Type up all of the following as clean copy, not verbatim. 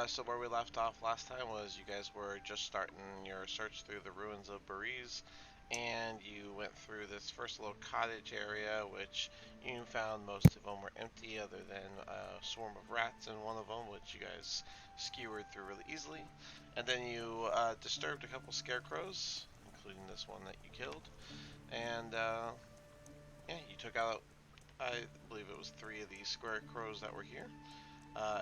So where we left off last time was you guys were just starting your search through the ruins of Bariz, and you went through this first little cottage area, which you found most of them were empty, other than a swarm of rats in one of them, which you guys skewered through really easily. And then you disturbed a couple scarecrows, including this one that you killed, and yeah, you took out, I believe it was 3 of these scarecrows that were here.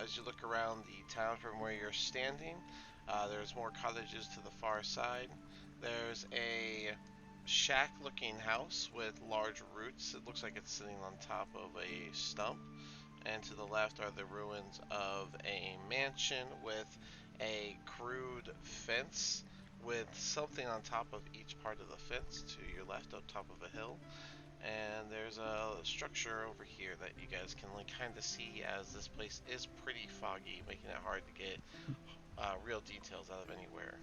As you look around the town from where you're standing, there's more cottages to the far side. There's a shack-looking house with large roots. It looks like it's sitting on top of a stump. And to the left are the ruins of a mansion with a crude fence with something on top of each part of the fence to your left up top of a hill. And there's a structure over here that you guys can kind of see, as this place is pretty foggy, making it hard to get real details out of anywhere.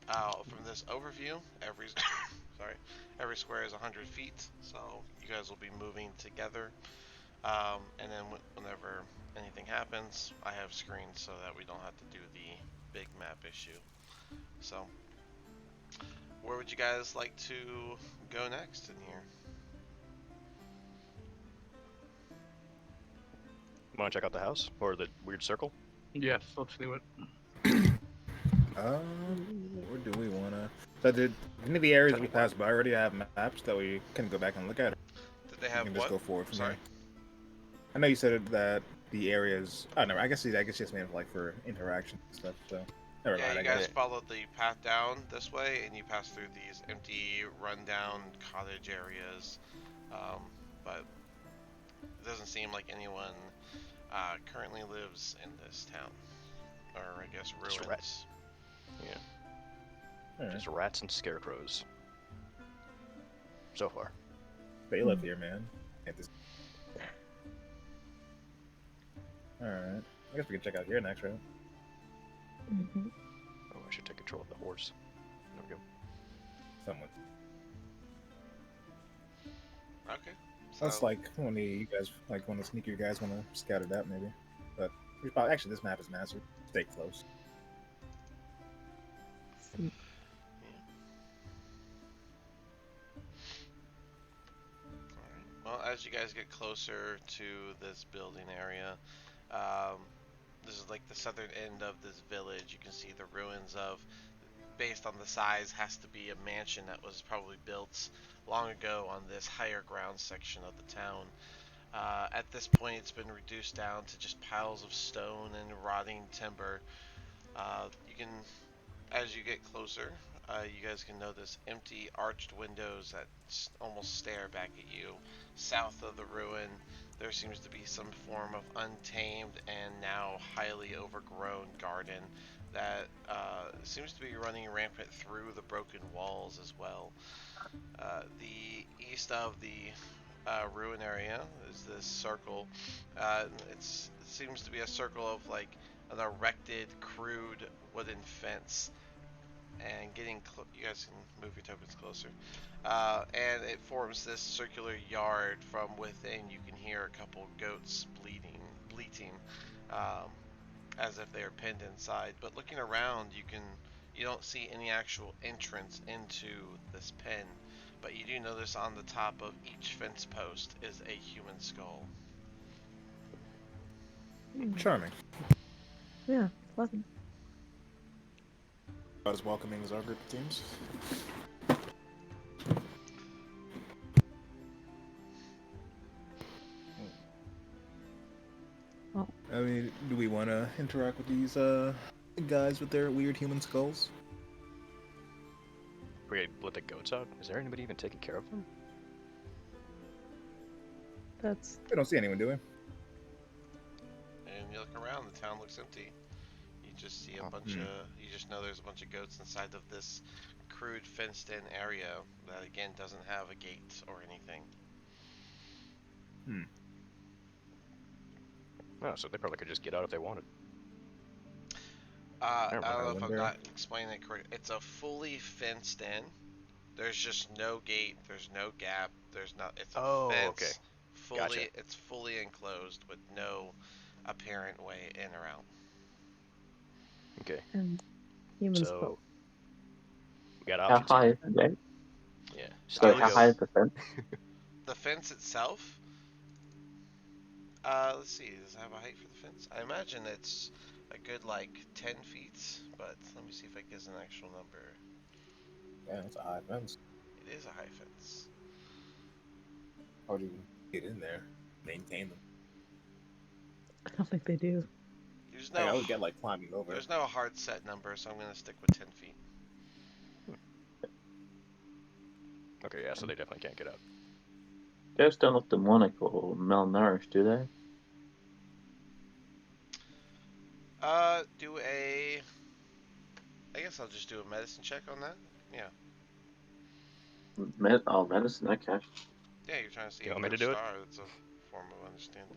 From this overview, every square is 100 feet, so you guys will be moving together. And then whenever anything happens, I have screens so that we don't have to do the big map issue. So, where would you guys like to go next in here? Want to check out the house or the weird circle? Yes, let's do it. Where do we wanna? So did any of the areas we passed by already have maps that we can go back and look at? Did they have we can what? just go forward from Sorry. there. I know you said that the areas. Oh no, I guess just made it like for interaction and stuff. So never Yeah, mind. you I guess. guys followed the path down this way, and you passed through these empty, rundown cottage areas. But it doesn't seem like anyone currently lives in this town, or I guess Just ruins. rats. Yeah. Alright. Just rats and scarecrows. So far. They live here, man. Alright. I guess we can check out here next, right? Mm-hmm. Oh, I should take control of the horse. There we go. Someone. Okay. That's like when you guys, like when the sneaker guys want to scout it out, maybe. But we probably, actually, this map is massive. Stay close. Well, as you guys get closer to this building area, this is like the southern end of this village. You can see the ruins of, based on the size, has to be a mansion that was probably built long ago on this higher ground section of the town. At this point, it's been reduced down to just piles of stone and rotting timber. You can, as you get closer, you guys can notice empty arched windows that almost stare back at you. South of the ruin, there seems to be some form of untamed and now highly overgrown garden that seems to be running rampant through the broken walls as well. The east of the ruin area is this circle. It seems to be a circle of like an erected, crude wooden fence. And getting you guys can move your tokens closer. And it forms this circular yard. From within, you can hear a couple goats bleating, as if they are pinned inside. But looking around, you don't see any actual entrance into this pen. But you do notice on the top of each fence post is a human skull. Charming. Yeah, pleasant. About as welcoming as our group of teams. Well, I mean, do we want to interact with these guys with their weird human skulls? We let the goats out? Is there anybody even taking care of them? that's We don't see anyone, do we? And you look around, the town looks empty. You just see a bunch of, you just know there's a bunch of goats inside of this crude fenced in area that again doesn't have a gate or anything. Oh, so they probably could just get out if they wanted. I Never don't mind, know if I'm wonder. not explaining it correctly. It's a fully fenced in. There's just no gate, there's no gap, there's not, it's a fence. Okay. Fully, Gotcha. it's fully enclosed with no apparent way in or out. Okay, And humans so both. we got How options high here. is the gate? Yeah, Sorry, steal a Uh, how high goat. is the fence? the fence itself. Let's see. Does it have a height for the fence? I imagine it's a good like 10 feet, but let me see if it gives an actual number. Yeah, it's a high fence. It is a high fence. How would you get in there? Maintain them. I don't think they do. There's Like, I no always get like climbing over. there's no hard set number, so I'm gonna stick with 10 feet. Okay, yeah, so they definitely can't get out. Ghosts don't look demonic or malnourished, do they? Do a. I guess I'll just do a medicine check on that. Yeah. Medicine, okay. Yeah, you're trying to see You if want me they're to do it? star. That's a form of understanding.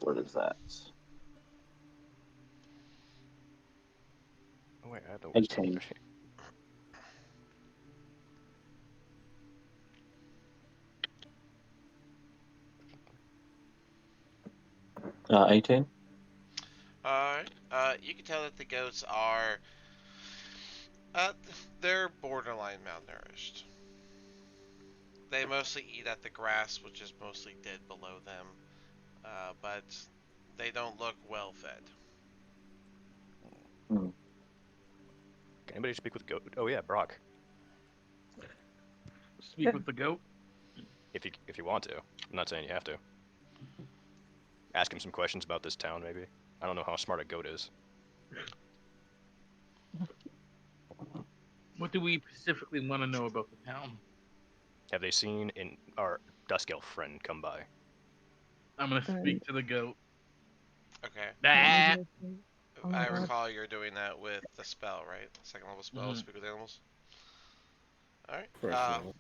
What is that? Oh wait, I have the wisdom. 18. 18? Alright. You can tell that the goats are. Uh, they're borderline malnourished. They mostly eat at the grass, which is mostly dead below them. But they don't look well fed. Hmm. Can anybody speak with goat? Oh yeah, Brock. Speak with the goat. If you want to. I'm not saying you have to. Ask him some questions about this town, maybe. I don't know how smart a goat is. What do we specifically want to know about the town? Have they seen our Dusk Elf friend come by? I'm gonna speak to the goat. Okay. Ah! Oh my I god. recall you're doing that with the spell, right? Second level spell, Mhm. speak with animals. Alright. First level.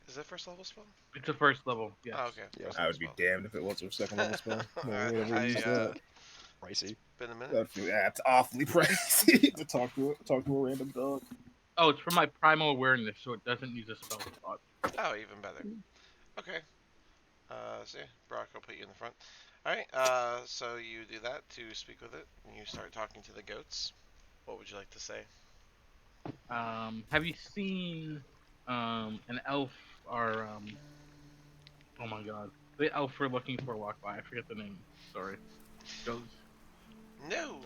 Is it first level spell? It's a first level, yes. Oh, okay. Yeah. First I level would be spell. damned if it was a second level spell. Well, whatever I, you use that. Pricey. Been a minute. That'd feel, yeah, it's awfully pricey to talk to a random dog. Oh, it's for my primal awareness, so it doesn't use a spell slot. Oh, even better. Okay. So yeah, Brock, I'll put you in the front. Alright, so you do that to speak with it, and you start talking to the goats. What would you like to say? Have you seen an elf or oh my god, the elf we're looking for walk by? I forget the name. Sorry. Goes. No!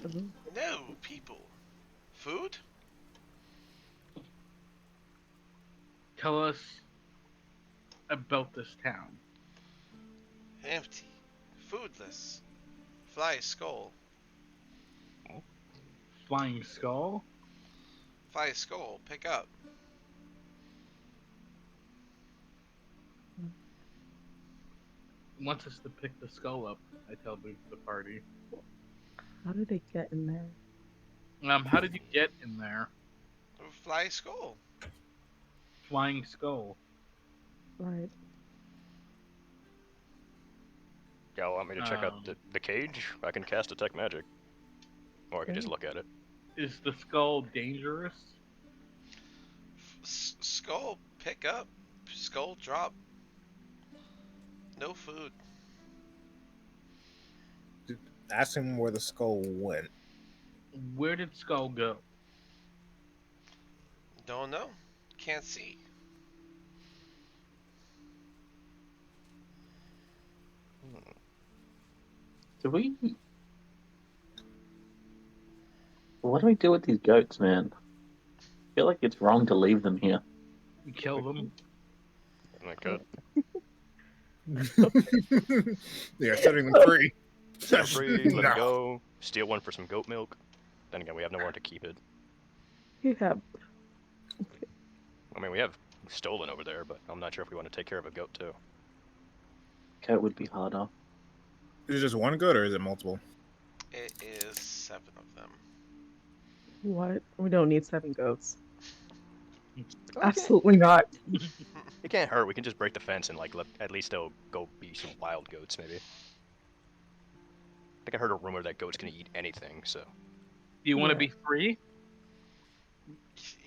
No, people! Food? Tell us about this town. Empty. Foodless. Fly skull. Flying skull. Fly skull, pick up. Wants us to pick the skull up. I tell the party. How did they get in there? How did you get in there? Fly skull. Flying skull. Right. Y'all want me to check out the cage? I can cast Detect Magic. Or I can just look at it. Is the skull dangerous? Skull, pick up. Skull, drop. No food. Ask him where the skull went. Where did skull go? Don't know. Can't see. Do we... What do we do with these goats, man? I feel like it's wrong to leave them here. We kill them. I could. Yeah, setting them free. Set 'em free, let 'em No. go. Steal one for some goat milk. Then again, we have nowhere to keep it. You have. I mean, we have stolen over there, but I'm not sure if we want to take care of a goat too. Goat would be harder. Is it just one goat or is it multiple? It is 7 of them. What? We don't need 7 goats. Absolutely not. It can't hurt. We can just break the fence and like at least they'll go be some wild goats maybe. I think I heard a rumor that goats can eat anything, so. Do you want to Yeah. be free?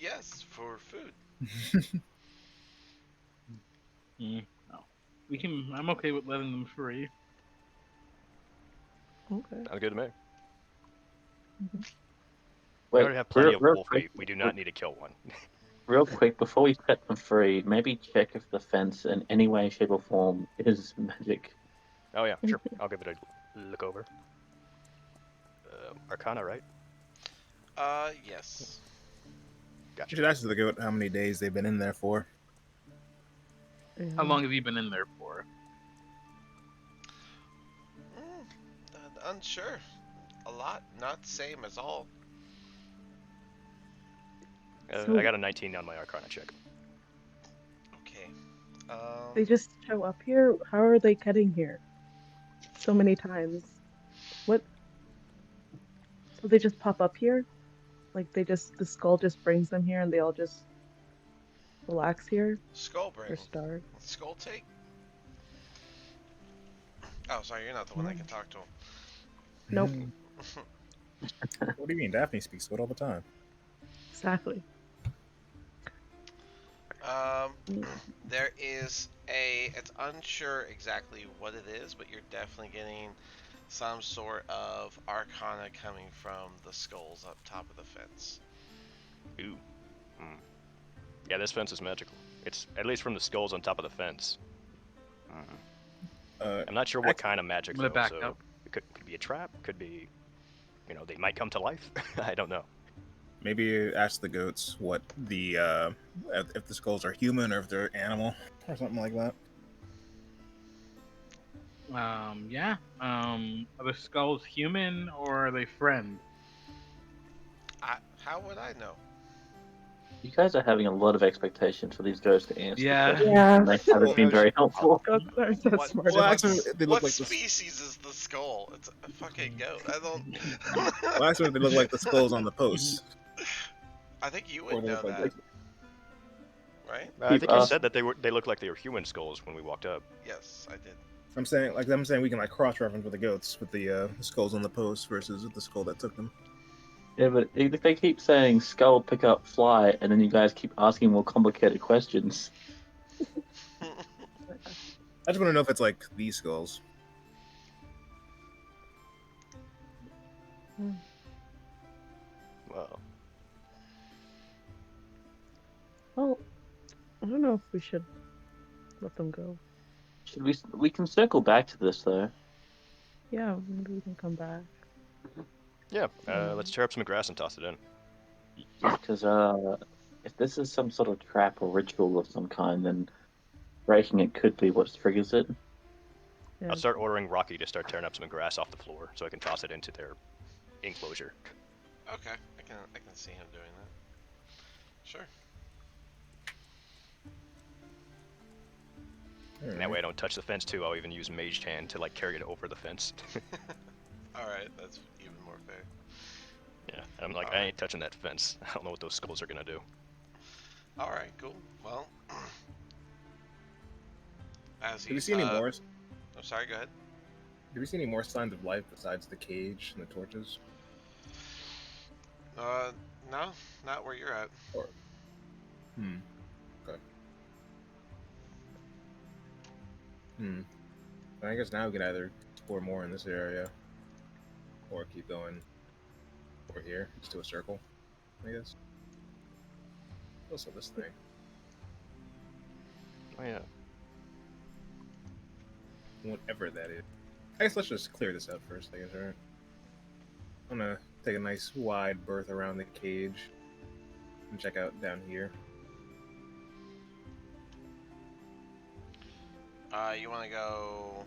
Yes, for food. No. We can. I'm okay with letting them free. Okay. Sounds good to me. We Wait, already have plenty of real wolf quick, meat. We do not need to kill one. real quick, before we set them free, maybe check if the fence in any way, shape, or form is magic. Oh yeah, sure. I'll give it a look over. Arcana, right? Yes. You Gotcha. should actually look at how many days they've been in there for. How long have you been in there for? Unsure. A lot. Not same as all. So I got a 19 on my Arcana check. Okay. they just show up here? How are they getting here? So many times. What? So they just pop up here? Like the skull just brings them here and they all just relax here? Skull Or bring. start? Skull take? Oh, sorry, you're not the one that can talk to him. Nope. What do you mean? Daphne speaks to it all the time. Exactly. There is a. It's unsure exactly what it is, but you're definitely getting some sort of arcana coming from the skulls up top of the fence. Ooh. Hmm. Yeah, this fence is magical. It's at least from the skulls on top of the fence. I'm not sure what kind of magic I'm gonna though. back So up. it could be a trap. Could be, they might come to life. I don't know. Maybe ask the goats what the if the skulls are human or if they're animal or something like that. Yeah. Are the skulls human or are they friend? How would I know? You guys are having a lot of expectations for these ghosts to answer the Yeah. questions, Yeah. and they haven't been very helpful. Goats aren't that What? smart Well, at all. ask them if they look What like the. species is the skull? It's a fucking goat. I don't. Well, ask them if they look like the skulls on the posts, I think you or would they know look like that, right? I Keep think you asking. said that they look like they were human skulls when we walked up. Yes, I did. I'm saying we can like cross-reference with the goats with the skulls on the posts versus the skull that took them. Yeah, but if they keep saying skull, pick up, fly, and then you guys keep asking more complicated questions. I just want to know if it's like these skulls. Well, Well, I don't know if we should let them go. Should we can circle back to this though. Yeah, maybe we can come back. yeah. Let's tear up some grass and toss it in. Yeah, because if this is some sort of trap or ritual of some kind, then breaking it could be what triggers it. Yeah. I'll start ordering Rocky to start tearing up some grass off the floor so I can toss it into their enclosure. Okay, I can see him doing that. Sure. And that way I don't touch the fence too. I'll even use Mage Hand to like carry it over the fence. All right, that's even more fair. Yeah, I'm like, I ain't touching that fence. I don't know what those skulls are gonna do. All right, cool. Well, as Do we he's see any more? I'm sorry. Go ahead. Do we see any more signs of life besides the cage and the torches? No, not where you're at. Or okay. I guess now we can either explore more in this area, or keep going over here, just do a circle. I guess. Also, this thing. Oh yeah. Whatever that is. I guess let's just clear this out first, I guess, right? I'm gonna take a nice wide berth around the cage and check out down here. You want to go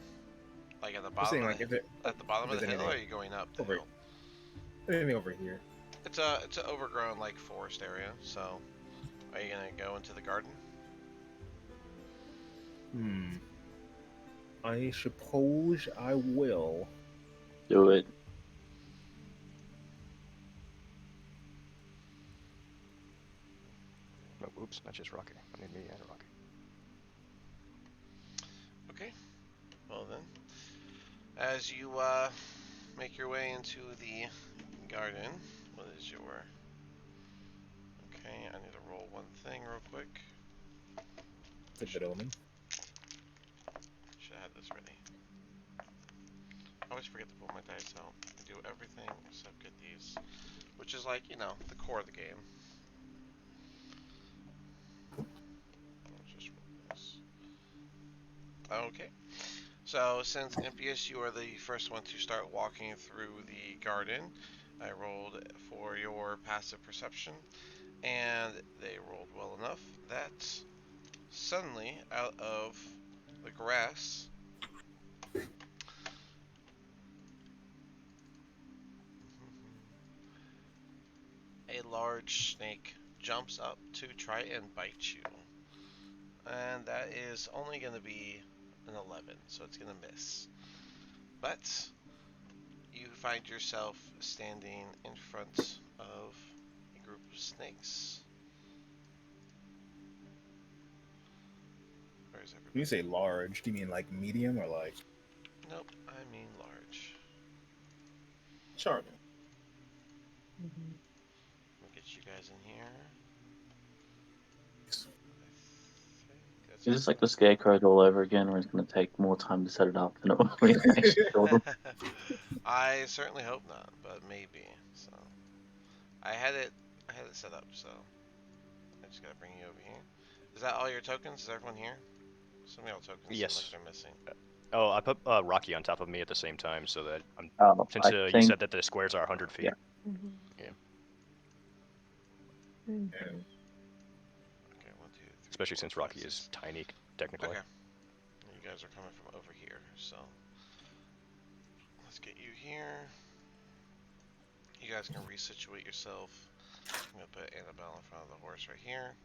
like at the I'm bottom? saying, like, At the bottom of the there's hill, or are anything you going up the over- hill? anything over here. It's an overgrown like forest area. So, are you gonna go into the garden? I suppose I will. Do it. Oh, oops, not just Rocky. I need me and Rocky. Okay. Well then, as you make your way into the garden, what is your? Okay, I need to roll one thing real quick. It's a good omen. Should have had this ready. always forget to pull my dice out. I do everything except get these, which is like, you know, the core of the game. I'll just roll this. Okay. So, since Impious, you are the first one to start walking through the garden, I rolled for your passive perception, and they rolled well enough that suddenly, out of the grass, a large snake jumps up to try and bite you. And that is only going to be an 11, so it's going to miss. But you find yourself standing in front of a group of snakes. Where is When everybody? you say large, do you mean like medium or like Nope, I mean large. charming? Mhm. Let me get you guys in here. I think that's Is this like the scarecrows all over again, or it's going to take more time to set it up than it will when we actually kill them? I certainly hope not, but maybe. So I had it set up, so I just gotta bring you over here. Is that all your tokens? Is everyone here? Some of your tokens seem like Yes. they're missing. Oh, I put Rocky on top of me at the same time so that I'm. Since I you think said that the squares are 100 feet. Yeah. Mhm. Yeah. Mhm. Okay, 1, 2, 3, Especially 4, since 5, Rocky 6. is tiny, technically. Okay. You guys are coming from over here, so let's get you here. You guys can resituate yourself. I'm gonna put Annabelle in front of the horse right here.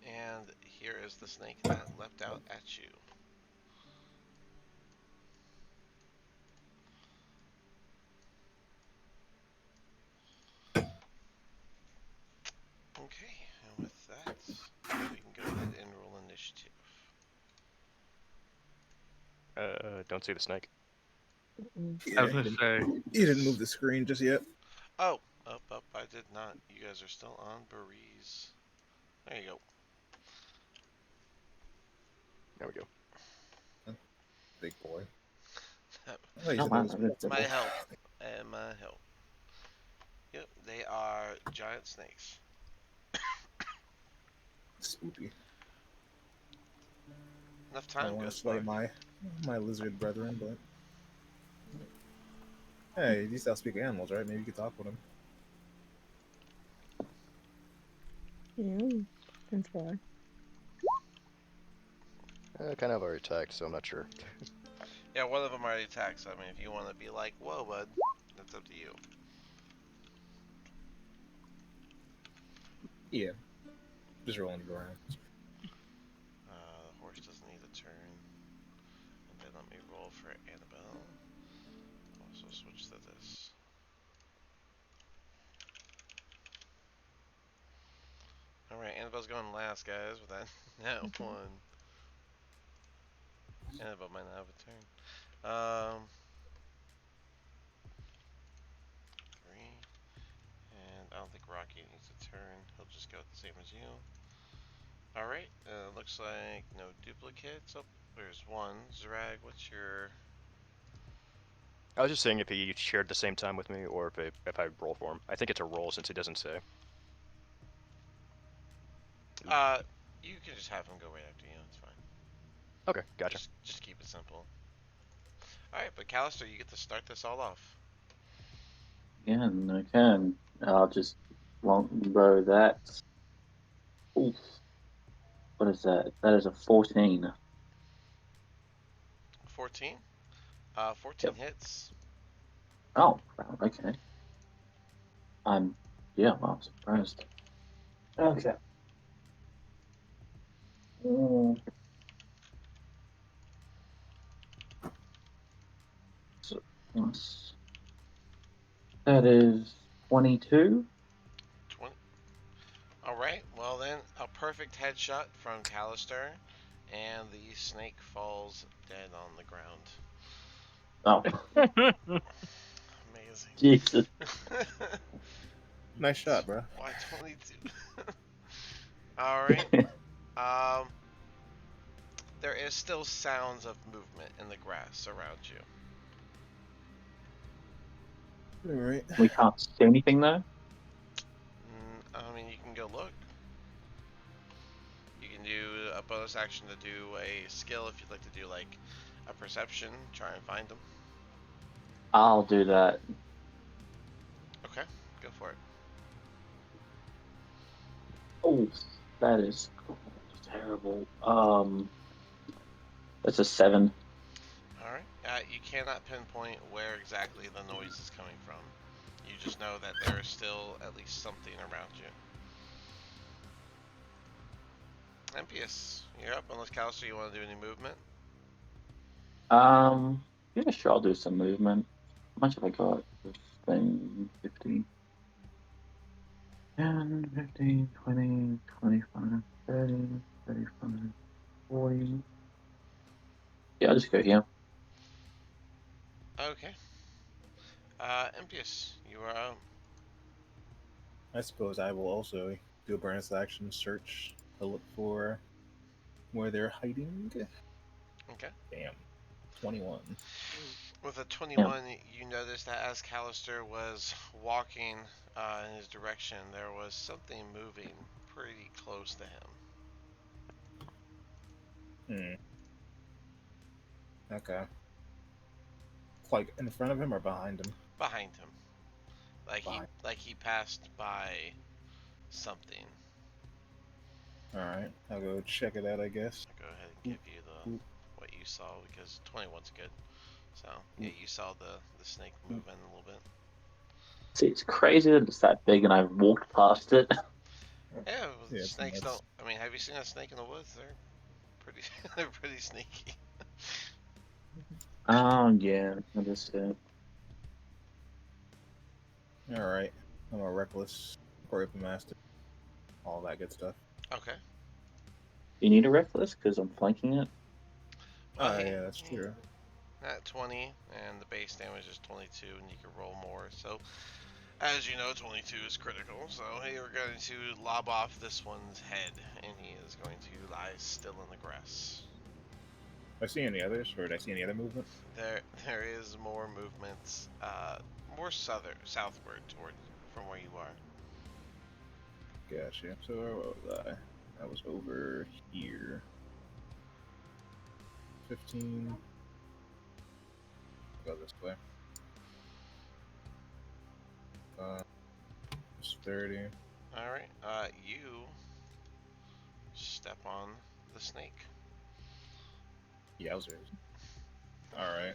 And here is the snake that leapt out at you. Okay, and with that, we can go ahead and roll initiative. Don't see the snake. Mhm. I was gonna say, You didn't move the screen just yet. Oh, up, I did not. You guys are still on Breeze. There you go. There we go. Big boy. That- I thought you oh said wow, it was that's My simple. help. And my help. Yep, they are giant snakes. spooky. Enough I time don't want to goes slay by. my lizard brethren, but hey, you still speak animals, right? Maybe you could talk with them. Yeah, can try. Kind of already attacked, so I'm not sure. Yeah, one of them already attacked, so I mean, if you want to be like, whoa, bud, that's up to you. Yeah, just rolling it around. The horse doesn't need a turn. And then let me roll for Annabelle. Also switch to this. Alright, Annabelle's going last, guys, with that that Okay. one. Annabelle might not have a turn. 3. And I don't think Rocky needs a turn. He'll just go the same as you. Alright, looks like no duplicates. Oh, there's one. Zerag, what's your... I was just saying if he shared the same time with me, or if I roll for him. I think it's a roll since he doesn't say. You can just have him go right after you. It's fine. Okay, gotcha. Just keep it simple. Alright, but Callister, you get to start this all off. Yeah, I can. I'll just longbow that. Oof. What is that? That is a 14. 14? 14 Yep. hits. Oh, wow, okay. Yeah, well, I'm surprised. Okay. Mm, so, yes. That is 22. 20. Alright, well then, a perfect headshot from Callister, and the snake falls dead on the ground. Oh, Amazing. Jesus. Nice shot, bro. Why 22? Alright. Um, there is still sounds of movement in the grass around you. Alright. We can't see anything though. I mean, you can go look. You can do a bonus action to do a skill if you'd like to do like a perception, try and find them. I'll do that. Okay, go for it. Oh, that is terrible. That's a 7. Alright. You cannot pinpoint where exactly the noise is coming from. You just know that there is still at least something around you. MPS, you're up, unless Callister, you want to do any movement? Yeah, sure, I'll do some movement. How much have I got? 15, 15. 10, 15, 20, 25, 30, 35, 40. Yeah, I'll just go here. Okay. MPS, you are up. I suppose I will also do a bonus action search to look for where they're hiding. Okay. Damn. 21. With a 21, you notice that as Callister was walking in his direction, there was something moving pretty close to him. Okay. Like in front of him or behind him? Behind him. Behind. Like he passed by something. Alright, I'll go check it out, I guess. I'll go ahead and give you the what you saw because 21's good. So yeah, you saw the snake moving a little bit. See, it's crazy that it's that big and I've walked past it. Yeah, Yeah, snakes it's don't. I mean, have you seen a snake in the woods? They're pretty. They're pretty sneaky. Oh, yeah, that is it. Alright, I'm a reckless Corp Master. All that good stuff. Okay. You need a reckless because I'm flanking it. Well, Yeah, that's true. At 20, and the base damage is 22, and you can roll more. So, as you know, 22 is critical. So, you're going to lob off this one's head, and he is going to lie still in the grass. Do I see any others, or did I see any other movement? There is more movement, more southward toward from where you are. Gotcha. So where was I? I was over here. 15. Go this way. It's 30. All right. You step on the snake. Yowzers. Alright.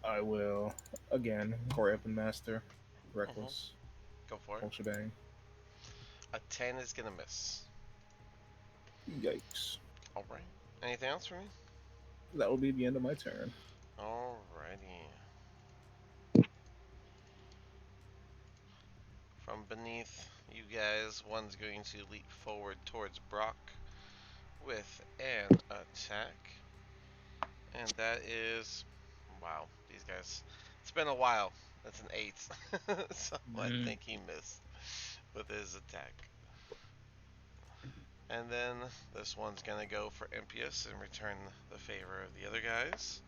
I will, again, Corp Master. Reckless. Go for Whole it. shebang. A 10 is gonna miss. Yikes. All right. Anything else for me? That will be the end of my turn. Alrighty. From beneath you guys, one's going to leap forward towards Brock with an attack. And that is... Wow, these guys... It's been a while. That's an 8. So I think he missed with his attack. And then this one's going to go for Impious and return the favor of the other guys.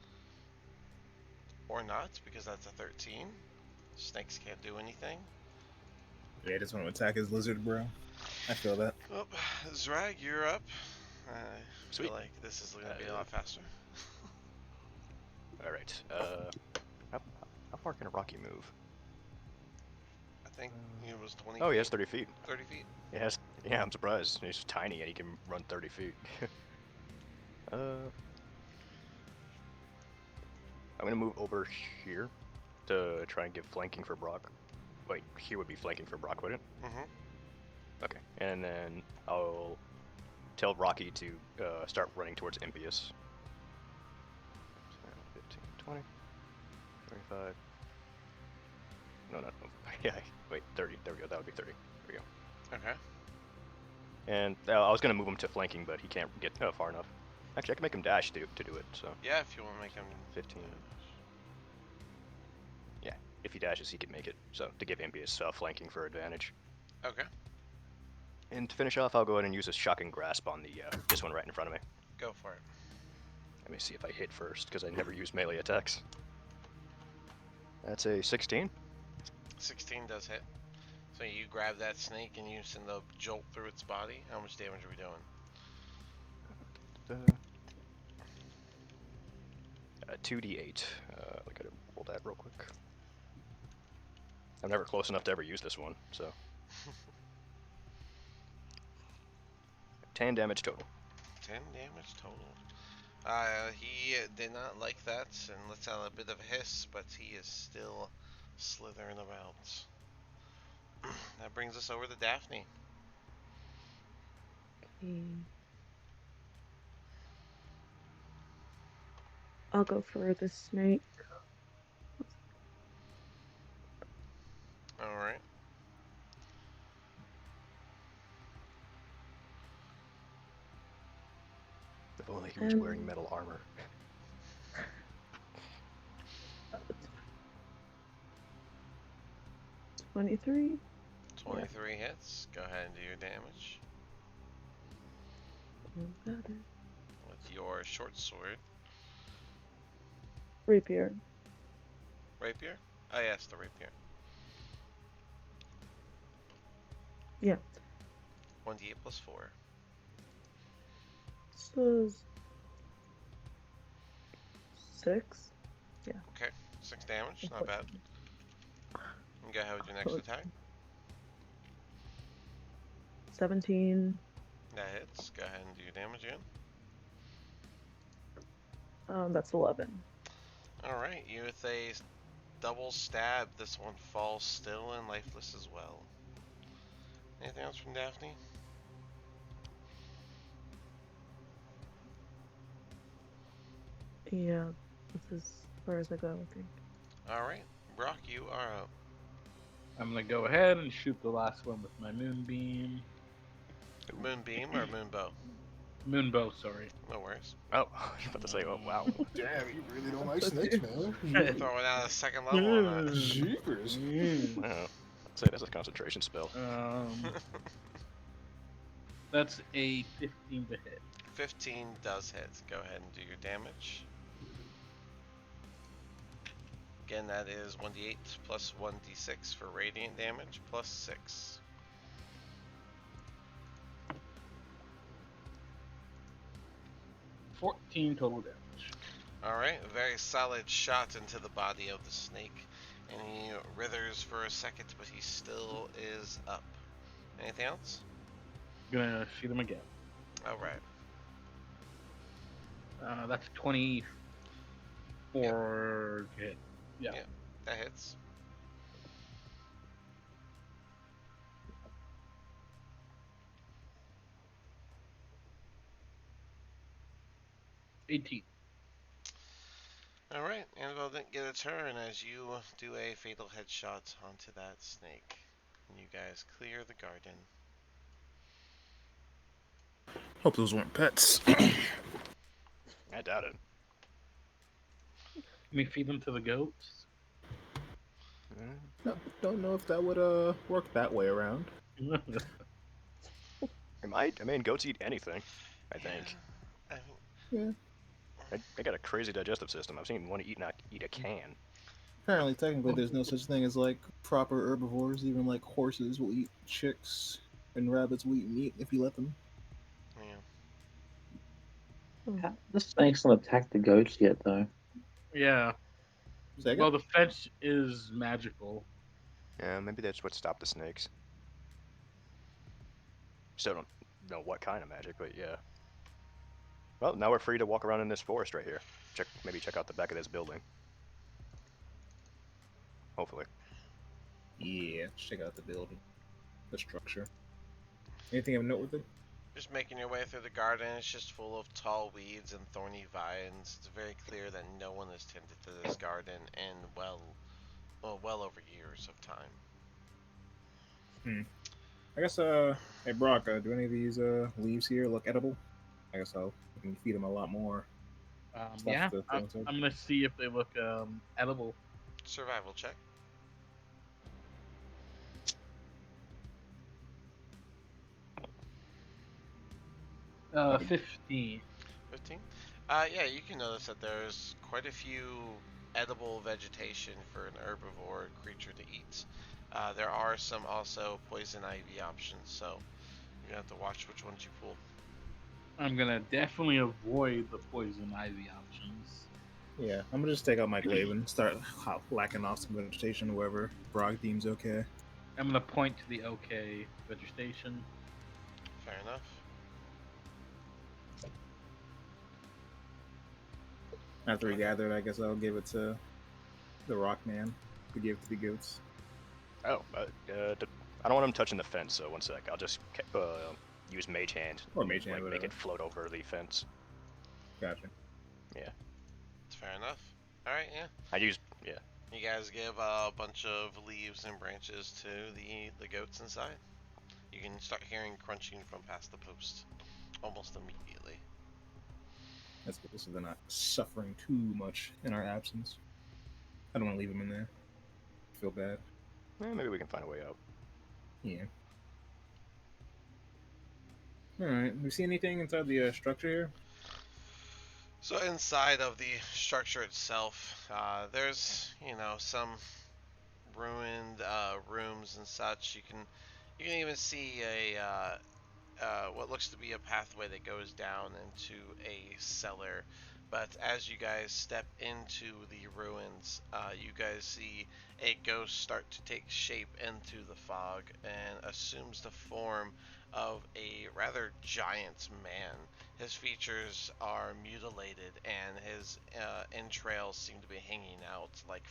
Or not, because that's a 13. Snakes can't do anything. Yeah, I just want to attack his lizard, bro. I feel that. Well, Zrag, you're up. I Sweet. feel like this is going to be a lot faster. All right. How far can a Rocky move? I think it was 20 Oh, feet. he has 30 feet. 30 feet. Yes. Yeah, I'm surprised. He's tiny and he can run 30 feet. I'm gonna move over here to try and get flanking for Brock. Wait, here would be flanking for Brock, wouldn't it? Mm-hmm. Okay. And then I'll tell Rocky to start running towards Impious. 15, 20, 25. No. Yeah, wait, 30. There we go. That would be 30. There we go. Okay. And I was gonna move him to flanking, but he can't get far enough. Actually, I can make him dash to do it. So Yeah, if you want to make him 15. Yeah, if he dashes, he can make it. So to give Impious flanking for advantage. Okay. And to finish off, I'll go ahead and use a shocking grasp on the this one right in front of me. Go for it. Let me see if I hit first, because I never use melee attacks. That's a 16. 16 does hit. So you grab that snake and you send a jolt through its body. How much damage are we doing? 2d8. I gotta roll that real quick. I'm never close enough to ever use this one, so. 10 damage total. 10 damage total. He did not like that and lets out a bit of a hiss, but he is still slithering about. That brings us over to Daphne. Okay. I'll go for the snake. Alright. If only he was wearing metal armor. 23. 23 hits. Go ahead and do your damage Got it. with your short sword. Rapier. Rapier? Oh, yes, the rapier. Yeah. 1d8 plus 4. So 6. Okay, 6 damage. Not bad. And go ahead with your next attack. 17. That hits. Go ahead and do your damage again. That's 11. Alright, you with a double stab. This one falls still and lifeless as well. Anything else from Daphne? Yeah, that's as far as I go, I think. Alright, Brock, you are up. I'm gonna go ahead and shoot the last one with my moonbeam. Moonbeam or moonbow? Moonbow, sorry. No worries. Oh, I was about to say, oh wow. Damn, you really don't like snakes, man. Throwing out a second level on that. Jeepers. Wow. I'd say that's a concentration spell. That's a 15 to hit. 15 does hit. Go ahead and do your damage. Again, that is 1d8 plus 1d6 for radiant damage, plus 6. $14 total damage. Alright, a very solid shot into the body of the snake. And he writhers for a second, but he still is up. Anything else? Gonna shoot him again. Alright. That's 24 to hit. Yeah. Yeah. That hits. $18. Alright, Annabelle didn't get a turn as you do a fatal headshot onto that snake. And you guys clear the garden. Hope those weren't pets. I doubt it. Can we feed them to the goats? Don't know if that would work that way around. It might. I mean, goats eat anything, I think. I Yeah. They got a crazy digestive system. I've seen one eat a can. Apparently, technically, there's no such thing as like proper herbivores. Even like horses will eat chicks, and rabbits will eat meat if you let them. yeah. The snakes not attacked the goats yet, though. Yeah. Sega? Well, the fetch is magical. Yeah, maybe that's what stopped the snakes. Still don't know what kind of magic, but yeah. Well, now we're free to walk around in this forest right here. Maybe check out the back of this building. Hopefully. Yeah, check out the building, the structure. Anything of note with it? Just making your way through the garden, it's just full of tall weeds and thorny vines. It's very clear that no one has tended to this garden in well over years of time. I guess, hey Brock, do any of these leaves here look edible? I guess we can feed them a lot more. Yeah, to throw I'm inside. gonna see if they look edible. Survival check. 15. 15. Yeah, you can notice that there's quite a few edible vegetation for an herbivore creature to eat. There are some also poison ivy options, so you're gonna have to watch which ones you pull. I'm gonna definitely avoid the poison ivy options. Yeah, I'm gonna just take out my glaive and start lacking off some vegetation wherever Brog deems okay. I'm gonna point to the OK vegetation. Fair enough. After we Okay. gather it, I guess I'll give it to the Rock Man to give to the goats. Oh, I don't want him touching the fence, so one sec. I'll just use Mage Hand. Or Mage Hand, like, make whatever. it float over the fence. Gotcha. Yeah. Fair enough. Alright, yeah. Yeah. You guys give a bunch of leaves and branches to the goats inside. You can start hearing crunching from past the post almost immediately. That's good. So they're not suffering too much in our absence. I don't want to leave them in there. I feel bad. Maybe we can find a way out. Yeah. Alright, we see anything inside the structure here? So inside of the structure itself, there's some ruined rooms and such. You can even see a what looks to be a pathway that goes down into a cellar. But as you guys step into the ruins, you guys see a ghost start to take shape into the fog and assumes the form of a rather giant man. His features are mutilated and his entrails seem to be hanging out like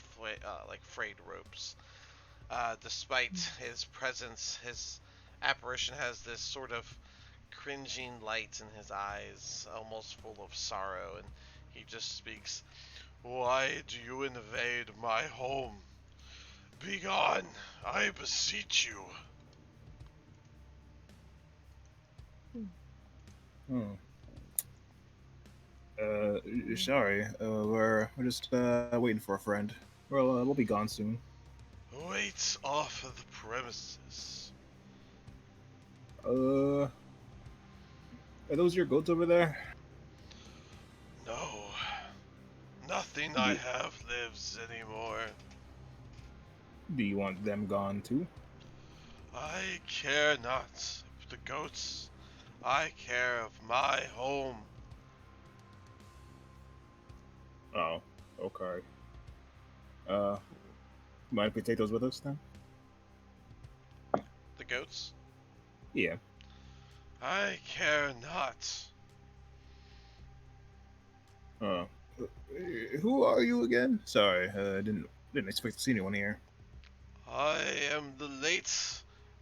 frayed ropes. Despite his presence, his apparition has this sort of cringing light in his eyes, almost full of sorrow, and he just speaks, "Why do you invade my home? Begone, I beseech you." Oh. Sorry. We're just waiting for a friend. We'll be gone soon. Wait off the premises. Are those your goats over there? No, nothing I have lives anymore. Do you want them gone too? I care not of the goats. I care of my home. Oh, okay. Uh, mind if we take those with us then? The goats? Yeah. I care not. Uh, who are you again? Sorry, I didn't expect to see anyone here. I am the late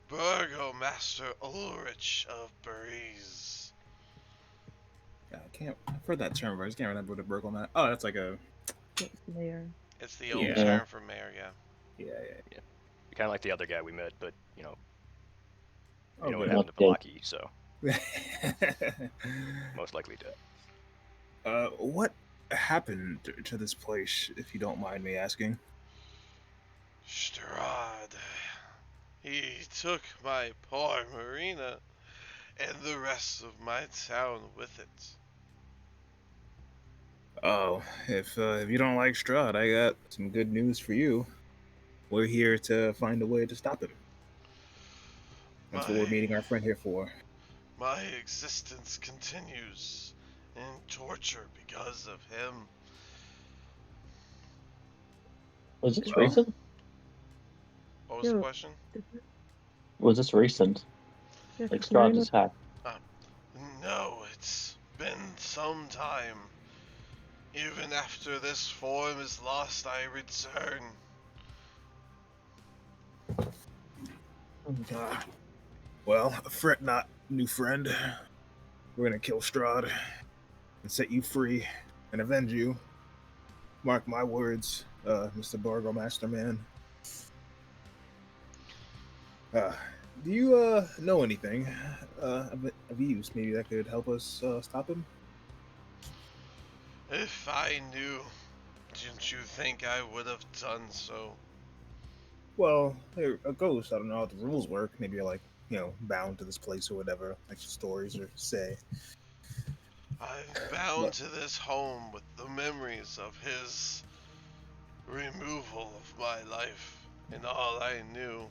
Burgomaster Ulrich of Beriz. I've heard that term, but I just can't remember what a burgle mat. Oh, that's like a. Mayor. It's the old Yeah. term for mayor, yeah. Yeah. You're kind of like the other guy we met, but you know Oh, what good. happened to Velaki, so most likely dead. What happened to this place, if you don't mind me asking? Strahd. He took my poor Marina and the rest of my town with it. Oh, if you don't like Strahd, I got some good news for you. We're here to find a way to stop him. That's what we're My meeting our friend here for. my existence continues in torture because of him. Was this Well, recent? What was the Yeah, question? Was this recent? yeah, Like 'cause Strahd's Marina. attack? No, it's been some time. Even after this form is lost, I return. Well, fret not, new friend. We're gonna kill Strahd and set you free and avenge you. Mark my words, Mr. Bargo Masterman. Do you know anything of use maybe that could help us stop him? If I knew, didn't you think I would have done so? Well, a ghost. I don't know how the rules work. Maybe you're like bound to this place or whatever, like the stories or say. I'm bound to this home with the memories of his removal of my life and all I knew.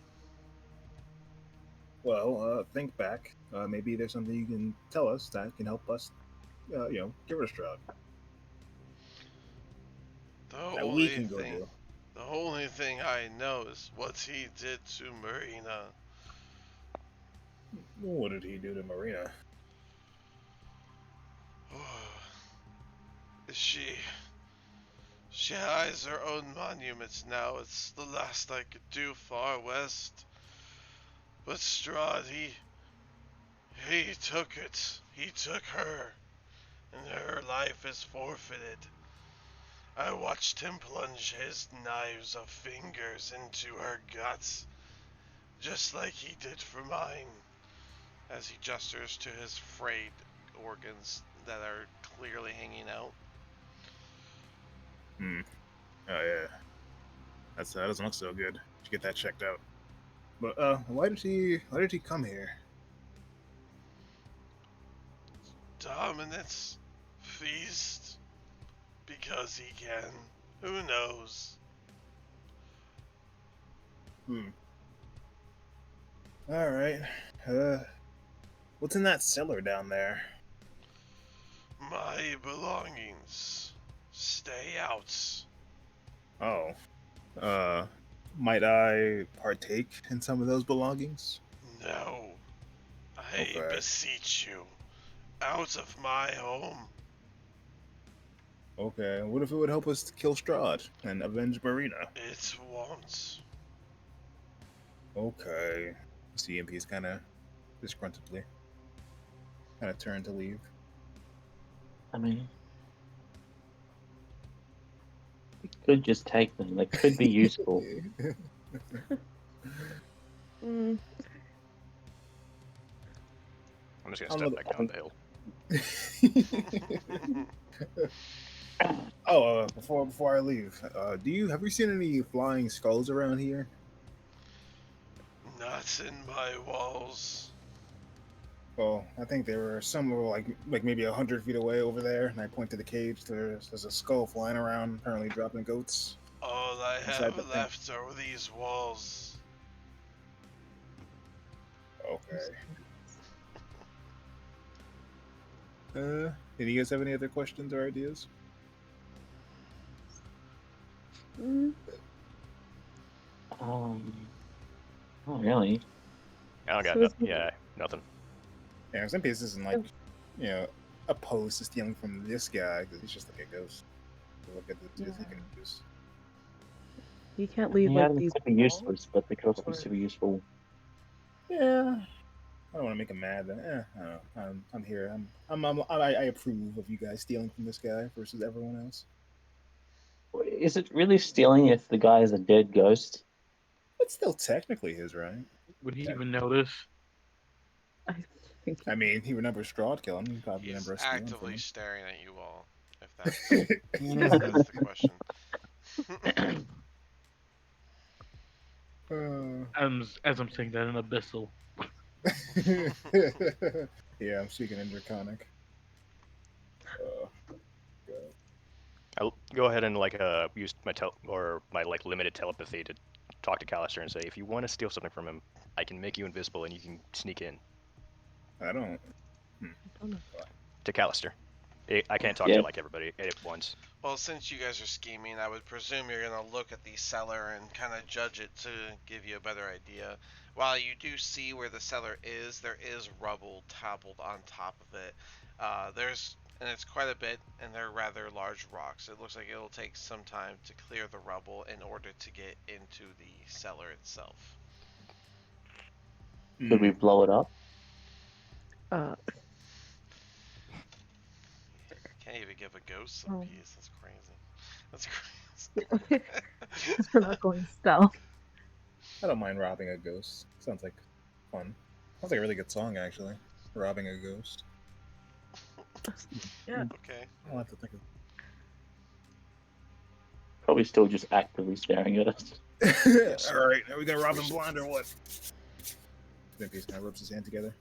Well, think back. Maybe there's something you can tell us that can help us, get rid of Strahd. The That we only can go thing, do. the only thing I know is what he did to Marina. What did he do to Marina? She She has her own monuments now. It's the last I could do far west. But Strahd, he took it. He took her, and her life is forfeited. I watched him plunge his knives of fingers into her guts, just like he did for mine, as he gestures to his frayed organs that are clearly hanging out. Oh yeah, that doesn't look so good. Should get that checked out. But why did he come here? Dominance, feast, because he can. Who knows? All right. What's in that cellar down there? My belongings. Stay out. Oh. Might I partake in some of those belongings? No. I Okay. beseech you. Out of my home. Okay. What if it would help us to kill Strahd and avenge Marina? It won't. Okay. CMP is kind of disgruntledly turned to leave. I mean, we could just take them. They could be useful. Mm, I'm just I'm gonna a step back down the hill. Before I leave, have you seen any flying skulls around here? Not in my walls. Well, I think there were some like maybe 100 feet away over there, and I point to the cage. There's a skull flying around, apparently dropping goats. All I Inside have the thing. left are these walls. Okay. Did you guys have any other questions or ideas? mm, Not really. I don't got So is nothing. Yeah, nothing. Yeah, some pieces isn't like, you know, opposed to stealing from this guy because he's just like a ghost. Look at the tools he can use. you can't leave Yeah, like they these could be walls? useless, but they could also be Or- super useful. Yeah, I don't want to make him mad. But, I don't know. I'm here. I approve of you guys stealing from this guy versus everyone else. Is it really stealing if the guy is a dead ghost? It's still technically his, right? Would he even notice? I think I mean, he remembers Strahd killing him. He probably He's remembers stealing from actively him. staring at you all. If that's the question. As I'm saying that, an abyssal. Yeah, I'm speaking in Draconic. I'll go ahead and use my limited telepathy to talk to Callister and say, if you want to steal something from him, I can make you invisible and you can sneak in I don't. I don't know. to Callister. I can't talk Yeah. to like everybody at once. Well, since you guys are scheming, I would presume you're going to look at the cellar and kind of judge it to give you a better idea. While you do see where the cellar is, there is rubble toppled on top of it. And it's quite a bit, and they're rather large rocks. It looks like it'll take some time to clear the rubble in order to get into the cellar itself. Could we blow it up? Uh, Can't even give a ghost Oh. some peace. That's crazy. That's crazy. because we're not going stealth. I don't mind robbing a ghost. Sounds like fun. Sounds like a really good song, actually. Robbing a ghost. Yeah. Okay. I'll have to think Probably still just actively staring at us. of. Yes. All right, are we gonna rob him blind or what? Then Peace kind of rubs his hand together.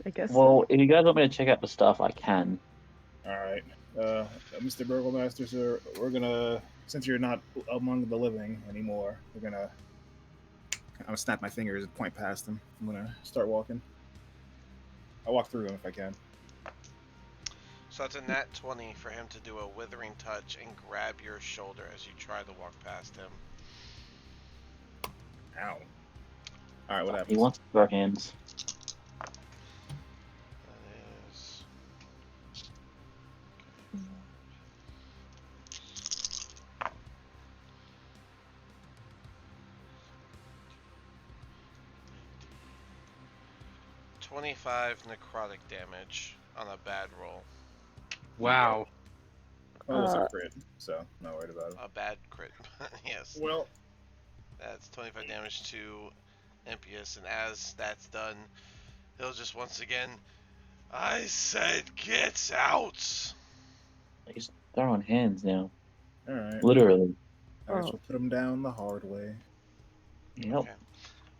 I guess Well, so. if you guys want me to check out the stuff, I can. All right, Mr. Burglemaster, sir, we're gonna, since you're not among the living anymore, I'm gonna snap my fingers and point past him. I'm gonna start walking. I'll walk through him if I can. So it's a nat 20 for him to do a withering touch and grab your shoulder as you try to walk past him. Ow. All right, what He happens? wants to throw hands. That is. Mm. 25 necrotic damage on a bad roll. Wow. Oh, it's a crit, so not worried about it. A bad crit. Yes. Well, That's 25 damage to Impious, and as that's done, he'll just once again. I said get out! He's throwing hands now. all right. Literally. I guess Oh. we'll put him down the hard way. Yep. Okay.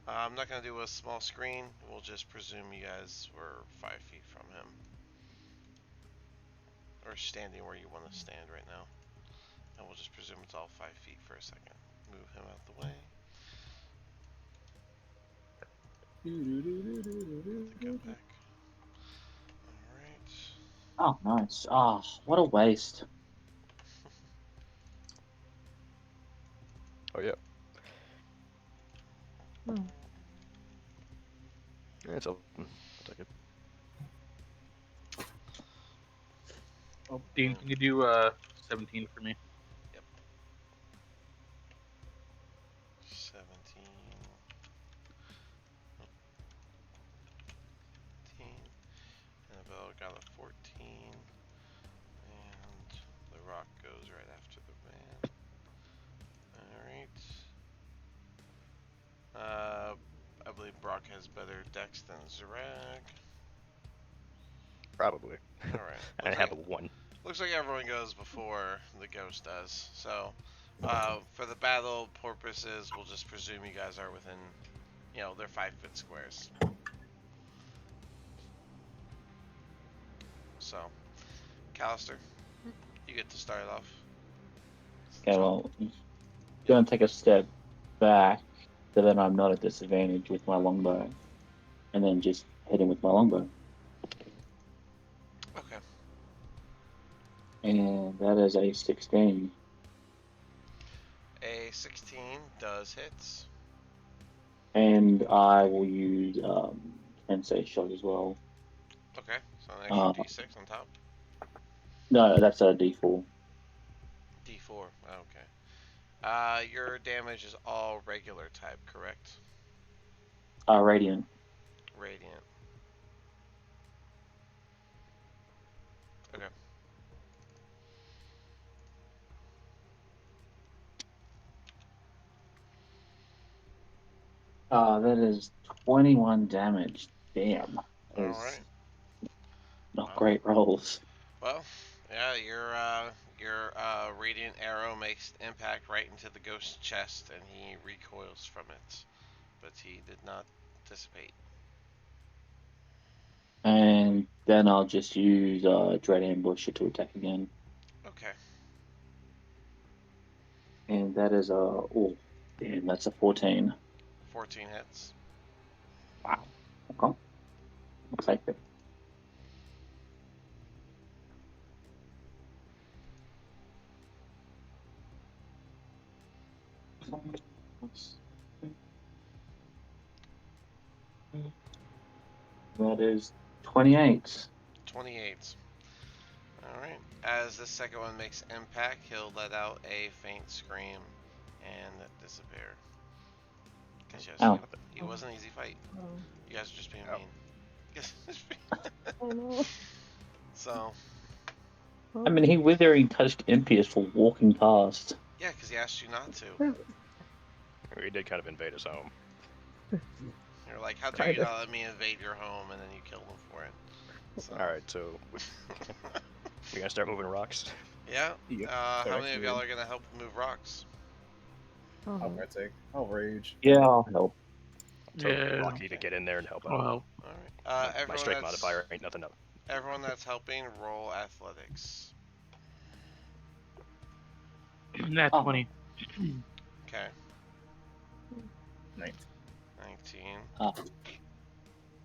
I'm not going to do a small screen. We'll just presume you guys were 5 feet from him. Or standing where you want to stand right now. And we'll just presume it's all 5 feet for a second. Move him out the way. I think I'm back. Alright. Oh, nice. Ah, what a waste. Oh yeah. Oh. Yeah, it's open. I'll take it. Oh, Dean, can you do 17 for me? 17. 18. Annabelle got a 14. And the rock goes right after the man. Alright. I believe Brock has better dex than Zerag. Probably. Alright. I have a 1. Looks like everyone goes before the ghost does. So, for the battle purposes, we'll just presume you guys are within, they're 5-foot squares. So, Callister, you get to start off. Okay, well, going to take a step back so that I'm not at disadvantage with my longbow. And then just hit him with my longbow. Okay. And that is a 16. A 16 does hit. And I will use Sensei shot as well. Okay, so an extra d6 on top. No, that's a D4. D4, okay. Your damage is all regular type, correct? Radiant. Radiant. Okay. That is 21 damage. Damn. That is Alright. not great rolls. Well, yeah, your radiant arrow makes impact right into the ghost's chest, and he recoils from it, but he did not dissipate. And then I'll just use Dread Ambusher to attack again. Okay. And that is oh, damn, that's a 14. 14 hits. Wow. Okay. Looks like it. That is 28. 28. Alright. As the second one makes impact, he'll let out a faint scream and disappear. Because yes, Ow. it was an easy fight. Oh. You guys are just being Ow. mean. Oh no. So, I mean, he withering touched Impious for walking past. yeah, because he asked you not to. We did kind of invade his home. You're like, how dare you Kinda. not let me invade your home, and then you killed him for it. So. Alright, so we gonna start moving rocks? Yeah. Yep. How many of y'all are gonna help move rocks? I'll Oh. partake. I'll rage. Yeah, I'll help. tell Yeah. Rocky to get in there and help out. Well, All right. My Everyone strength that's modifier ain't nothing up. everyone that's helping roll athletics. nat Oh. 20. Okay. 19. 19,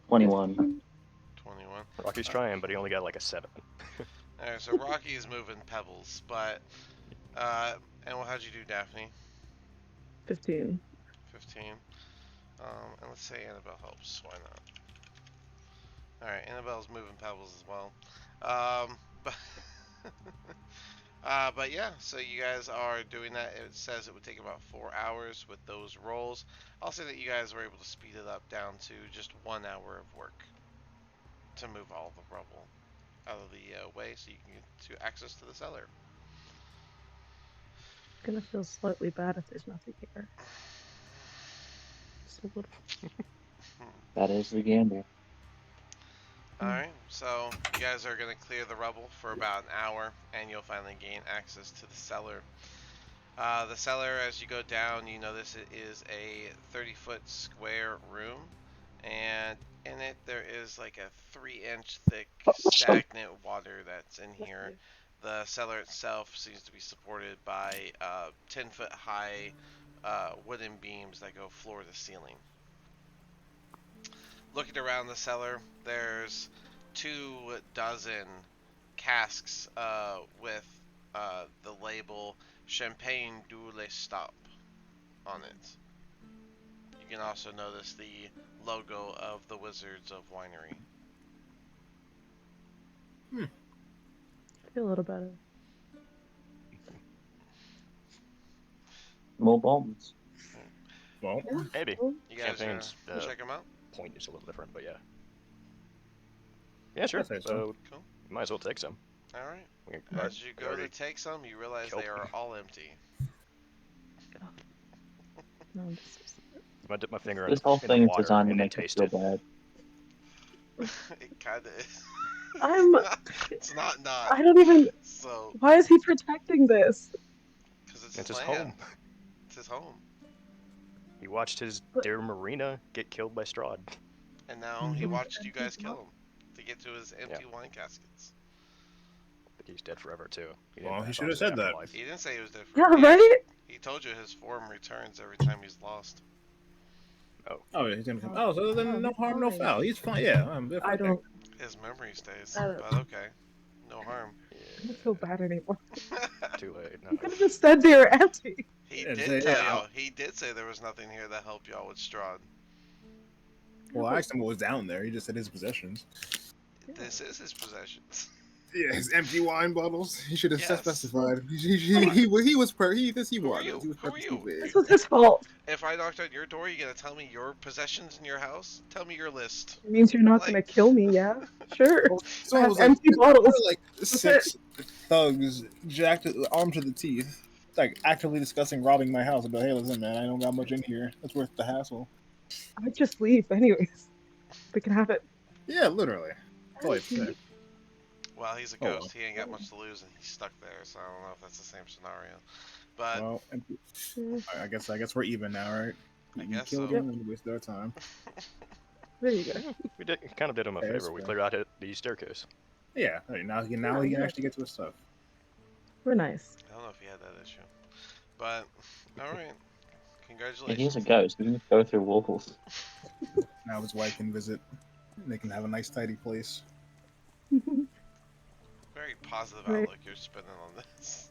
21. 21. Rocky's trying, but he only got like a 7. All right. So Rocky is moving pebbles, but and how'd you do, Daphne? 15. 15. And let's say Annabelle helps. Why not? All right. Annabelle's moving pebbles as well. But but yeah, so you guys are doing that. It says it would take about 4 hours with those rolls. I'll say that you guys were able to speed it up down to just 1 hour of work to move all the rubble out of the way so you can get to access to the cellar. Gonna feel slightly bad if there's nothing here. Just a little. That is the gamble. Alright, so you guys are going to clear the rubble for about an hour and you'll finally gain access to the cellar. The cellar, as you go down, you notice it is a 30-foot square room, and in it there is like a 3-inch thick stagnant water that's in here. The cellar itself seems to be supported by 10-foot high wooden beams that go floor to ceiling. Looking around the cellar, there's 24 casks with the label Champagne du Stop on it. You can also notice the logo of the Wizards of Winery. I feel a little better. More bombs. Well, Maybe. Oh, You guys Champagne's check them out? point is a little different, but yeah. Yeah, sure. I'd say so. Cool. Might as well take some. Alright. We As you go to already take some, you realize killed they are all empty. no, I'm just. I dip my finger This in, whole in the thing is water designed to and then make us taste feel it. bad. It kinda is. I'm. It's not not. I don't even. So, Why is he protecting this? because it's It's his his land. home. It's his home. He watched his But- dear Marina get killed by Strahd. And now he Mhm. watched you And he's guys kill not- him to get to his empty wine caskets. But he's dead forever too. Well, he pass should on have to the said that. afterlife. He didn't say he was dead Yeah, forever. right? He told you his form returns every time he's lost. Oh, yeah, he's gonna come. Oh, so then no harm, no foul. He's fine. Yeah, I don't. His memory stays, I don't- but okay. No harm. I don't feel bad anymore. Too late. No. You could have just said they were empty. He Yeah, did say- tell yeah, you. He did say there was nothing here that helped y'all with Strahd. Well, I asked him what was down there. He just said his possessions. This is his possessions. Yeah, his empty wine bottles. He should have Yes. specified. He was Who are was. you? He was Who are purposely you? vague. This was his fault. If I knocked on your door, you gonna tell me your possessions in your house? Tell me your list. It means you're not Like- gonna kill me, yeah? Sure. I Someone have was like, empty there bottles. were like That's 6 thugs, jacked, armed to the teeth, like actively discussing robbing my house. I'd be like, hey, listen, man, I don't got much in here. That's worth the hassle. I'd just leave anyways. We can have it. Yeah, literally. That's all I'd say. Well, he's a Oh, well. ghost. He ain't got much to lose, and he's stuck there. So I don't know if that's the same scenario. But Well, I guess we're even now, right? I You guess killed so. him and wasted our time. There you go. We kind of did him a Yeah, that's favor. We fair. cleared out the staircase. Yeah, all right, now he can actually get to his stuff. We're nice. I don't know if he had that issue. But all right, If congratulations. he's a ghost, we can go through walls. Now his wife can visit. And they can have a nice, tidy place. Very positive Right. outlook you're spending on this.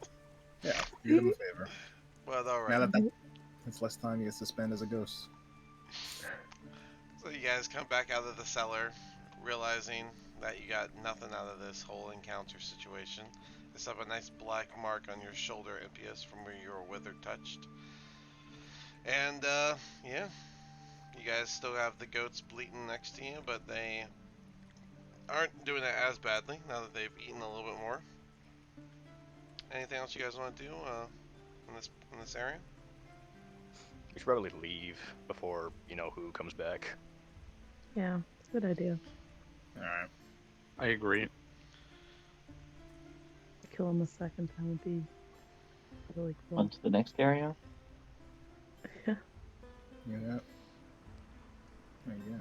Yeah, do him a favor. Well, all Now right. that's less time he gets to spend as a ghost. So you guys come back out of the cellar, realizing that you got nothing out of this whole encounter situation, except a nice black mark on your shoulder, Impius, from where you were withered touched. And yeah, you guys still have the goats bleating next to you, but they aren't doing it as badly now that they've eaten a little bit more. Anything else you guys want to do in this area? We should probably leave before who comes back. Yeah, it's a good idea. Alright. I agree. Kill him a second time would be really cool. On to the next area. Yeah. Yeah. There you go.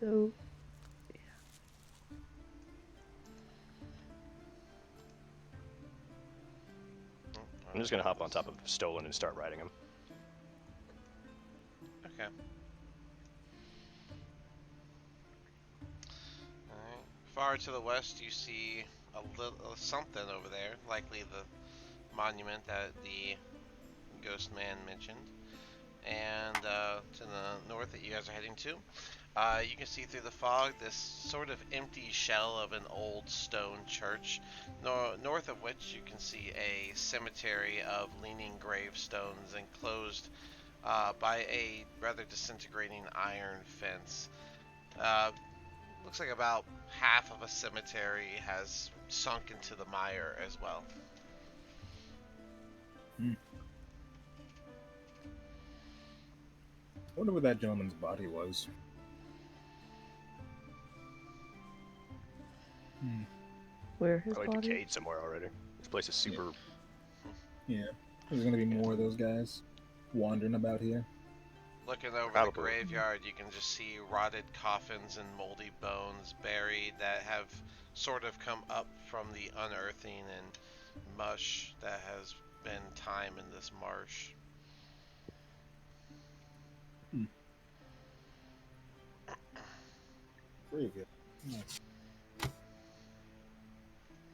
So, I'm just gonna hop on top of Stolen and start riding him. Okay. Alright. Far to the west, you see a little something over there, likely the monument that the ghost man mentioned. And to the north that you guys are heading to, you can see through the fog this sort of empty shell of an old stone church, north of which you can see a cemetery of leaning gravestones enclosed by a rather disintegrating iron fence. Looks like about half of a cemetery has sunk into the mire as well. I wonder where that gentleman's body was. where his Probably body? decayed somewhere already. This place is super. Yeah. There's gonna be more of those guys wandering about here. Looking over Probably. the graveyard, you can just see rotted coffins and moldy bones buried that have sort of come up from the unearthing and mush that has been time in this marsh. Very good. Nice.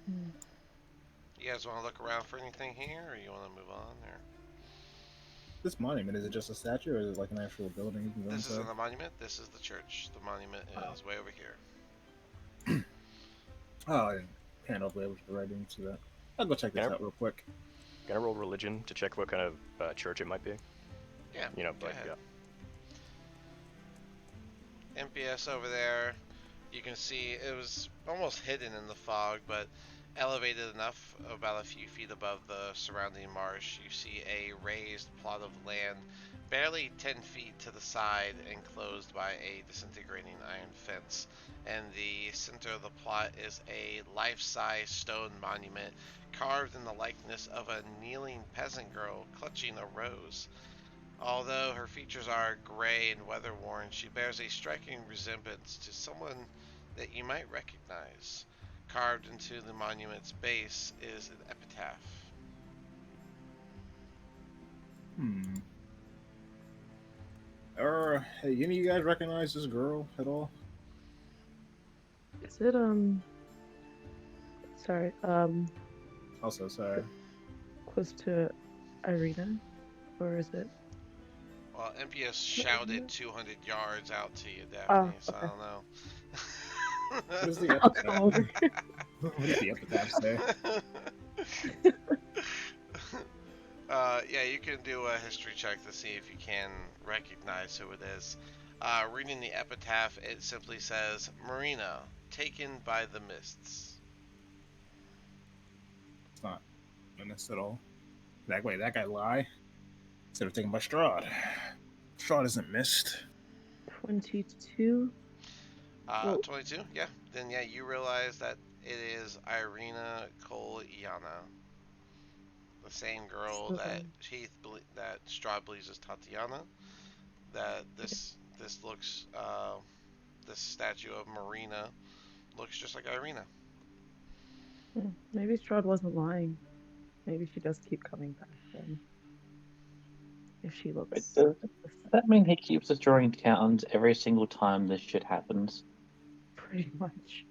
Hmm. You guys want to look around for anything here, or you want to move on? Or This monument, is it just a statue or is it like an actual building you can go this inside? isn't the monument. This is the church. The monument is way over here. Oh, I didn't hand over the right into that. I'll go check this out real quick. Gonna roll religion to check what kind of church it might be. Yeah. You know, go like ahead. MPS over there. You can see it was almost hidden in the fog, but elevated enough, about a few feet above the surrounding marsh. You see a raised plot of land, barely 10 feet to the side, enclosed by a disintegrating iron fence. And the center of the plot is a life-size stone monument carved in the likeness of a kneeling peasant girl clutching a rose. Although her features are gray and weather-worn, she bears a striking resemblance to someone that you might recognize. Carved into the monument's base is an epitaph. Hey, any of you guys recognize this girl at all? Is it sorry, Also, sorry. close to Irina? Or is it Well, MPS shouted 200 yards out to you, Daphne, Oh, so I okay. don't know. What is the I'll epitaph? come over. What does the epitaph say? Yeah, you can do a history check to see if you can recognize who it is. Reading the epitaph, it simply says, Marina, taken by the mists. It's not menace at all. Wait, that guy lie? Instead of taken by Strahd. Strahd isn't missed. 22? Well- 22? Yeah. Then, yeah, you realize that it is Irina Kolyana. The same girl So, that that Strahd believes is Tatiana. That this looks, this statue of Marina looks just like Irina. Maybe Strahd wasn't lying. Maybe she does keep coming back then. If she looks. Does that mean he keeps us drawing count every single time this shit happens? Pretty much.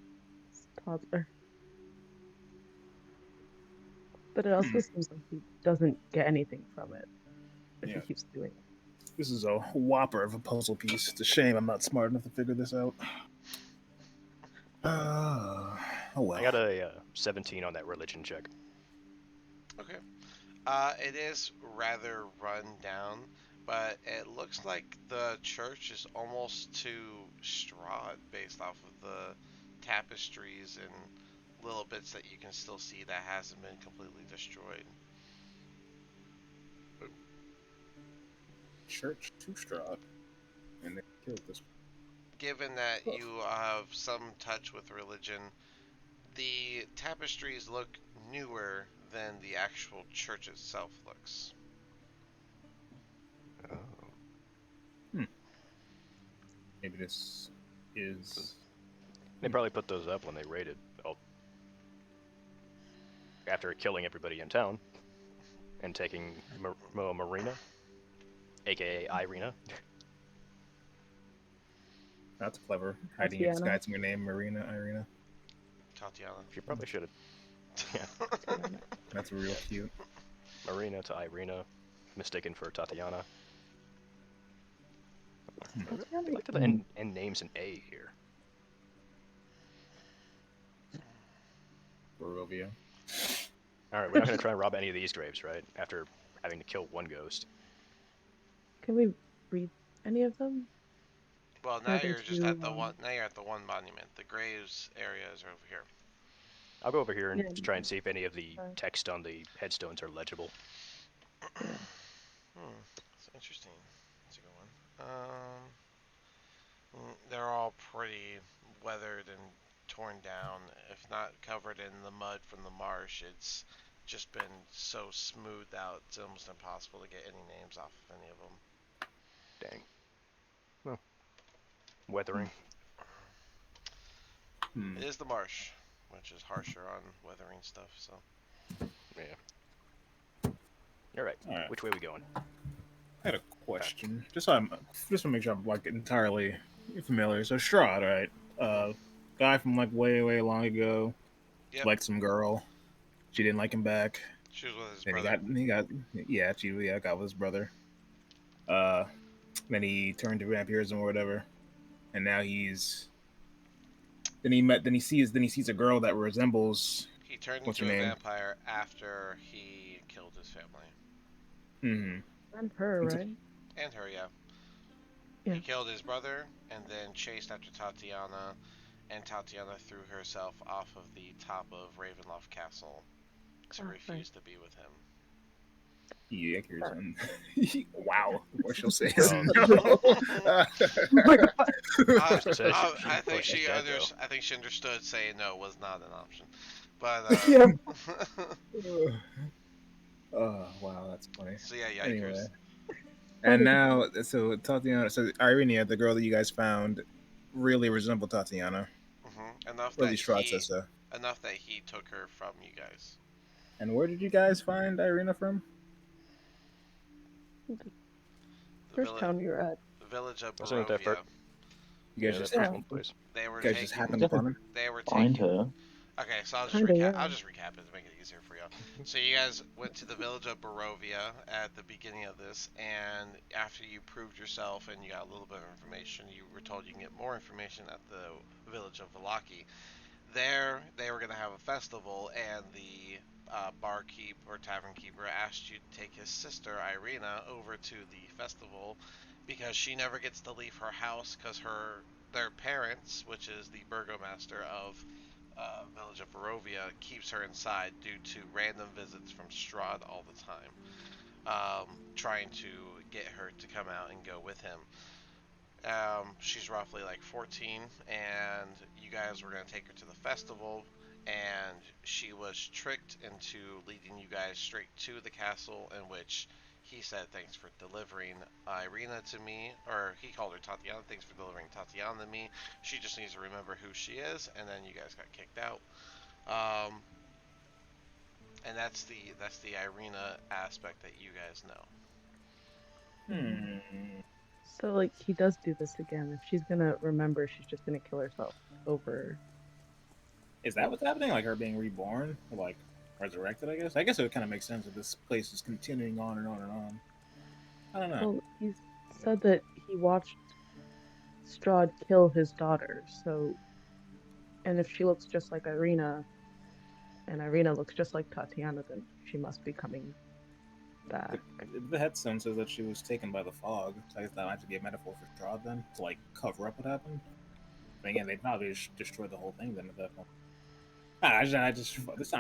It's a toddler. But it also seems like he doesn't get anything from it if he Yeah. keeps doing it. This is a whopper of a puzzle piece. It's a shame I'm not smart enough to figure this out. Oh well. I got a 17 on that religion check. Okay. It is rather run down, but it looks like the church is almost to Strahd based off of the tapestries and little bits that you can still see that hasn't been completely destroyed. Church to Strahd. And they killed this. Given that you have some touch with religion, the tapestries look newer than the actual church itself looks. Oh. maybe this is. They probably put those up when they raided. Oh, after killing everybody in town and taking Marina, aka Irina. That's clever. Hiding your disguising your name, Irina. Tatiana. She probably should have. Yeah. That's real cute. Marina to Irina, mistaken for Tatiana. I like the end names in A here. Barovia. Alright, we're not going to try and rob any of these graves, right? After having to kill one ghost. Can we read any of them? Well, now you're just at the one. Now you're at the one monument. The graves areas are over here. I'll go over here and try and see if any of the text on the headstones are legible. Yeah. That's interesting. That's a good one. They're all pretty weathered and torn down. If not covered in the mud from the marsh, it's just been so smoothed out. It's almost impossible to get any names off of any of them. Dang. Well, weathering. It is the marsh, which is harsher on weathering stuff. So. Yeah. All right. Which way are we going? I had a question. Just to make sure I'm like entirely familiar. So Strahd, right? Guy from like way long ago. Yep. Liked some girl. She didn't like him back. She was with his then brother. She got with his brother. Then he turned to vampirism or whatever, and now Then he sees a girl that resembles. He turned into a vampire after he killed his family. Mm-hmm. And her, right? And her, yeah. He killed his brother and then chased after Tatiana, and Tatiana threw herself off of the top of Ravenloft Castle to refuse to be with him. Yeah, wow. What she'll say is no. I think she understood saying no was not an option. But yeah. Oh wow, that's funny. So yeah, yikers. Anyway. And now, so Tatiana, so Irina, the girl that you guys found, really resembled Tatiana. Enough that Strahd says so. Enough that he took her from you guys. And where did you guys find Irina from? The first town we were at. The village of Barovia. You guys just happened. They were just happened upon her. They were taking her. Okay, so I'll just recap. I'll just recap it to make it easier for you. So you guys went to the village of Barovia at the beginning of this, and after you proved yourself and you got a little bit of information, you were told you can get more information at the village of Vallaki. There, they were going to have a festival, and the barkeep or tavern keeper asked you to take his sister Irina over to the festival because she never gets to leave her house because their parents, which is the burgomaster of village of Barovia, keeps her inside due to random visits from Strahd all the time, trying to get her to come out and go with him. She's roughly like 14, and you guys were going to take her to the festival, and she was tricked into leading you guys straight to the castle, in which he said, "Thanks for delivering Irina to me," or he called her Tatiana. "Thanks for delivering Tatiana to me. She just needs to remember who she is," and then you guys got kicked out. And that's the Irina aspect that you guys know. So, like, he does do this again. If she's gonna remember, she's just gonna kill herself over. Is that what's happening? Like her being reborn? Or like resurrected, I guess? I guess it would kind of make sense if this place is continuing on and on and on. I don't know. Well, he said that he watched Strahd kill his daughter, so... And if she looks just like Irina, and Irina looks just like Tatiana, then she must be coming back. The headstone says that she was taken by the fog, so I guess that might have to be a metaphor for Strahd then, to like cover up what happened. But again, they probably just destroyed the whole thing then at that point. I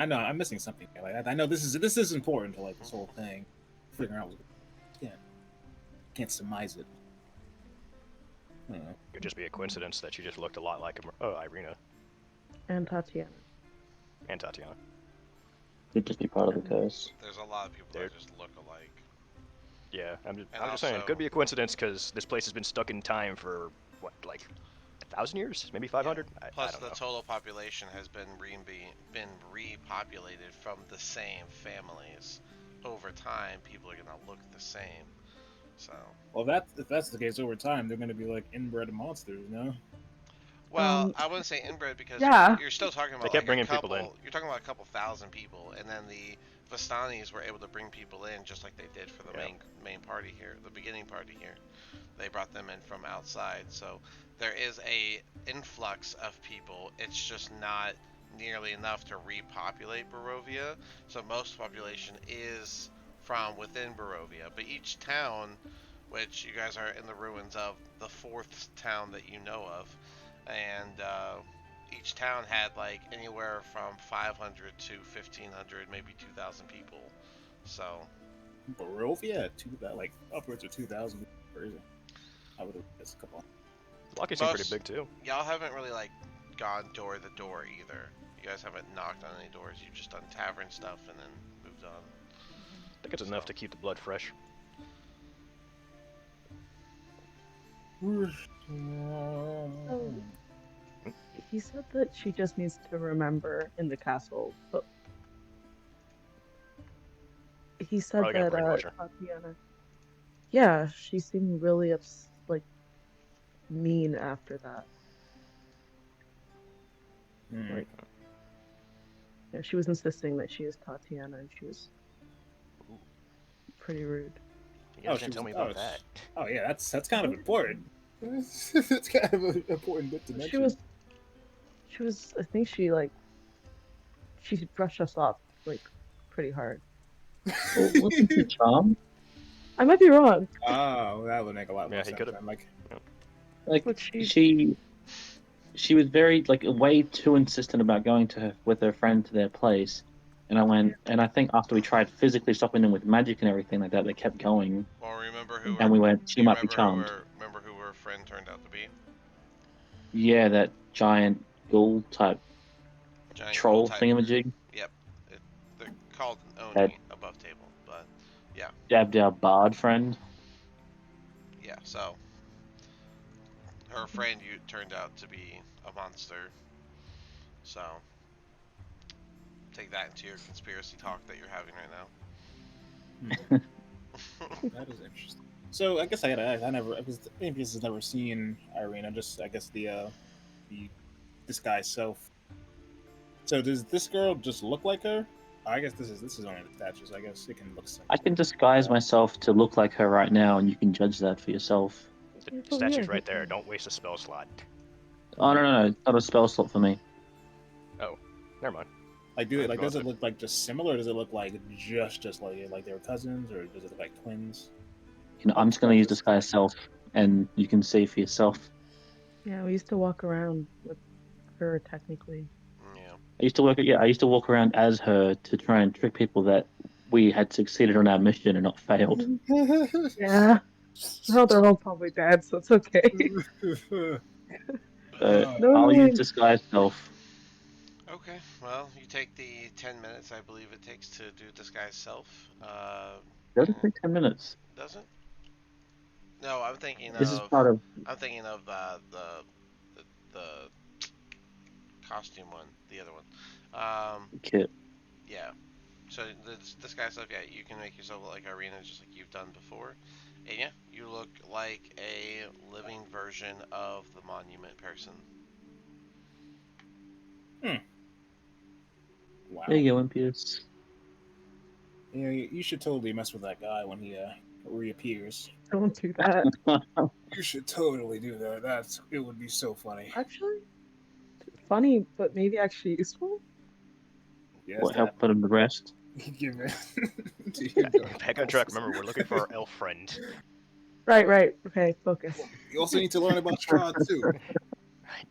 know I'm missing something. Like I know this is important to like this whole thing. Figuring out, can't surmise it. I don't know. It could just be a coincidence that she just looked a lot like Irina. And Tatiana. Could just be part of the curse. There's a lot of people that just look alike. Yeah, I'm just saying, it could be a coincidence because this place has been stuck in time for what, like 1,000 years, maybe 500. I Plus, don't the know. total population has been repopulated from the same families. Over time, people are gonna look the same. So, Well, if that's the case, over time they're going to be like inbred monsters, no? well, I wouldn't say inbred because Yeah. you're still talking They about kept like a bringing people in. couple. You're talking about a couple thousand people, and then the Vastanis were able to bring people in just like they did for the Yeah. main party here, the beginning party here. They brought them in from outside, so there is a influx of people. It's just not nearly enough to repopulate Barovia. So most population is from within Barovia, but each town, which you guys are in the ruins of, the fourth town that you know of, and each town had like anywhere from 500 to 1,500, maybe 2,000 people. So Barovia, like upwards of 2,000. Crazy. I would have guessed a couple. Lucky seemed pretty big too. Y'all haven't really like gone door to door either. You guys haven't knocked on any doors. You've just done tavern stuff and then moved on. I think it's enough to keep the blood fresh. Oh, he said that she just needs to remember in the castle, but he said Probably gonna that brainwash her. Tatiana. Yeah, she seemed really like mean after that. Like, yeah, she was insisting that she is Tatiana, and she was pretty rude. You guys didn't tell me about that. Oh yeah, that's kind of important. That's kind of an important bit to mention. She was. I think she brushed us off like pretty hard. Well, wasn't she charmed? I might be wrong. Oh, that would make a lot more Yeah, he sense. could've. Then. Like, Like But she was very like way too insistent about going with her friend to their place, and I went, and I think after we tried physically stopping them with magic and everything like that, they kept going, Well, remember who? and we went, she might be charmed. Remember who her friend turned out to be? Yeah, that giant ghoul type Giant troll type. thingamajig Yep. They're called Oni that above table, but yeah, jabbed our bard friend. yeah. So her friend you turned out to be a monster. So take that into your conspiracy talk that you're having right now. that is interesting. So I guess I gotta ask. Because NPS has never seen Irene. I guess the disguised self. So does this girl just look like her? I guess this is only the statues. I guess it can look. I can disguise myself to look like her right now, and you can judge that for yourself. The statue's right there. Don't waste a spell slot. Oh no, it's not a spell slot for me. Oh, never mind. Like, does it look like just similar? Or does it look like just like they were cousins, or does it look like twins? I'm just gonna use disguise self, and you can see for yourself. Yeah, we used to walk around with her technically. Yeah. I used to walk around as her to try and trick people that we had succeeded on our mission and not failed. Yeah. No, they're all probably dead, so it's okay. I'll use disguise self. Okay, well, you take the 10 minutes I believe it takes to do disguise self. Does it take 10 minutes? Doesn't? No, I'm thinking This is part of. I'm thinking of the costume one, the other one. Kit. Yeah. So this guy stuff, yeah, you can make yourself look like Irina, just like you've done before, and yeah, you look like a living version of the monument person. Wow. There you go, Impious. Yeah, you should totally mess with that guy when he reappears. Don't do that. You should totally do that. It would be so funny. Actually, funny, but maybe actually useful. Yes, What help put him to rest? Give it. Back on track. Remember, we're looking for our elf friend. Right. Okay, focus. You also need to learn about Strahd too. Right.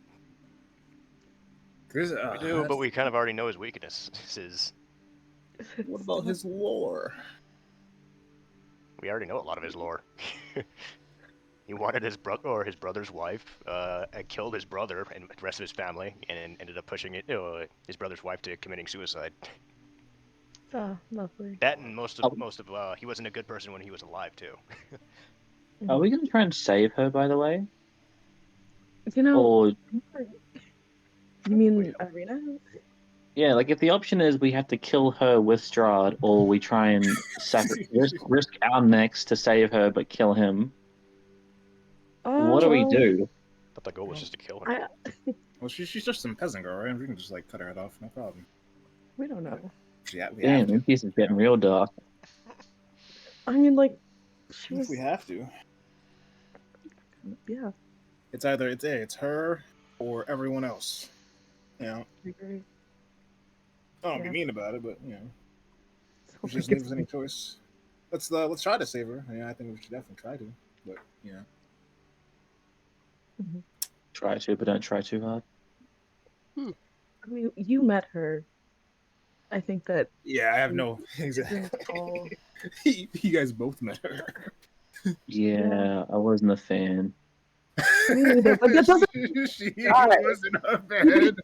We do, but we kind of already know his weaknesses. What about his lore? We already know a lot of his lore. He wanted his brother or his brother's wife, and killed his brother and the rest of his family, and ended up pushing his brother's wife to committing suicide. Oh, lovely. That and most of he wasn't a good person when he was alive too. Are we gonna try and save her, by the way? You know, Or you mean Irina? yeah, like if the option is we have to kill her with Strahd, or we try and risk our necks to save her but kill him, what do we Well, do? But the goal was just to kill her. I Well, she's just some peasant girl, right? We can just like cut her head off, no problem. we don't know. Yeah, we have Damn, to. this is getting real dark. I mean, like, she If was. we have to, Yeah, it's her or everyone else. You know, I agree. I don't Yeah. be mean about it, but you know, So if she I doesn't give guess us any choice, let's try to save her. Yeah, I think we should definitely try to. But you know, Try to, but don't try too hard. I mean, you met her. I think that yeah, I have she no isn't all. exactly. You guys both met her. Yeah, I wasn't a fan. Me neither, but that doesn't she die. wasn't a bad.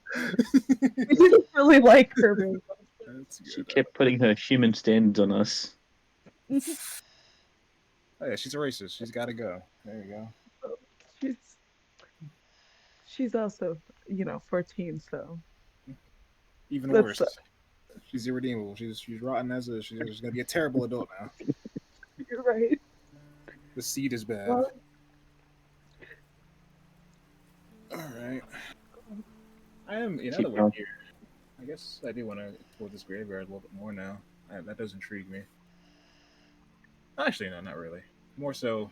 We didn't really like her very much. That's She good. kept putting her human standards on us. Oh yeah, she's a racist. She's got to go. There you go. she's she's also, 14, so Even that's worse, she's irredeemable. She's rotten as a. She's gonna be a terrible adult now. you're right. The seed is bad. Well, All right. I am. You know Keep that we're going. here. I guess I do want to explore this graveyard a little bit more now. That does intrigue me. Actually, no, not really. More so,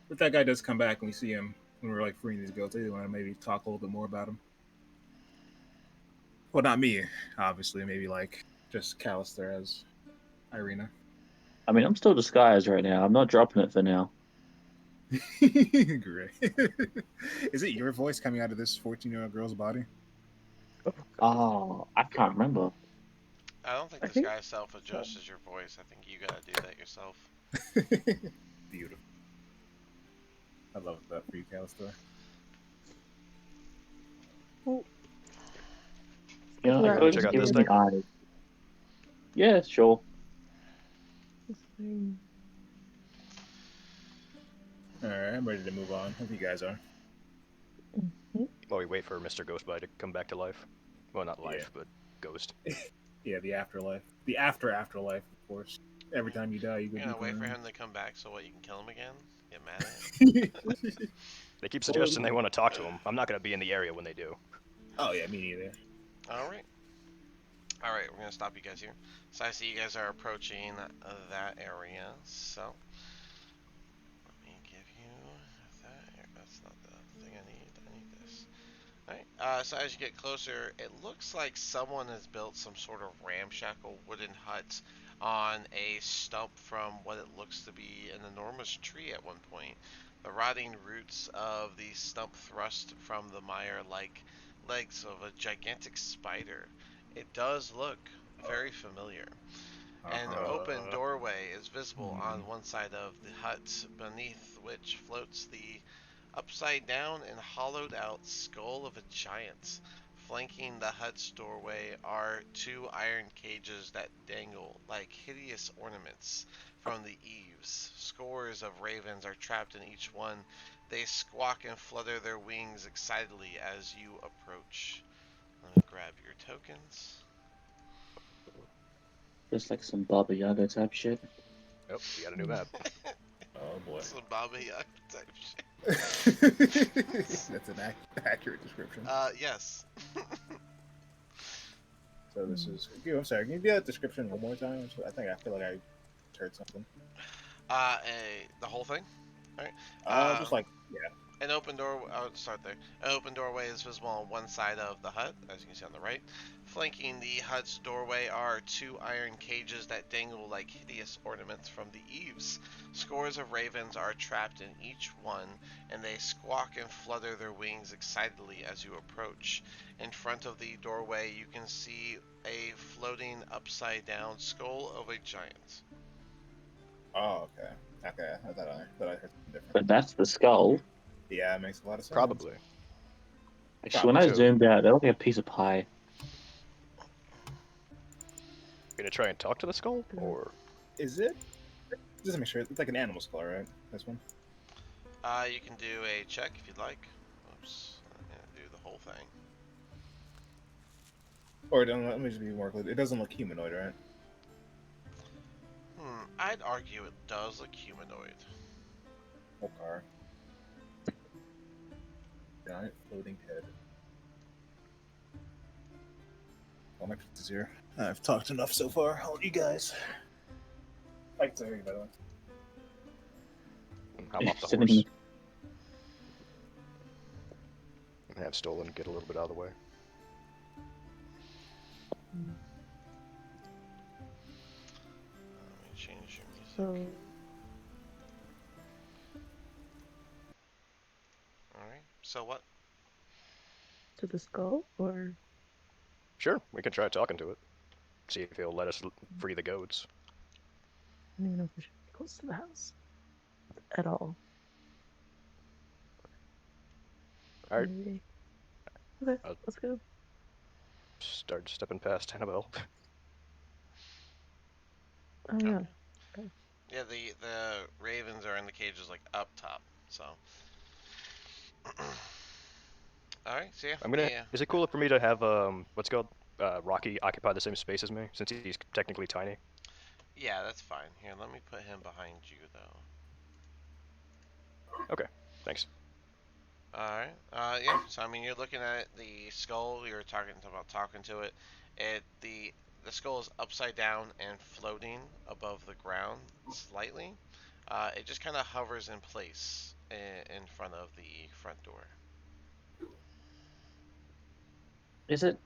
if that guy does come back and we see him when we're like freeing these goats, I do want to maybe talk a little bit more about him. Well, not me, obviously. Maybe like just Callister as Irina. I mean, I'm still disguised right now. I'm not dropping it for now. Great. Is it your voice coming out of this 14-year-old girl's body? Oh, I can't remember. I don't think I this think guy self-adjusts your voice. I think you gotta do that yourself. Beautiful. I love that for you, Callister. well, You know, I Right. could Check just out give this him the thing. eyes. Yeah, sure. this thing. All right, I'm ready to move on. Hope you guys are. While we wait for Mr. Ghostbite to come back to life. Well, not life, but ghost. Yeah, the afterlife. The afterlife, of course. Every time you die, you go You're gonna deeper wait for in. him to come back so what, you can kill him again? Get mad at him? They keep suggesting they want to talk to him. I'm not going to be in the area when they do. Oh yeah, me neither. Alright. Alright, we're gonna stop you guys here. So I see you guys are approaching that area, so let me give you that. That's not the thing I need. I need this. Alright, so as you get closer, it looks like someone has built some sort of ramshackle wooden hut on a stump from what it looks to be an enormous tree at one point. The rotting roots of the stump thrust from the mire like legs of a gigantic spider. It does look very familiar. An open doorway is visible on one side of the hut, beneath which floats the upside down and hollowed out skull of a giant. Flanking the hut's doorway are two iron cages that dangle like hideous ornaments from the eaves. Scores of ravens are trapped in each one. They squawk and flutter their wings excitedly as you approach. Let me grab your tokens. Just like some Baba Yaga type shit. Oh, we got a new map. Oh boy. Some Baba Yaga type shit. That's an accurate description. Yes. So this is. I'm sorry. Can you do that description one more time? I feel like I heard something. The whole thing. All right. Just like yeah. An open door. I'll start there. An open doorway is visible on one side of the hut, as you can see on the right. Flanking the hut's doorway are two iron cages that dangle like hideous ornaments from the eaves. Scores of ravens are trapped in each one, and they squawk and flutter their wings excitedly as you approach. In front of the doorway, you can see a floating upside-down skull of a giant. Oh okay. Okay. I thought I heard something different. But that's the skull. Yeah, it makes a lot of sense. Probably. Actually, when I So- zoomed out, that looked like a piece of pie. Gonna try and talk to the skull? Or. Is it? Just to make sure, it's like an animal skull, right? This one. You can do a check if you'd like. Oops. I'm gonna do the whole thing. Or let me just be more clear. It doesn't look humanoid, right? I'd argue it does look humanoid. Okay. Giant floating head. All my pizzas here. I've talked enough so far. I'll let you guys. I can hear you, by the way. Hop off the Sitting horse and have Stolen get a little bit out of the way. Let me change your music. So, Alright, so what? to the skull, or Sure, we can try talking to it. See if he'll let us free the goats. I don't even know if we should be close to the house at all. All right. Maybe. Okay, let's go. Start stepping past Annabelle. Oh yeah. Okay. Yeah, the ravens are in the cages like up top. So. All right. So yeah. I'm gonna. Is it cool for me to have what's called Rocky occupy the same space as me since he's technically tiny? Yeah, that's fine. Here, let me put him behind you though. Okay. Thanks. Alright. Yeah. So I mean, you're looking at the skull. You're talking to it. The skull is upside down and floating above the ground slightly. It just kind of hovers in place in front of the front door. Is it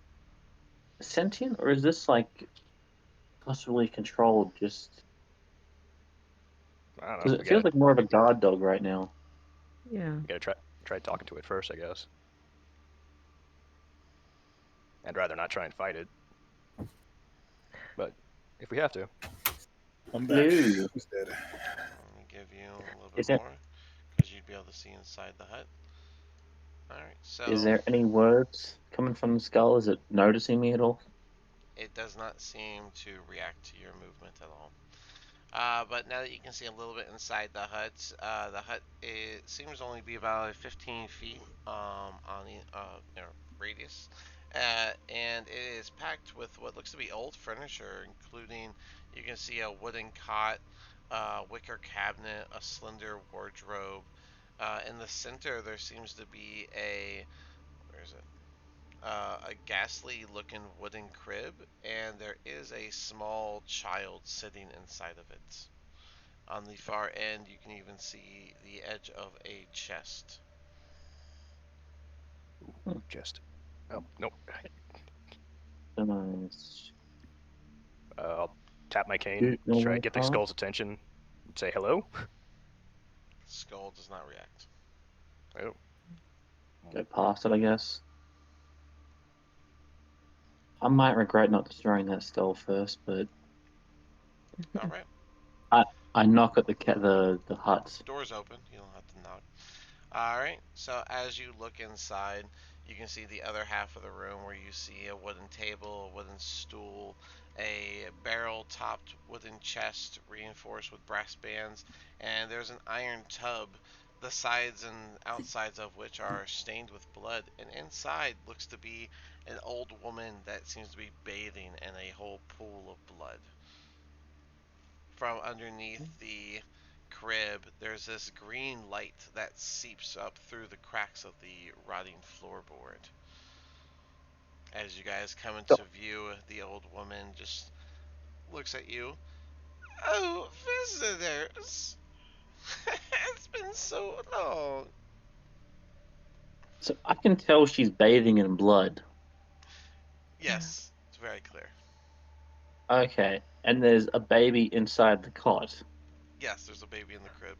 sentient or is this like possibly controlled? Just I don't know. because We it feels gotta like more of a guard dog right now. Yeah. try talking to it first, I guess. I'd rather not try and fight it, but if we have to. I'm back. Hello. Who's dead? Let me give you a little Is bit it? more because you'd be able to see inside the hut. Alright. Is So there any words coming from the skull? Is it noticing me at all? it does not seem to react to your movement at all. But now that you can see a little bit inside the hut it seems only be about 15 feet on the radius, and it is packed with what looks to be old furniture, including you can see a wooden cot, wicker cabinet, a slender wardrobe. In the center, there seems to be where is it? A ghastly looking wooden crib, and there is a small child sitting inside of it. On the far end, you can even see the edge of a chest. Just. Oh nope. Nice. I'll tap my cane, Shoot your try way to get the past. skull's attention, say hello. Skull does not react. Oh. Go past it, I guess. I might regret not destroying that skull first, but All right, I knock at the hut. door's open. You don't have to knock. All right. So as you look inside, you can see the other half of the room where you see a wooden table, a wooden stool, a barrel-topped wooden chest reinforced with brass bands, and there's an iron tub, the sides and outsides of which are stained with blood. And inside looks to be an old woman that seems to be bathing in a whole pool of blood. From underneath the crib, there's this green light that seeps up through the cracks of the rotting floorboard. As you guys come into view, the old woman just looks at you. Oh, visitors! It's been so long. So I can tell she's bathing in blood. Yes, it's very clear. Okay, and there's a baby inside the cot. Yes, there's a baby in the crib.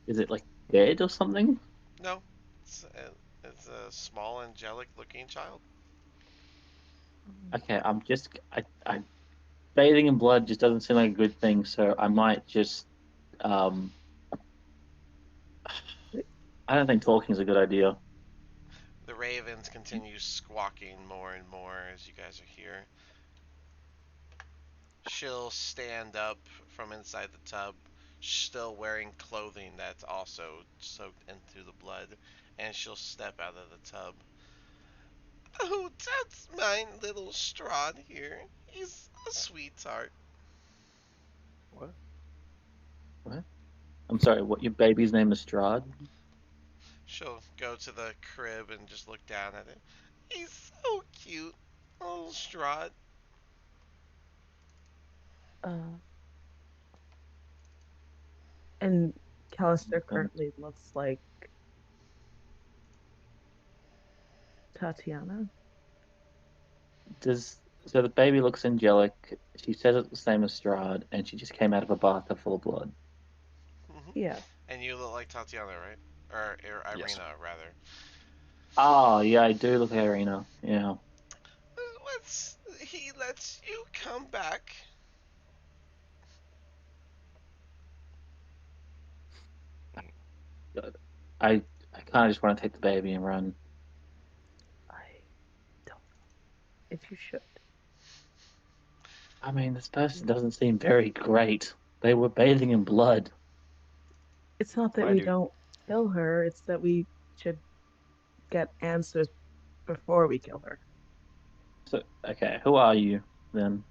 Is it like dead or something? No, it's a small, angelic looking child. Okay, I bathing in blood just doesn't seem like a good thing, so I might just um I don't think talking is a good idea. The ravens continue squawking more and more as you guys are here. She'll stand up from inside the tub, still wearing clothing that's also soaked into the blood, and she'll step out of the tub. Oh, that's mine little Strahd here. He's a sweetheart. What? What? I'm sorry. What? Your baby's name is Strahd? She'll go to the crib and just look down at it. He's so cute, little Strahd. Uh, and Callister Um, currently looks like Tatiana. does so the baby looks angelic. She says it's the same as Strahd, and she just came out of a bathtub full of blood. Yeah. And you look like Tatiana, right? Or Yes. Irina, rather. Oh yeah, I do look like Irina. Yeah. What's he lets you come back? I I kind of just want to take the baby and run. I don't know if you should. I mean, this person doesn't seem very great. They were bathing in blood. It's not that Mind we you, don't kill her, it's that we should get answers before we kill her. So okay, who are you then?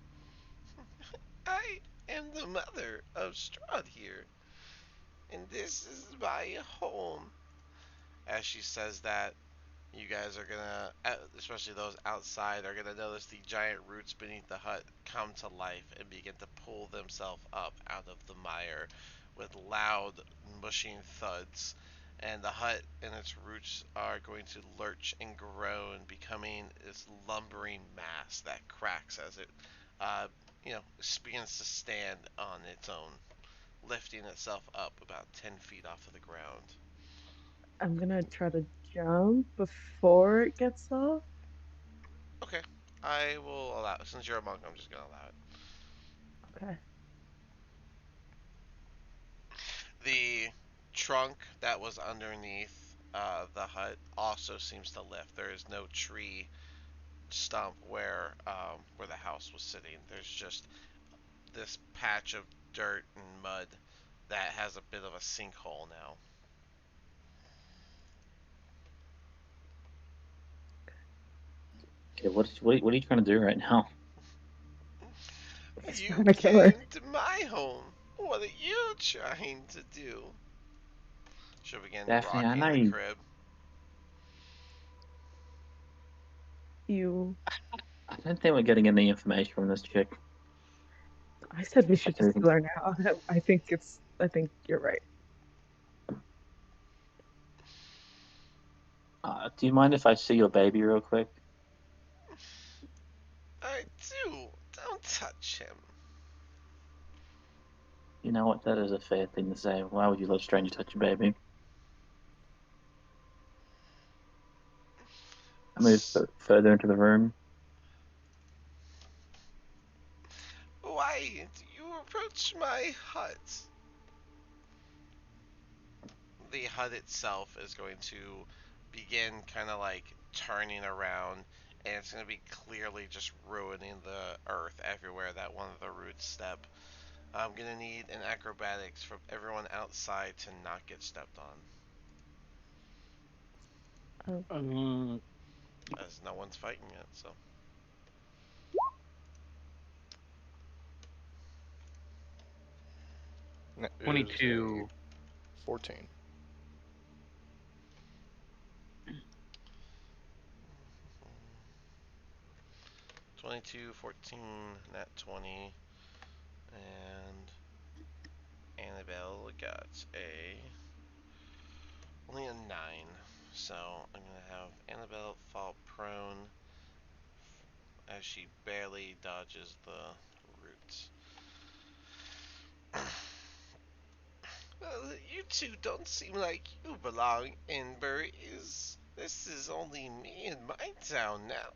I am the mother of Strahd here, and this is my home. As she says that, you guys are gonna, especially those outside, are gonna notice the giant roots beneath the hut come to life and begin to pull themselves up out of the mire with loud, mushing thuds. And the hut and its roots are going to lurch and groan, becoming this lumbering mass that cracks as it, uh, begins to stand on its own, lifting itself up about 10 feet off of the ground. I'm gonna try to jump before it gets off. Okay, I will allow it. Since you're a monk, I'm just gonna allow it. Okay. The trunk that was underneath the hut also seems to lift. There is no tree stump where the house was sitting. There's just this patch of dirt and mud that has a bit of a sinkhole now. Okay, what are you trying to do right now? He's You trying to kill her. came to my home. What are you trying to do? She'll begin Daphne, I know rocking the you. crib. You. I don't think we're getting any information from this chick. I said we should Like just everything. kill her now. I think it's. I think you're right. Do you mind if I see your baby real quick? I do. Don't touch him. You know what? That is a fair thing to say. Why would you let a stranger touch your baby? I move further into the room. Why do you approach my hut? The hut itself is going to begin kind of like turning around, and it's going to be clearly just ruining the earth everywhere that one of the roots step. I'm going to need an acrobatics from everyone outside to not get stepped on, Oh, um, as no one's fighting yet, so. that is a 22. 14. 22, 14, nat 20, and Annabelle got a only a 9. So I'm gonna have Annabelle fall prone as she barely dodges the roots. Well, you two don't seem like you belong in Burries. This is only me in my town now.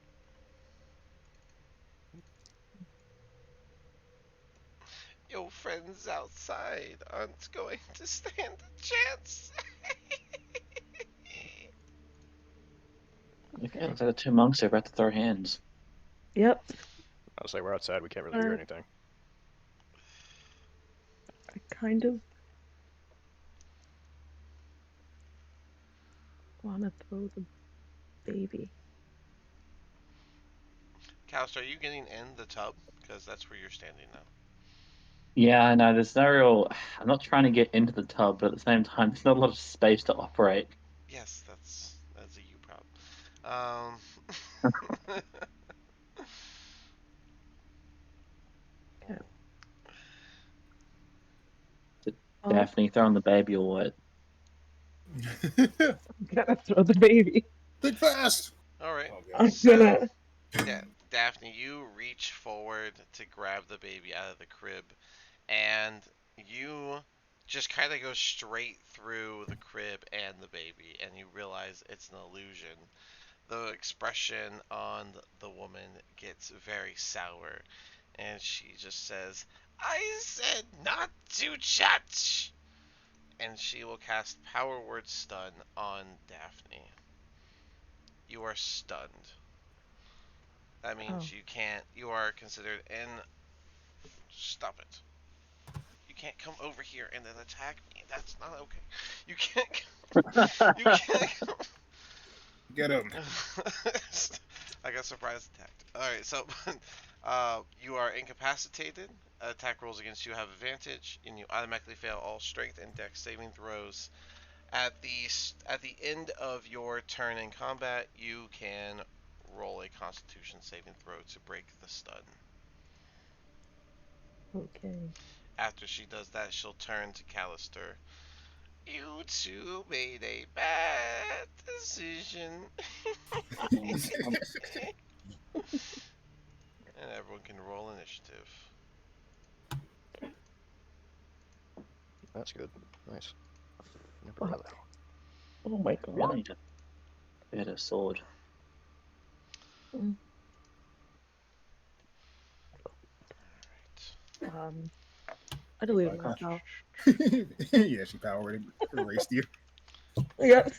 Your friends outside aren't going to stand a chance. Okay, looks like the two monks are about to throw hands. yep. I'll say we're outside. We can't really hear Uh, anything. I kind of want to gonna throw the baby. Calist, are you getting in the tub? Because that's where you're standing now. Yeah, I know. There's no real. I'm not trying to get into the tub, but at the same time, there's not a lot of space to operate. Yes, that's a you problem. Okay. Daphne throwing the baby or what? I'm gonna throw the baby. Think fast. All right. Oh, I'm God. So, gonna. Daphne, you reach forward to grab the baby out of the crib, and you just kind of go straight through the crib and the baby, and you realize it's an illusion. The expression on the woman gets very sour, and she just says, "I said not to touch!" And she will cast Power Word Stun on Daphne. You are stunned. That means Oh. you can't. You are considered in. Stop it. You can't come over here and then attack me. That's not okay. You can't. You can't. Get him. I got surprise attacked. All right, so you are incapacitated. Attack rolls against you have advantage, and you automatically fail all strength and dex saving throws. At the end of your turn in combat, you can roll a Constitution saving throw to break the stun. Okay. After she does that, she'll turn to Callister. You two made a bad decision. And everyone can roll initiative. That's good. Nice. Never Fuck. really. Oh my I god. really need a better sword. Mm. Alright. I deleted Like, huh? myself. Yeah, she power erased you. Yep.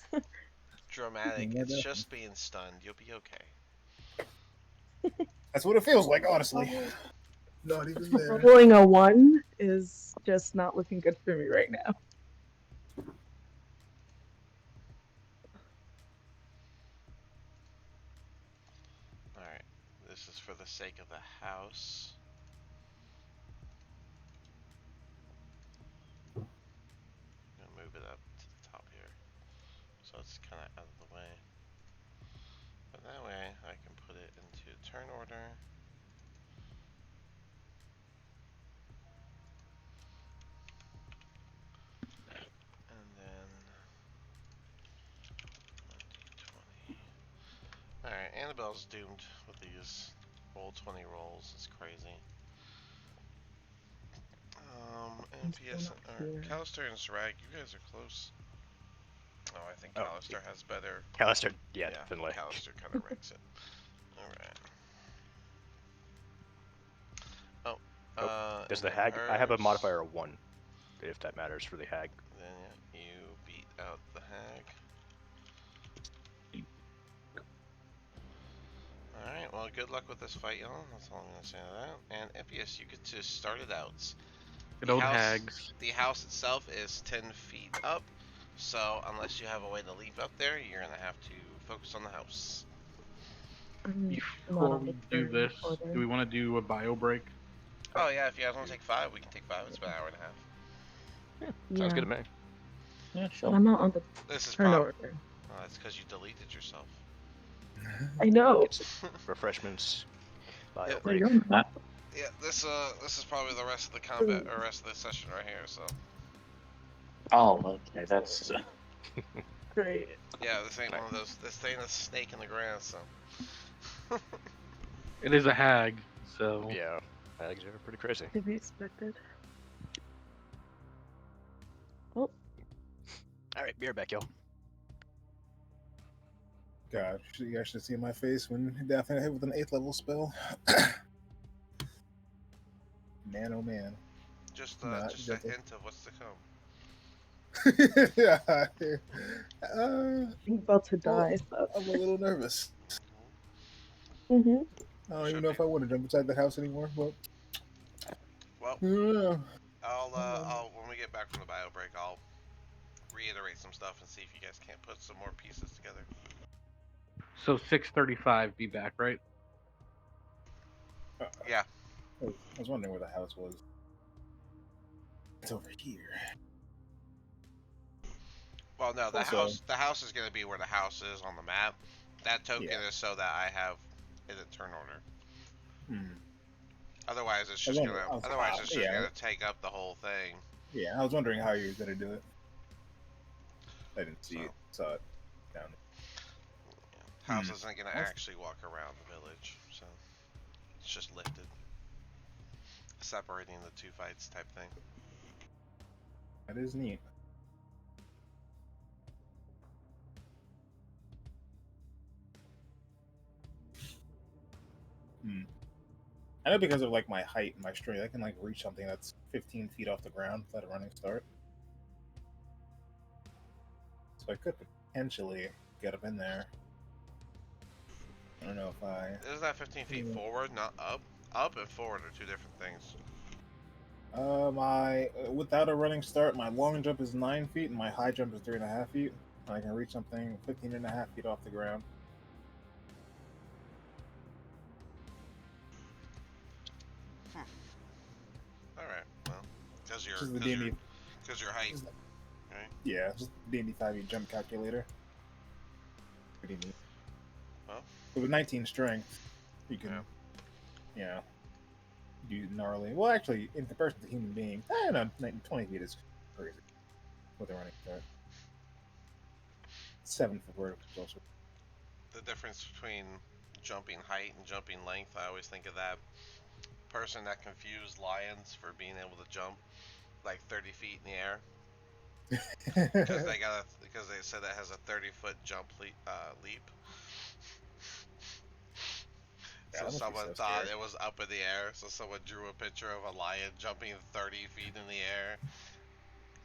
Dramatic. Yeah, It's definitely. just being stunned. You'll be okay. That's what it feels like, honestly. Not even there. Rolling a 1 is just not looking good for me right now. Alright. This is for the sake of the house. I'm gonna move it up to the top here. So it's kind of out of the way. But that way I can put it into turn order. And then 1d20. Alright, Annabelle's doomed with these roll 20 rolls. It's crazy. I'm still NPS, not or here. Callister and Strahd, you guys are close. Oh, I think Oh, Callister has better. Callister, yeah, definitely. Callister kind of wrecks it. Alright. Oh, Nope. Does and the then hag? I have a hers. modifier of 1, if that matters for the hag. Then you beat out the hag. Alright, well, good luck with this fight, y'all. That's all I'm gonna say to that. And Epius, you get to start it out. Good old hags. The house itself is 10 feet up, so unless you have a way to leap up there, you're gonna have to focus on the house. I'm not Before on we the do turn this, order. do we want to do a bio break? Oh yeah, if you guys want to take 5, we can take 5. It's about an hour and a half. Sounds Yeah, good to me. Yeah, but sure. I'm not on the This is turn probably. order. Oh, that's because you deleted yourself. I know. Get some refreshments. Bio Yeah. Yeah, break. you're on that. Yeah, this is probably the rest of the combat or rest of the session right here. So Oh, okay, that's. Great. yeah, this ain't one of those. This ain't a snake in the grass. So It is a hag, so Yeah, hags are pretty crazy. To be expected. Oh, All right, be right back, y'all. God, you guys should see my face when Daphne hit with an 8th level spell. Man, oh man. just Not just a gentle. hint of what's to come. Yeah. I'm about to die. So. I'm a little nervous. Mm-hmm. I don't even Should know be. if I want to jump inside the house anymore, but Well, yeah. I'll when we get back from the bio break, I'll reiterate some stuff and see if you guys can't put some more pieces together. So 6:35, be back, right? Yeah. I was wondering where the house was. It's over here. Well, no, the Also- house is going to be where the house is on the map. That token Yeah. is so that I have it in turn order. Hmm. Otherwise, it's I was just wondering- gonna. I was- Otherwise, it's just yeah. gonna take up the whole thing. Yeah, I was wondering how you were gonna do it. I didn't see So. it. Saw it down. House Hmm. isn't gonna actually walk around the village, so it's just lifted, separating the two fights type thing. That is neat. I know because of like my height and my strength, I can like reach something that's 15 feet off the ground without a running start. So I could potentially get up in there. I don't know if I. Isn't that 15 feet forward, not up? Up and forward are two different things. My without a running start, my long jump is 9 feet and my high jump is 3.5 feet. And I can reach something 15.5 feet off the ground. All right, well, because Which is the D&D. your height, right? Yeah, just D&D 5e jump calculator. Pretty neat. Well, But with 19 strength, you can, yeah. do gnarly. Well, actually, in comparison to human being, I don't know, 20 feet is crazy with a running start. 7 for vertical is also. The difference between jumping height and jumping length, I always think of that person that confused lions for being able to jump like 30 feet in the air because they said that has a 30-foot jump leap. Yeah, So that must be someone so thought scary. it was up in the air. So someone drew a picture of a lion jumping 30 feet in the air.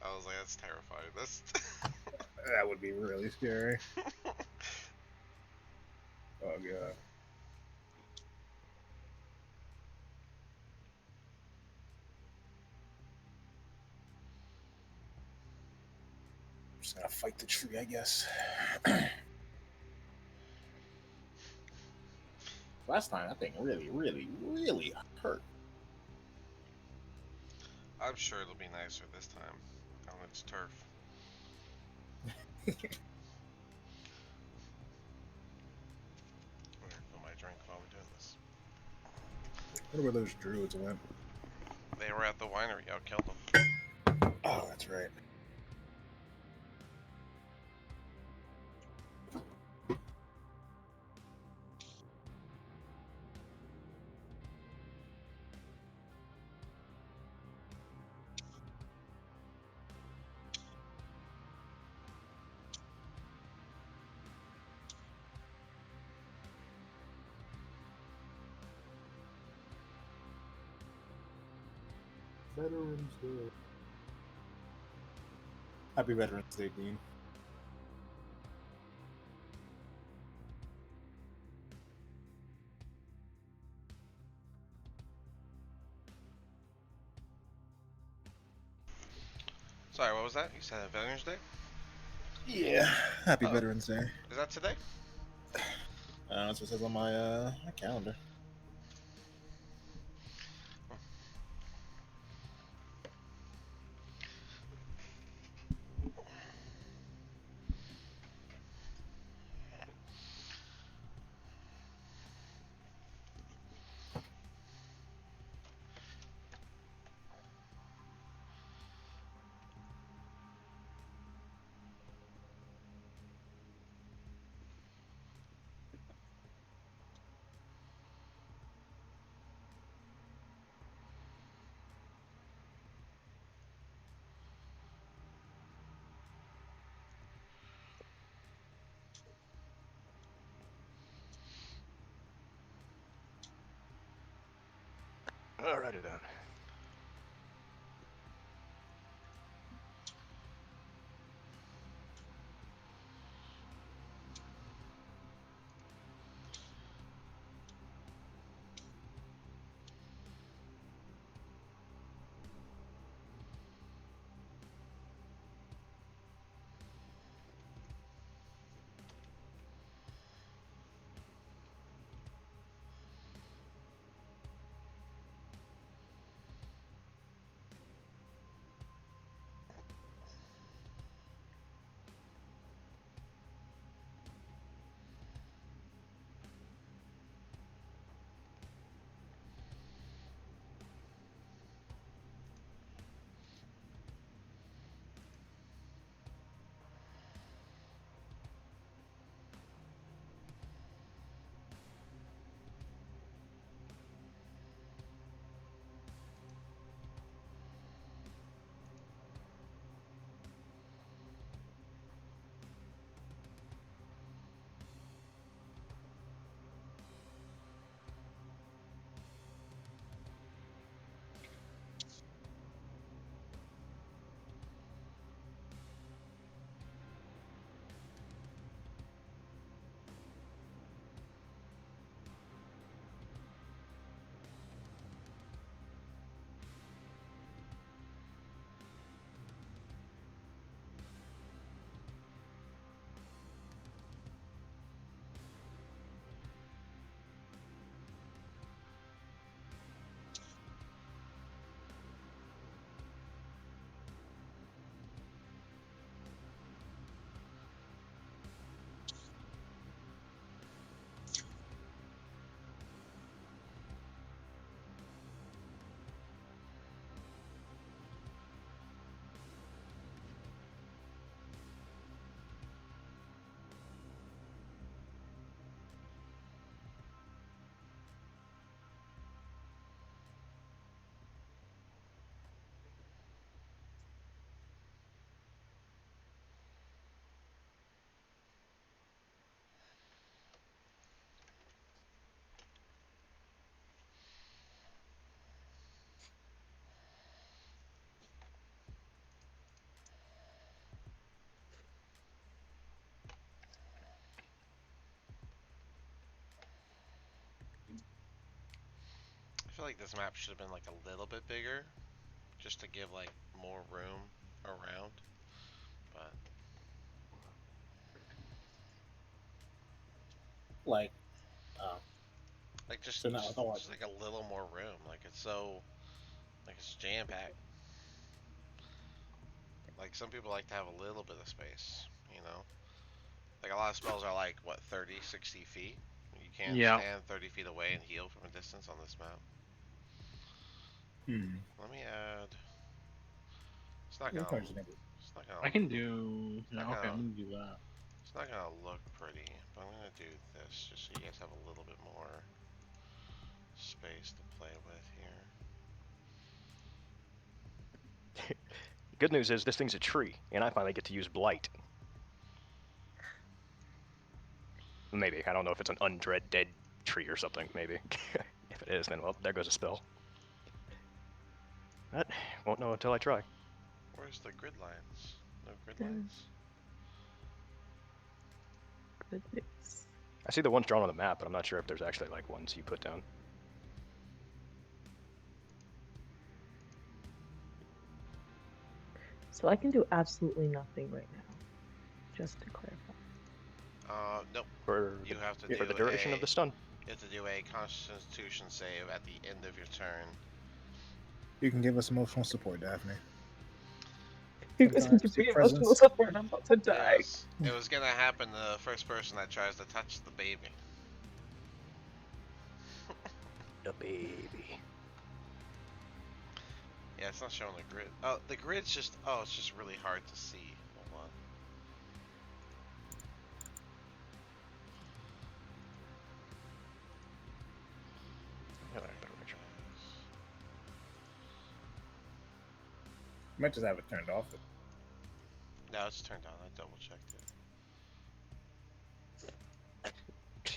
I was like, that's terrifying. That's That would be really scary. Oh god. I'm just gonna fight the tree, I guess. Last time, that thing really, really, really hurt. I'm sure it'll be nicer this time on its turf. I'm gonna fill my drink while we're doing this. I wonder where those druids went. They were at the winery. I killed them. Oh, that's right. Veterans Day. Happy Veterans Day, Dean. Sorry, what was that? You said Veterans Day? Yeah, happy Oh. Veterans Day. Is that today? That's what it says on my calendar. Alrighty then. feel like this map should have been like a little bit bigger, just to give like more room around. But Like, like so now it's all just like a little more room. Like it's so like it's jam packed. Like some people like to have a little bit of space, you know. Like a lot of spells are like what 30, 60 feet. You can't Yeah. stand 30 feet away and heal from a distance on this map. Let me add. It's not gonna. It's not gonna. I can do. It's not Okay, I'm gonna. gonna do that. It's not gonna look pretty, but I'm gonna do this just so you guys have a little bit more space to play with here. Good news is this thing's a tree, and I finally get to use blight. Maybe. I don't know if it's an undread dead tree or something, maybe. If it is, then, well, there goes a spell. But won't know until I try. Where's the grid lines? No grid Yeah. lines? Good news. I see the ones drawn on the map, but I'm not sure if there's actually, like, ones you put down. So I can do absolutely nothing right now, just to clarify. Nope. For You have to for do the duration of the stun. You have to do a Constitution save at the end of your turn. You can give us emotional support, Daphne. You guys can give me emotional support. I'm about to die. It was gonna happen to the first person that tries to touch the baby. The baby. Yeah, it's not showing the grid. Oh, the grid's just. Oh, it's just really hard to see. Hold on. You might just have it turned off. No, it's turned on. I double checked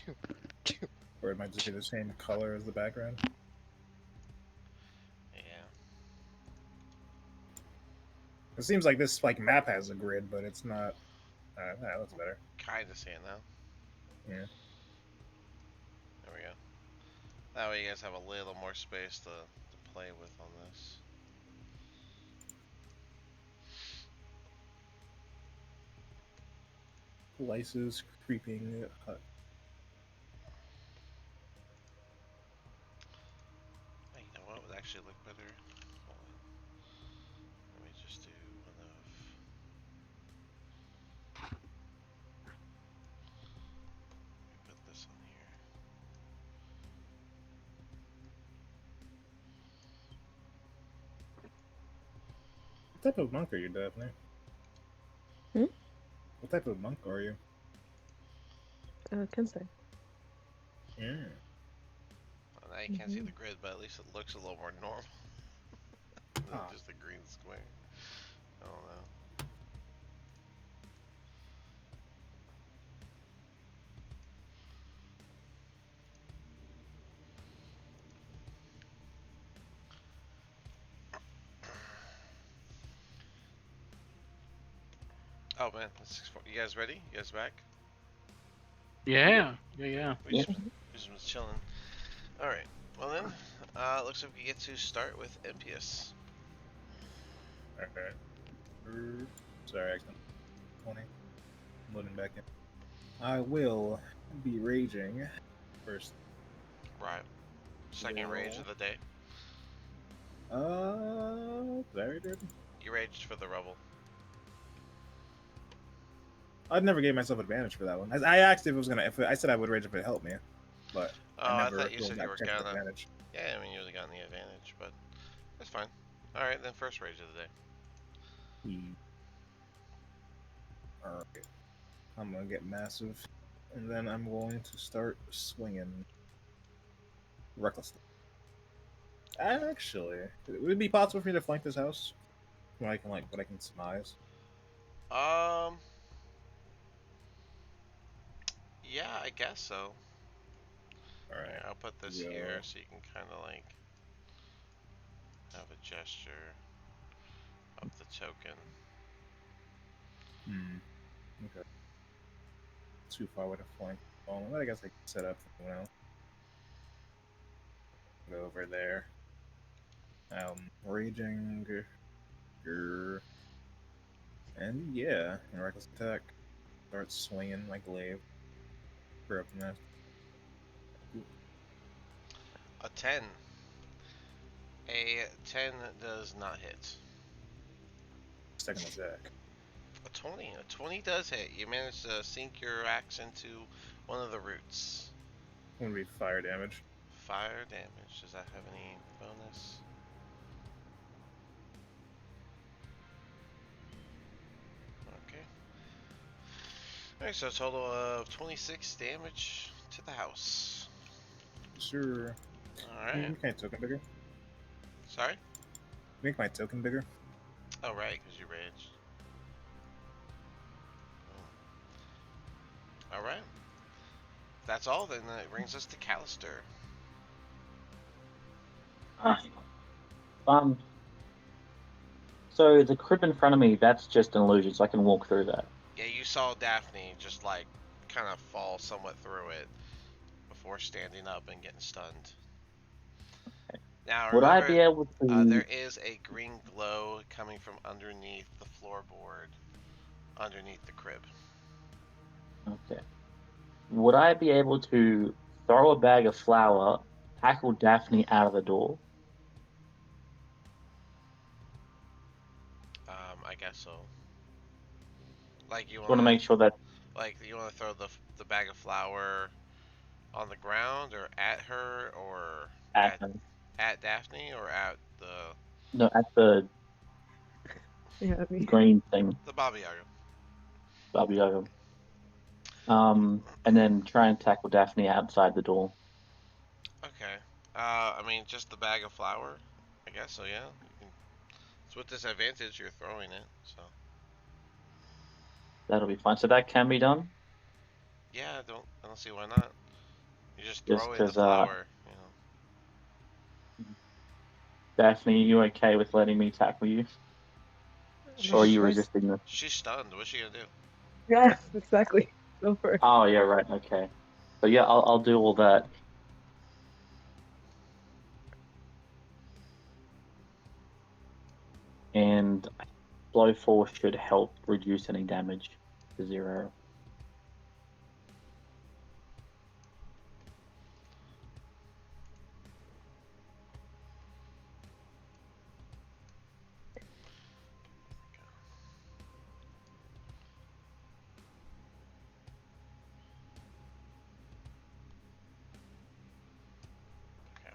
it. Or it might just be the same color as the background. Yeah. It seems like this like map has a grid, but it's not. That looks better. Kinda see it now. Yeah. There we go. That way you guys have a little more space to play with on this. Lysa's creeping hut. Hey, you know what would actually look better? Hold on. Let me just do enough. Let me put this on here. What type of monk are you, Daphne? Hmm? What type of monk are you? Kensei. Yeah. Well, now you can't see the grid, but at least it looks a little more normal than just a green square. I don't know. Oh man, you guys ready? You guys back? Yeah. Yeah. We just been chilling. All right. Well then, looks like we get to start with MPS. Okay. Sorry, I accidentally 20. Loading back in. I will be raging first. Right. Second Will. rage of the day. Very good. You raged for the rubble. I'd never gave myself advantage for that one. I asked if it was gonna. If I said I would rage if it helped me, but I never thought you said rolled you that were check for gonna. advantage. Yeah, I mean you would have gotten the advantage, but that's fine. All right, then first rage of the day. Alright. I'm gonna get massive, and then I'm going to start swinging recklessly. Actually, would it be possible for me to flank this house? What I can surmise. Yeah, I guess so. All right. Here, I'll put this here so you can kind of like have a gesture of the token. Okay. Too far away to flank. Well, I guess I can set up for now. Go over there. Raging. grr, And yeah, and reckless attack. Start swinging my glaive. For up the nest. A 10. A 10 does not hit. Second attack. A 20. A 20 does hit. You managed to sink your axe into one of the roots. Gonna be fire damage. Fire damage. Does that have any bonus? Okay. Alright, so a total of 26 damage to the house. Sure. Alright. Make my token bigger. Sorry? Make my token bigger. Oh, right, because you raged. Alright. That's all, then it brings us to Callister. So the crib in front of me, that's just an illusion, so I can walk through that. Yeah, you saw Daphne just like kind of fall somewhat through it before standing up and getting stunned. Now Would I remember, be able to? there is a green glow coming from underneath the floorboard, underneath the crib. Okay. Would I be able to throw a bag of flour, tackle Daphne out of the door? I guess so. Like you I want to want make sure that like you want to throw the bag of flour on the ground or at her or at her. at Daphne or at the No, at the Yeah, I mean, green thing, Baba Yaga. Baba Yaga. And then try and tackle Daphne outside the door. Okay. I mean, just the bag of flour? I guess so, yeah. You can, it's with disadvantage you're throwing it, so. That'll be fine. So that can be done. Yeah, I don't see why not. You're just Just throwing the because, flour, you know. Daphne, you okay with letting me tackle you? I'm Or are just you trying. resisting this? She's stunned. What's she gonna do? Yes, exactly. Go for it. Oh, yeah, right. Okay. So yeah, I'll do all that. And blow force should help reduce any damage to 0. Okay.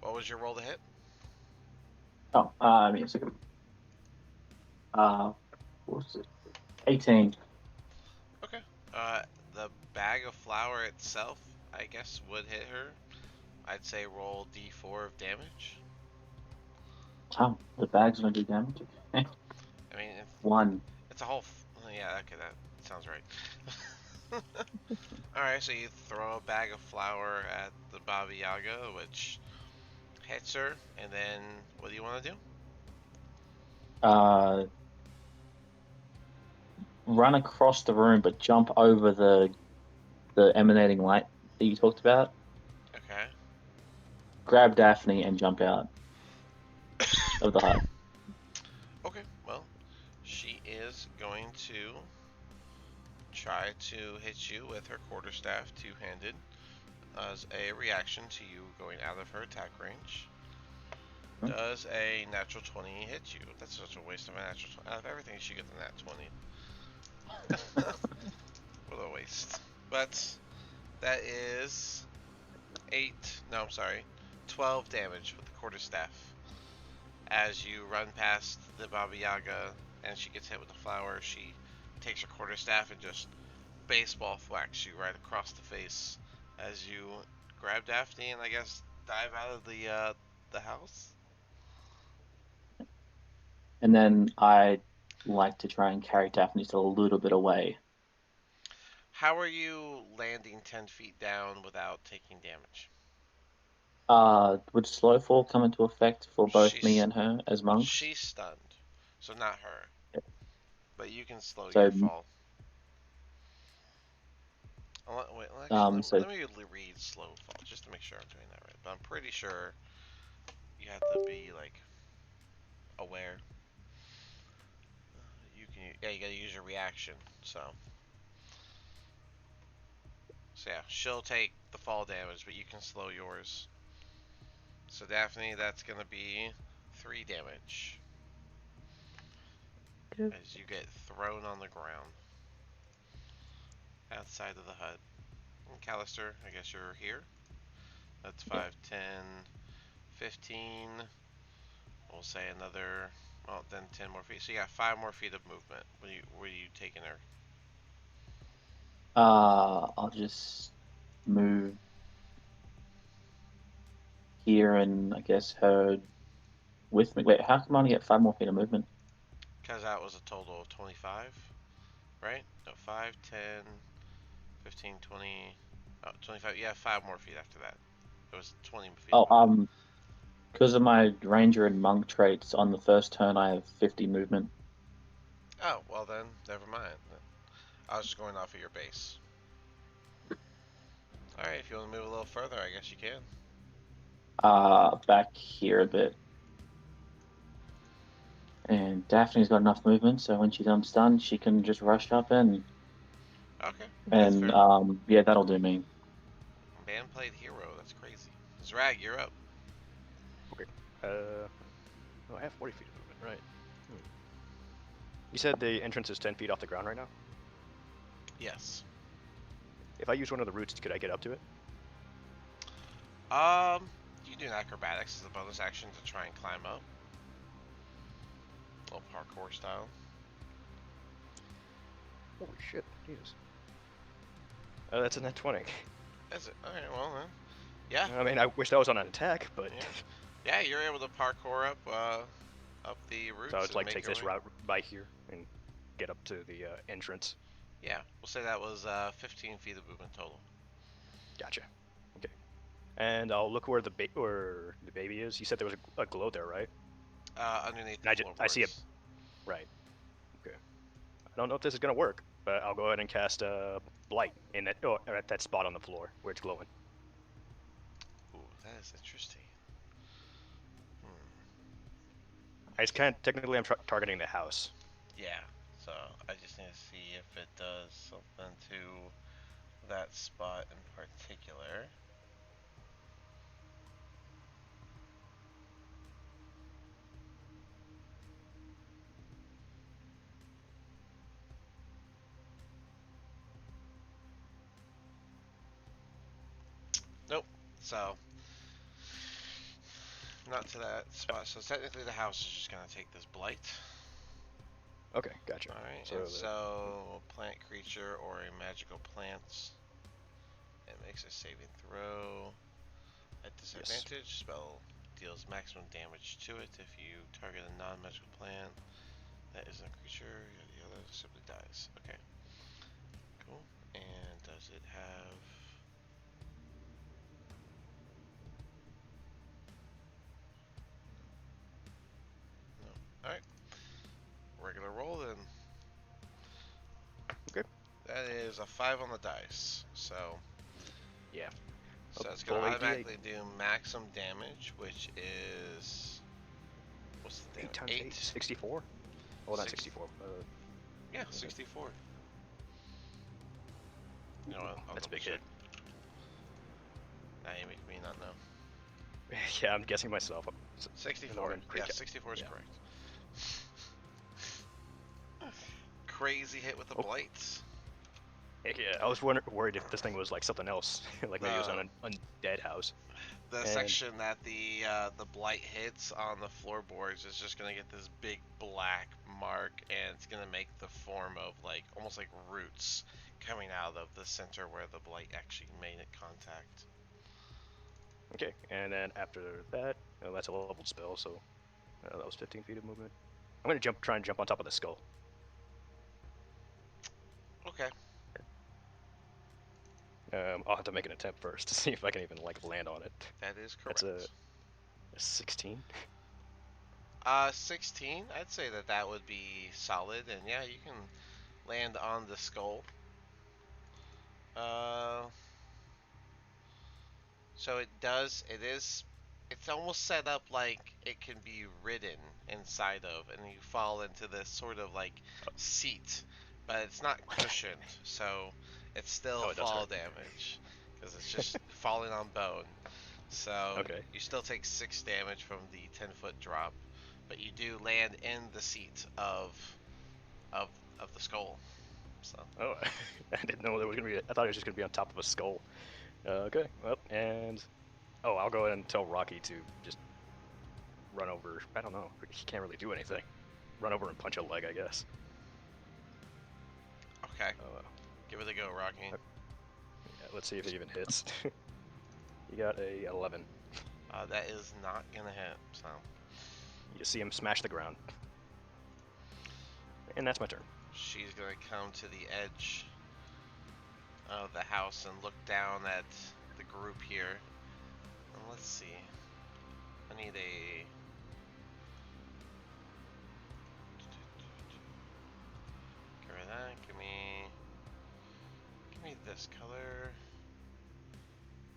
What was your roll to hit? Oh, I mean, a second. What's it? 18. Okay. The bag of flour itself, I guess, would hit her. I'd say roll d4 of damage. Oh, the bag's gonna do damage. Okay. I mean, 1. it's a whole. Yeah, okay, that sounds right. Alright, so you throw a bag of flour at the Baba Yaga, which hits her, and then what do you want to do? Run across the room, but jump over the emanating light that you talked about. Okay. Grab Daphne and jump out of the hut. Okay, well, she is going to try to hit you with her quarterstaff two-handed as a reaction to you going out of her attack range. Hmm. Does a natural 20 hit you? That's such a waste of a natural 20. Out of everything, she gets a nat 20. What a waste. But that is 12 damage with the quarterstaff. As you run past the Baba Yaga and she gets hit with the flower, she takes her quarterstaff and just baseball whacks you right across the face as you grab Daphne and I guess dive out of the house. And then I like to try and carry Daphne still a little bit away. How are you landing 10 feet down without taking damage? Would slow fall come into effect for both me She's and her as monks? she's stunned, so not her. But you can slow your So fall. Wait, actually, So let me read slow fall just to make sure I'm doing that right. But I'm pretty sure you have to be like aware. You can, yeah, you gotta use your reaction. So yeah, she'll take the fall damage, but you can slow yours. So Daphne, that's gonna be 3 damage Okay. as you get thrown on the ground outside of the hut. And Callister, I guess you're here. That's 5, 10, 15. We'll say another, well, then 10 more feet. So you got 5 more feet of movement. Where you taking her? I'll just move here and I guess her with me. Wait, how come I only get 5 more feet of movement? Because that was a total of 25, right? No, 5, 10, 15, 20, 25. Yeah, 5 more feet after that. It was 20 feet Oh, of movement. because of my ranger and monk traits, on the first turn I have 50 movement. Oh, well then, never mind. I was just going off of your base. Alright, if you want to move a little further, I guess you can. Back here a bit. And Daphne's got enough movement, so when she's stunned, she can just rush up in. Okay, that's And fair. yeah, that'll do me. Band played hero, that's crazy. Zrag, you're up. Okay. Oh, I have 40 feet of movement, right? You said the entrance is 10 feet off the ground right now? Yes. If I use one of the roots, could I get up to it? You do an acrobatics as a bonus action to try and climb up. A little parkour style. Holy shit, Jesus. Oh, that's a net 20. Is it? Alright, well then. Yeah. I mean, I wish that was on an attack, but... Yeah, you're able to parkour up, up the roots. So I would like make take your this way. route by here and get up to the entrance. Yeah, we'll say that was 15 feet of movement total. Gotcha. Okay. And I'll look where the baby is. You said there was a glow there, right? Underneath And the floorboards. I see it. Right. Okay. I don't know if this is gonna work, but I'll go ahead and cast blight in that at that spot on the floor where it's glowing. Ooh, that is interesting. It's kind of technically I'm targeting the house. Yeah, so I just need to see if it does something to that spot in particular. Nope. So not to that spot. So technically the house is just gonna take this blight. Okay, gotcha. Alright, So and so plant creature or a magical plant. It makes a saving throw. At disadvantage, yes. Spell deals maximum damage to it if you target a non-magical plant that isn't a creature, the other simply dies. Okay. Cool. And does it have... No. Alright. Regular roll then. okay. That is a 5 on the dice. So... Yeah. So it's going to automatically do maximum damage, which is... What's the damage? 8 times 8? 64? Well, not 64. Yeah, 64. You know what? That's a big hit. Now you make me not know. Yeah, I'm guessing myself. 64. Yeah, 64 is correct. Crazy hit with the blights. Yeah, I was worried if this thing was like something else, like maybe it was on an undead house. The section that the blight hits on the floorboards is just gonna get this big black mark, and it's gonna make the form of like almost like roots coming out of the center where the blight actually made contact. Okay, and then after that, that's a leveled spell, so that was 15 feet of movement. I'm gonna try and jump on top of the skull. Okay. I'll have to make an attempt first to see if I can even like land on it. That is correct. That's a 16. 16. I'd say that would be solid, and yeah, you can land on the skull. Uh, so it does. It is. It's almost set up like it can be ridden inside of, and you fall into this sort of like seat, but it's not cushioned, so it's still Oh, it does fall hurt. damage because it's just falling on bone. So Okay. you still take 6 damage from the 10-foot drop, but you do land in the seat of of the skull. So Oh, I didn't know there was gonna be. I thought it was just gonna be on top of a skull. Okay. Well, and I'll go ahead and tell Rocky to just run over. I don't know. He can't really do anything. Run over and punch a leg, I guess. okay, Uh, give it a go, Rocky. yeah, let's see if it even hits. You got a 11. That is not gonna hit. So You just see him smash the ground. And that's my turn. she's gonna come to the edge of the house and look down at the group here. And let's see. I need a. Give me that. Give me this color.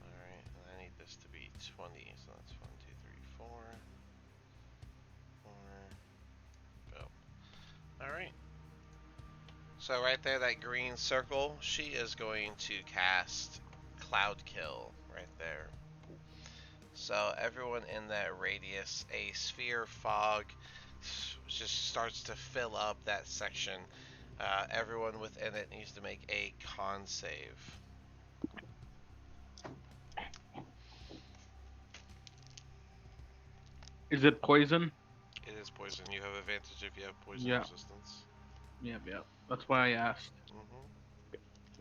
Alright, and I need this to be 20, so that's 1, 2, 3, 4. 4. Boom. Alright. So right there, that green circle, she is going to cast Cloud Kill right there. So everyone in that radius, a sphere fog just starts to fill up that section. Everyone within it needs to make a con save. Is it poison? It is poison. You have advantage if you have poison Yeah. resistance. Yep, yep. That's why I asked.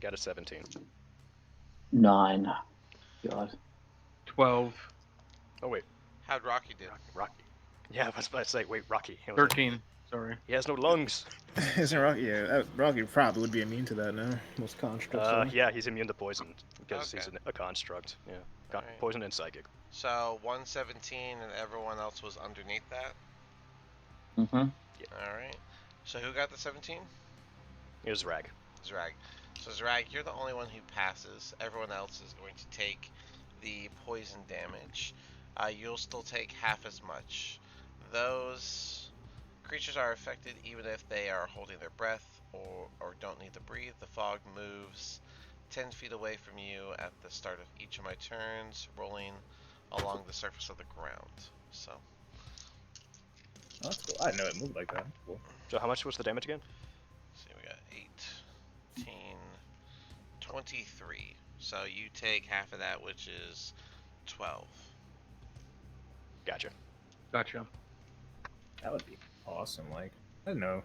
Got a 17. 9. God. 12. Oh wait, How'd Rocky do? Rocky. Yeah, I was about to say, wait, Rocky. I was like, 13. Sorry. he has no lungs. Isn't Rocky? Yeah, Rocky probably would be immune to that now. Most constructs. are. Yeah, he's immune to poison because he's Okay. a construct. Yeah, Alright. poison and psychic. So 117 and everyone else was underneath that. Mm-hmm. Alright. So who got the 17? It was Rag. Zrag. So Zrag, you're the only one who passes. Everyone else is going to take the poison damage. You'll still take half as much. Those creatures are affected even if they are holding their breath or don't need to breathe. The fog moves 10 feet away from you at the start of each of my turns, rolling along the surface of the ground. So, Oh, that's cool. I didn't know it moved like that. Cool. So how much was the damage again? see, we got 18, 23. So you take half of that, which is 12. Gotcha. Gotcha. That would be awesome. Like, I don't know.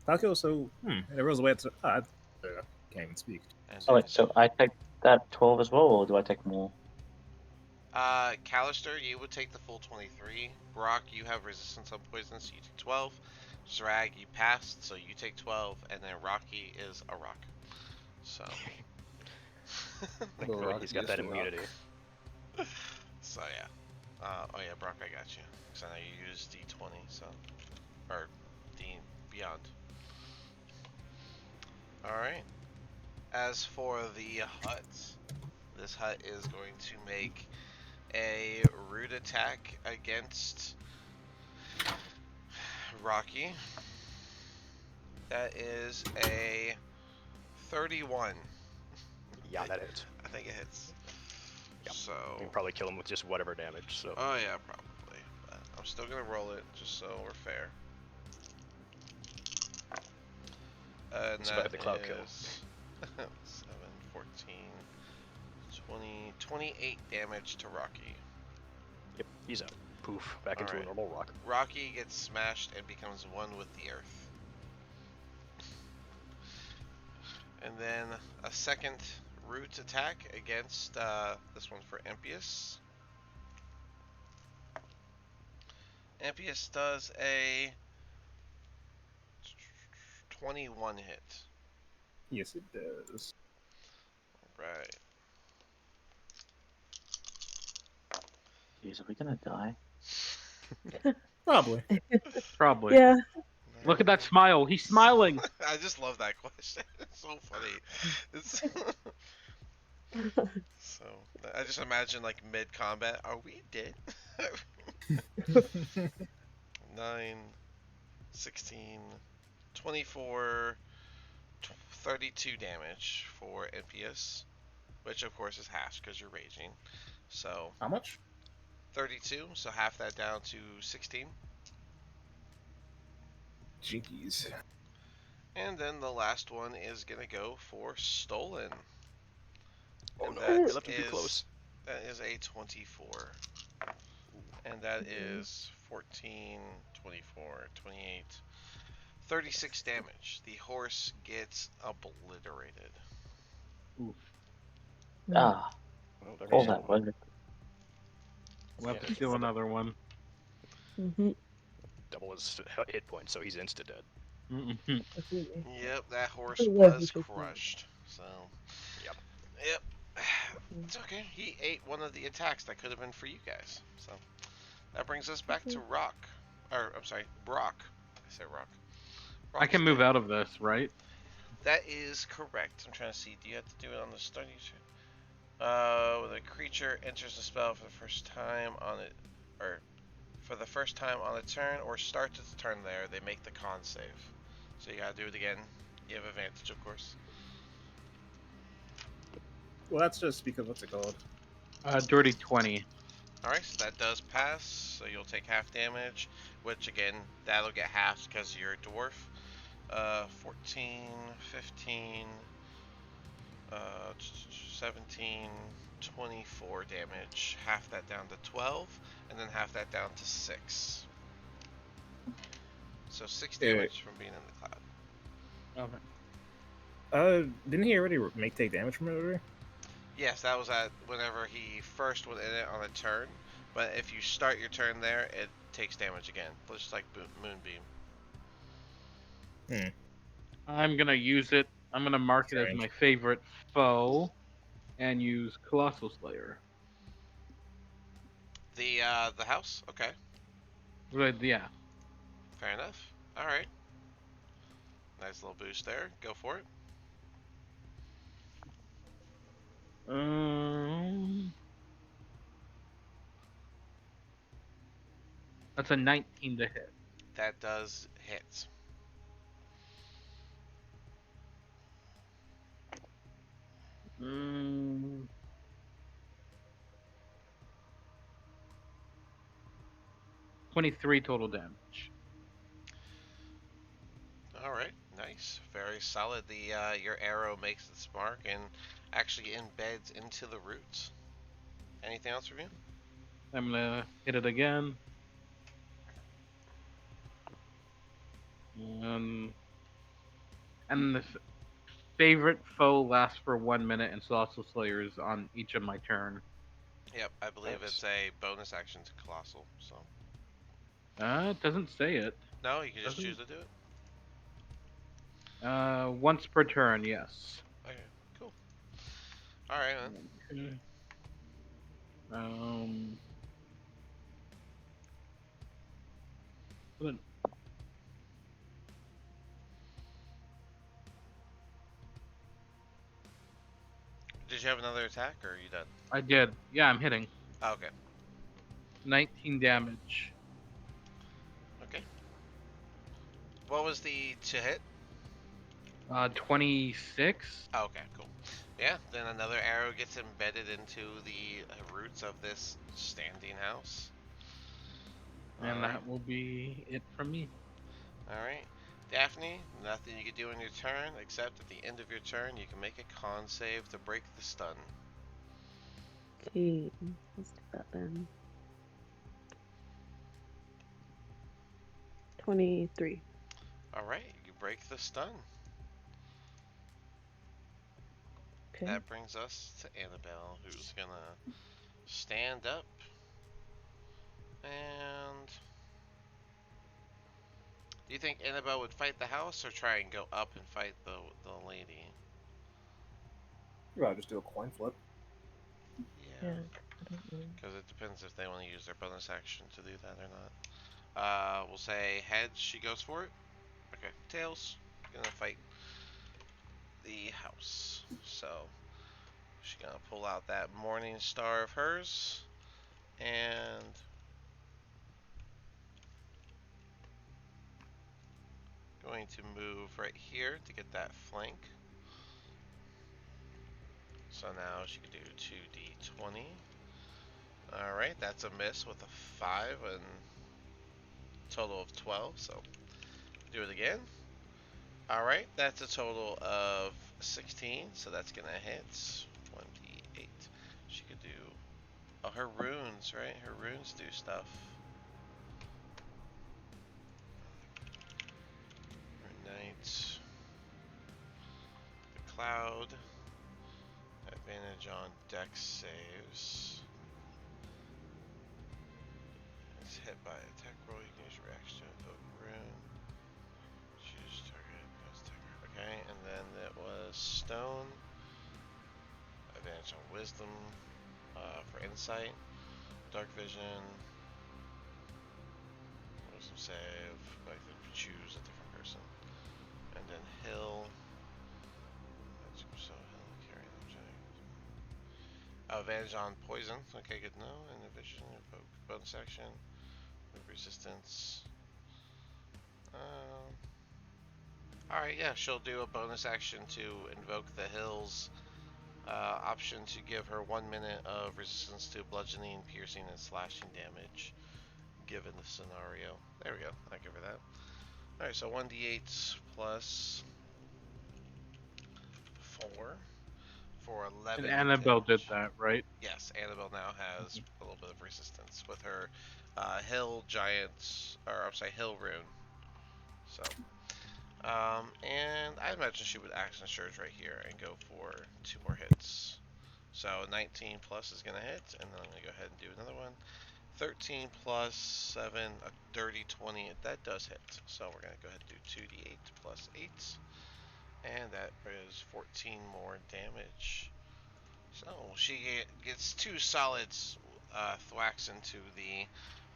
Takio, so, and it rolls away at can't even speak. And Oh, wait, so I take that 12 as well, or do I take more? Callister, you would take the full 23. Brock, you have resistance on poison, so you take 12. Zrag, you passed, so you take 12. And then Rocky is a rock. So. Little Good, rock he's got is that a rock. immunity. So, yeah. Oh, yeah, Brock, I got you. Because I know you used D20, so. Or D beyond. Alright. As for the hut, this hut is going to make a root attack against Rocky. That is a 31. Yeah, that hits. I think it hits. Yep. So. You can probably kill him with just whatever damage. So. Oh yeah, probably. But I'm still gonna roll it just so we're fair. And Survive that the cloud kill. is 7, 14, 20, 28 damage to Rocky. Yep, he's out. Poof, back into a Alright. normal rock. Rocky gets smashed and becomes one with the earth. And then a second root attack against this one for Empius. Empius does a 21 hit. Yes, it does. Right. Jeez, are we gonna die? Probably. Probably. Yeah. Look at that smile. He's smiling. I just love that question. It's so funny. It's so. I just imagine like mid combat. Are we dead? 9, 16, 24, 32 damage for NPS, which of course is half because you're raging. So How much? 32, so half that down to 16. Jinkies. And then the last one is gonna go for stolen. Oh And no, that they left him too close. That is a 24. And that is 14, 24, 28, 36 damage. The horse gets obliterated. Ah, Well, there all goes that one. was. We'll have to Yeah, steal another one. Mm-hmm. Double his hit points, so he's insta dead. Mhm. Yep, that horse It was was crushed. So, Yep. yep. It's okay. He ate one of the attacks that could have been for you guys. So, that brings us back to Rock. Or, I'm sorry, Brock. I said Rock. I can move Rock's out of this, right? That is correct. I'm trying to see. Do you have to do it on the start of your turn? When a creature enters the spell for the first time on it, or for the first time on a turn, or starts its turn there, they make the con save. So you gotta do it again. You have advantage, of course. Well, that's just because what's it called? Dirty 20. Alright, so that does pass. So you'll take half damage, which again, that'll get halved because you're a dwarf. 14, 15, 17, 24 damage. Half that down to 12, and then half that down to 6. So 6 damage from being in the cloud. Okay. Didn't he already take damage from it already? Yes, that was at whenever he first went in it on a turn. But if you start your turn there, it takes damage again, just like Moonbeam. I'm gonna use it. I'm gonna mark it as Strange. my favorite foe, and use Colossal Slayer. The house? Okay, But yeah. fair enough. Alright. Nice little boost there. Go for it. That's a 19 to hit. That does hit. Mm, 23 total damage. Alright, nice. Very solid. Your arrow makes its mark and actually embeds into the roots. Anything else from you? I'm gonna hit it again. And the favorite foe lasts for 1 minute, and Colossal Slayer is on each of my turn. Yep, I believe Nice. it's a bonus action to Colossal, so. It doesn't say it. No, you can just Doesn't- choose to do it. Once per turn, yes. Okay, cool. Alright, man. Um. Did you have another attack, or are you done? I did. Yeah, I'm hitting. Oh, okay. 19 damage. Okay. What was the to hit? 26. Oh, okay, cool. Yeah, then another arrow gets embedded into the roots of this standing house. And Alright. that will be it from me. Alright. Daphne, nothing you can do on your turn, except at the end of your turn, you can make a con save to break the stun. Okay, let's do that then. 23. Alright, you break the stun. Okay. That brings us to Annabelle, who's gonna stand up and... Do you think Annabelle would fight the house or try and go up and fight the lady? Well, just do a coin flip. Yeah, I don't know. Because it depends if they want to use their bonus action to do that or not. We'll say heads, she goes for it. Okay, Tails gonna fight the house. So she's gonna pull out that Morning Star of hers and going to move right here to get that flank. So now she can do 2d20. Alright, that's a miss with a 5 and total of 12. So do it again. Alright, that's a total of 16. So that's gonna hit 1d8. She could do. Oh, her runes, right? Her runes do stuff. Her knight. The cloud. Advantage on dex saves. It's hit by attack roll. You can use your reaction to invoke rune. Choose target. Okay, and then it was stone. Advantage on wisdom for insight. Dark vision. Wisdom save. I can choose a different person. And then hill. So hill carrying object. Advantage on poison. Okay, good to know. And vision. Bonus action. Resistance. Alright, yeah, she'll do a bonus action to invoke the hills option to give her 1 minute of resistance to bludgeoning, piercing, and slashing damage, given the scenario. There we go, I give her that. Alright, so 1d8 plus 4 for 11 And Annabelle did damage. that, right? Yes, Annabelle now has a little bit of resistance with her hill giant, or I'm sorry, hill rune. So, and I imagine she would action surge right here and go for 2 more hits. So 19 plus is gonna hit, and then I'm gonna go ahead and do another one. 13 plus 7, a dirty 20. That does hit. So we're gonna go ahead and do 2d8 plus 8, and that is 14 more damage. So she gets 2 solid thwacks into the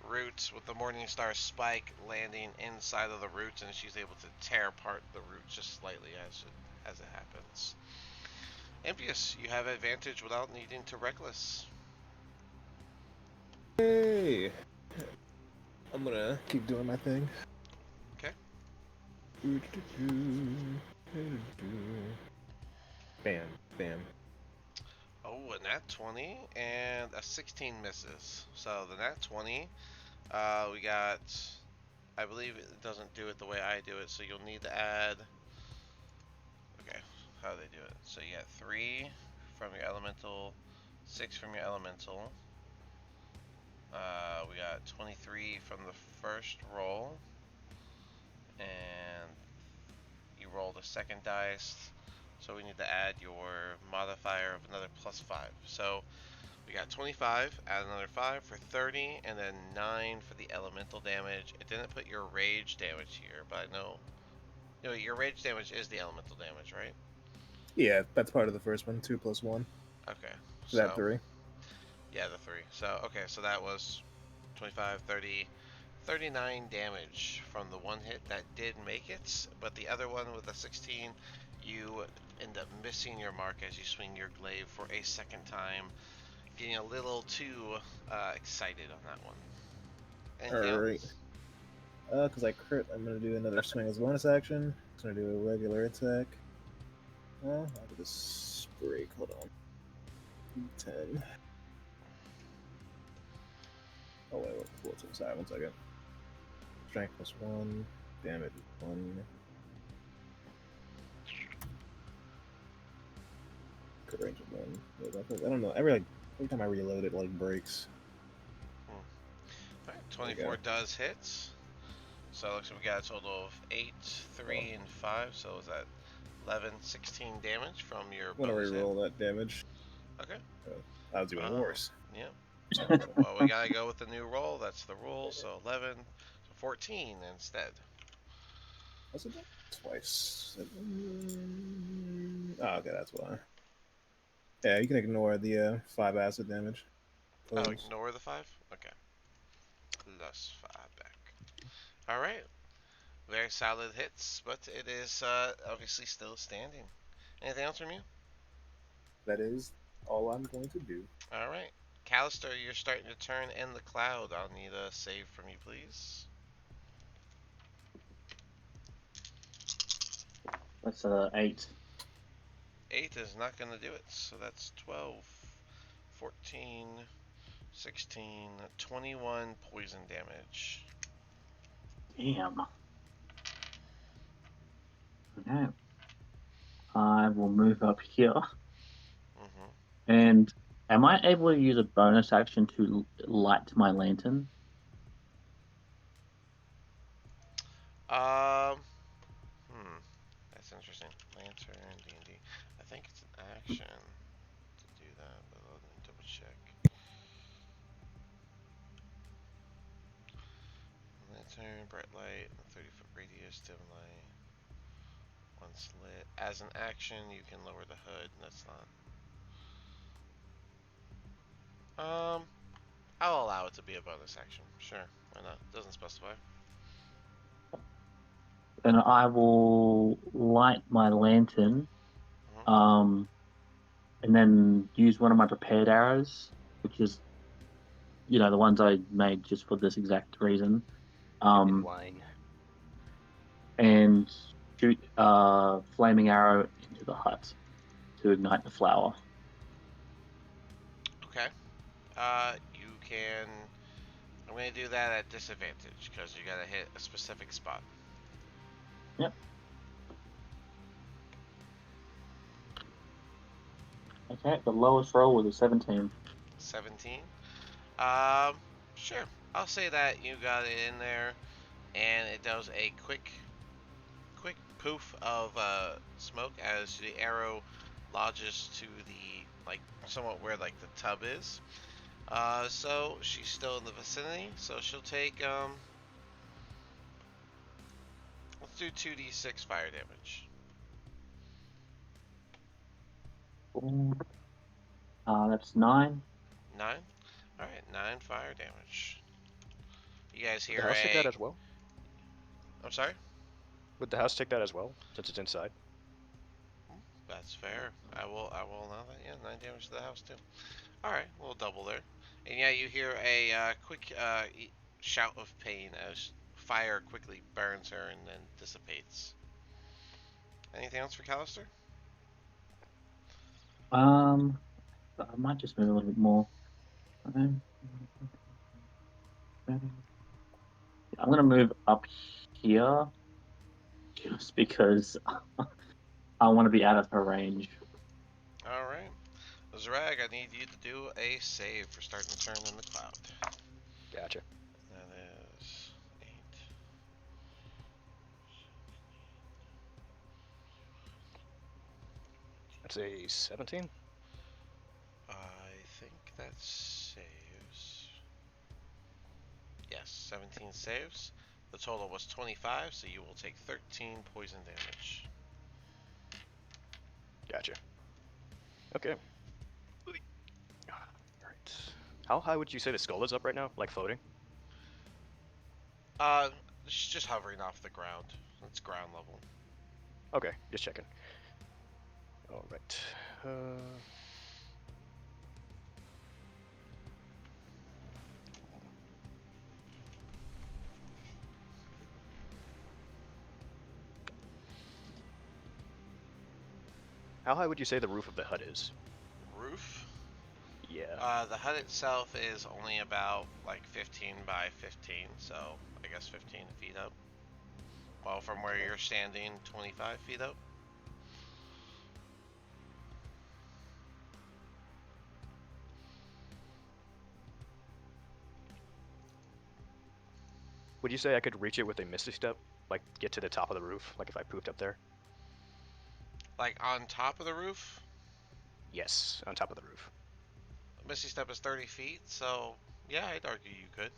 roots with the Morningstar spike landing inside of the roots, and she's able to tear apart the roots just slightly as it happens. Impious, you have advantage without needing to reckless. Hey, I'm gonna keep doing my thing. Okay. Bam, bam. Oh, a nat 20 and a 16 misses. So the nat 20, we got, I believe it doesn't do it the way I do it, so you'll need to add, okay, how do they do it? So you got 3 from your elemental, 6 from your elemental. We got 23 from the first roll, and you roll the second dice, so we need to add your modifier of another plus 5. So we got 25, add another 5 for 30, and then 9 for the elemental damage. It didn't put your rage damage here, but I know, your rage damage is the elemental damage, right? Yeah, that's part of the first one. 2 plus 1. Okay, So that 3. Yeah, the 3. So, okay, so that was 25, 30, 39 damage from the one hit that did make it, but the other one with a 16, you end up missing your mark as you swing your glaive for a second time, getting a little too excited on that one. Anything Alright. else? Because I crit, I'm gonna do another swing as bonus action. I'm gonna do a regular attack. I'll do this break. Hold on. 10. Oh, wait, what's inside? 1 second. Strength plus 1. Damage 1. Crit range of 1. I don't know. Every time I reload it, breaks. Alright, 24 does hit. So it looks like we got a total of 8, 3, and 5. So is that 11, 16 damage from your I'm gonna bonus hit? reroll that damage. Okay. That was even worse. Yep. Well, we gotta go with the new roll. That's the rule. So 11, so 14 instead. Was it twice? Oh, okay, that's why. Yeah, you can ignore the 5 acid damage. Oh, Please. ignore the 5? Okay. Plus 5 back. Alright. Very solid hits, but it is obviously still standing. Anything else from you? That is all I'm going to do. All right. Callister, you're starting to turn in the cloud. I'll need a save from you, please. That's 8. 8 is not going to do it, so that's 12, 14, 16, 21 poison damage. Damn. Okay. I will move up here. Mm-hmm. And am I able to use a bonus action to light my lantern? Um, that's interesting. Lantern, D&D. I think it's an action to do that, but let me double check. Lantern, bright light, 30-foot radius, dim light. Once lit. As an action, you can lower the hood. That's not. I'll allow it to be a bonus action. Sure, why not? Doesn't specify. Then I will light my lantern, Mhm. and then use one of my prepared arrows, which is, the ones I made just for this exact reason. In wine. And shoot a flaming arrow into the hut to ignite the flower. Okay. You can. I'm gonna do that at disadvantage because you gotta hit a specific spot. Yep. Okay, the lowest roll was a 17. 17. Sure. I'll say that you got it in there, and it does a quick poof of smoke as the arrow lodges to the somewhat where the tub is. So she's still in the vicinity, so she'll take let's do 2d6 fire damage. That's 9. 9. All right, 9 fire damage. You guys Would the hear house take that a? as well? I'm sorry. Would the house take that as well, since it's inside? That's fair. I will allow that. Yeah, 9 damage to the house too. All right, we'll double there. And yeah, you hear a quick shout of pain as fire quickly burns her and then dissipates. Anything else for Callister? I might just move a little bit more. I'm going to move up here just because I want to be out of her range. All right. Zrag, I need you to do a save for starting to turn in the cloud. Gotcha. That is 8. That's a 17. I think that saves. Yes, 17 saves. The total was 25, so you will take 13 poison damage. Gotcha. Okay. Alright. How high would you say the skull is up right now? Like floating? Uh, it's just hovering off the ground. It's ground level. Okay, just checking. Alright. How high would you say the roof of the hut is? Roof. Yeah. The hut itself is only about 15 by 15, so I guess 15 feet up. Well, from where you're standing, 25 feet up. Would you say I could reach it with a misty step? Like, get to the top of the roof? Like, if I pooped up there? Like on top of the roof. Yes, on top of the roof. Misty Step is 30 feet, so yeah, I'd argue you could.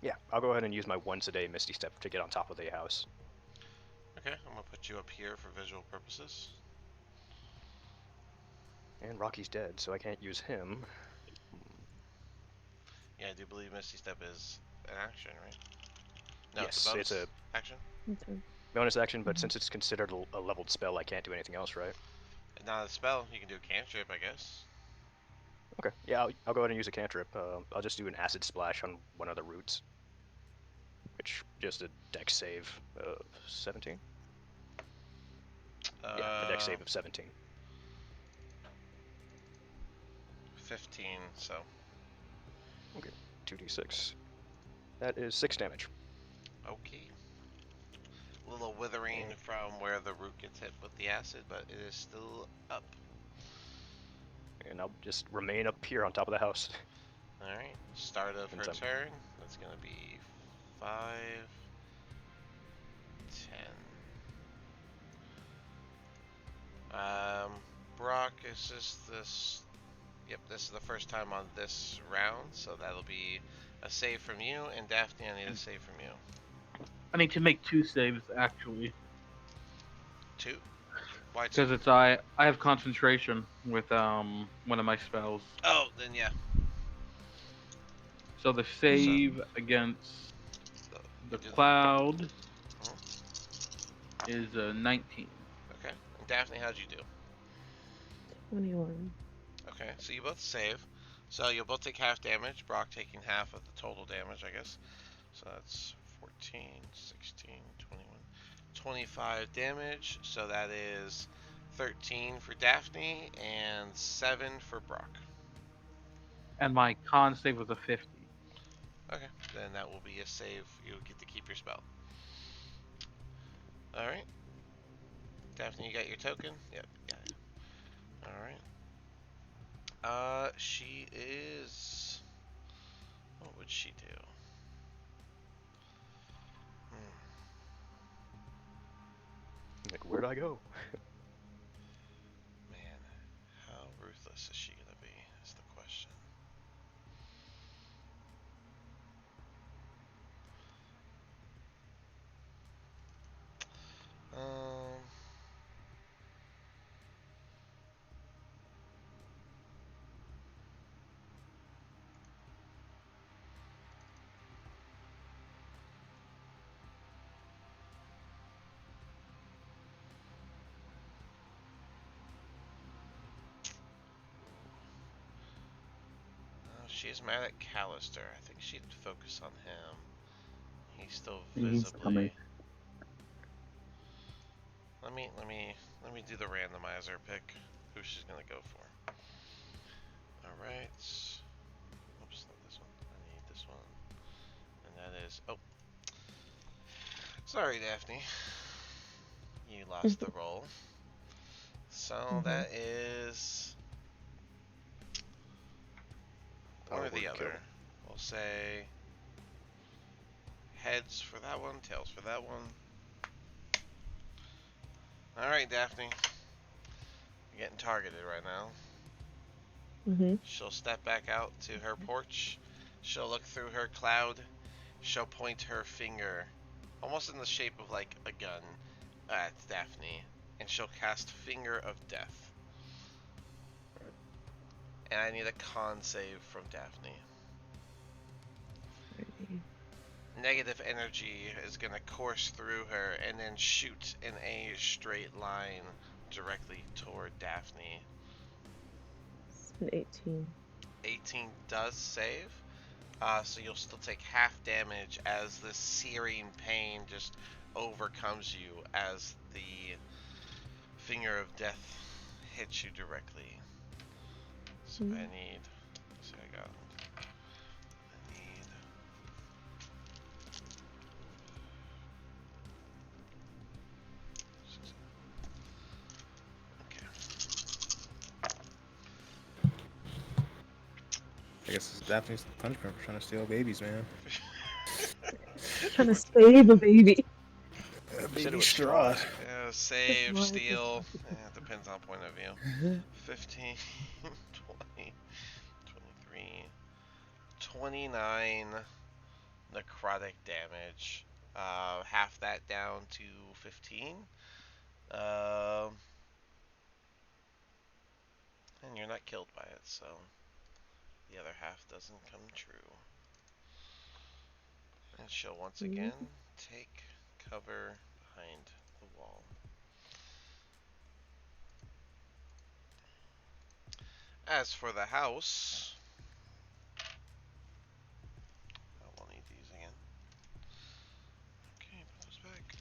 Yeah, I'll go ahead and use my once a day misty step to get on top of the house. Okay, I'm gonna put you up here for visual purposes. And Rocky's dead, so I can't use him. Yeah, I do believe Misty Step is an action, right? No, it's a Yes, bonus it's a action. Okay. bonus action, but Mhm. since it's considered a leveled spell, I can't do anything else, right? Not a spell. You can do a cantrip, I guess. Okay, yeah, I'll go ahead and use a cantrip. I'll just do an acid splash on one of the roots, which just a dex save of 17. Yeah, a dex save of 17. 15. So 2d6. That is 6 damage. okay. A little withering from where the root gets hit with the acid, but it is still up. And I'll just remain up here on top of the house. Alright, start of her Since I'm- turn. That's going to be 5, 10. Brock, is this? Yep, this is the first time on this round, so that'll be a save from you, and Daphne, I need a save from you. I need to make 2 saves actually, 2? Why 2? because it's I have concentration with one of my spells. Oh, then yeah. So the save against the cloud is 19. Okay. And Daphne, how'd you do? 21. Okay, so you both save. So you'll both take half damage, Brock taking half of the total damage, I guess. So that's 14, 16, 21, 25 damage. So that is 13 for Daphne and 7 for Brock. And my con save was a 50. Okay, then that will be a save. You'll get to keep your spell. Alright. Daphne, you got your token? Yep, got it. Alright. She is... What would she do? Like, where'd I go? Man, how ruthless is she gonna be, is the question. Um... She's mad at Callister. I think she'd focus on him. He's still He's coming. visibly. Let me do the randomizer pick. Who she's gonna go for. All right. Oops, not this one. I need this one. And that is. Oh, sorry, Daphne. You lost the roll. So that is one or the other. We'll say heads for that one, tails for that one. Alright, Daphne. You're getting targeted right now. She'll step back out to her porch. She'll look through her cloud. She'll point her finger, almost in the shape of like a gun, at Daphne. And she'll cast Finger of Death. And I need a con save from Daphne. Negative energy is going to course through her and then shoot in a straight line directly toward Daphne. It's an 18. 18 does save, so you'll still take half damage as the searing pain just overcomes you as the Finger of Death hits you directly. So I need... So I got... I need... Okay. I guess it's Daphne's punishment for trying to steal babies, man. Trying to save a baby. Said it was Strahd. Yeah, save, Why steal. does- It depends on point of view. 15, 20, 23, 29 necrotic damage. Half that down to 15. And you're not killed by it, so the other half doesn't come true. And she'll once again take cover behind the wall. As for the house, I will need these again. Okay, put those back.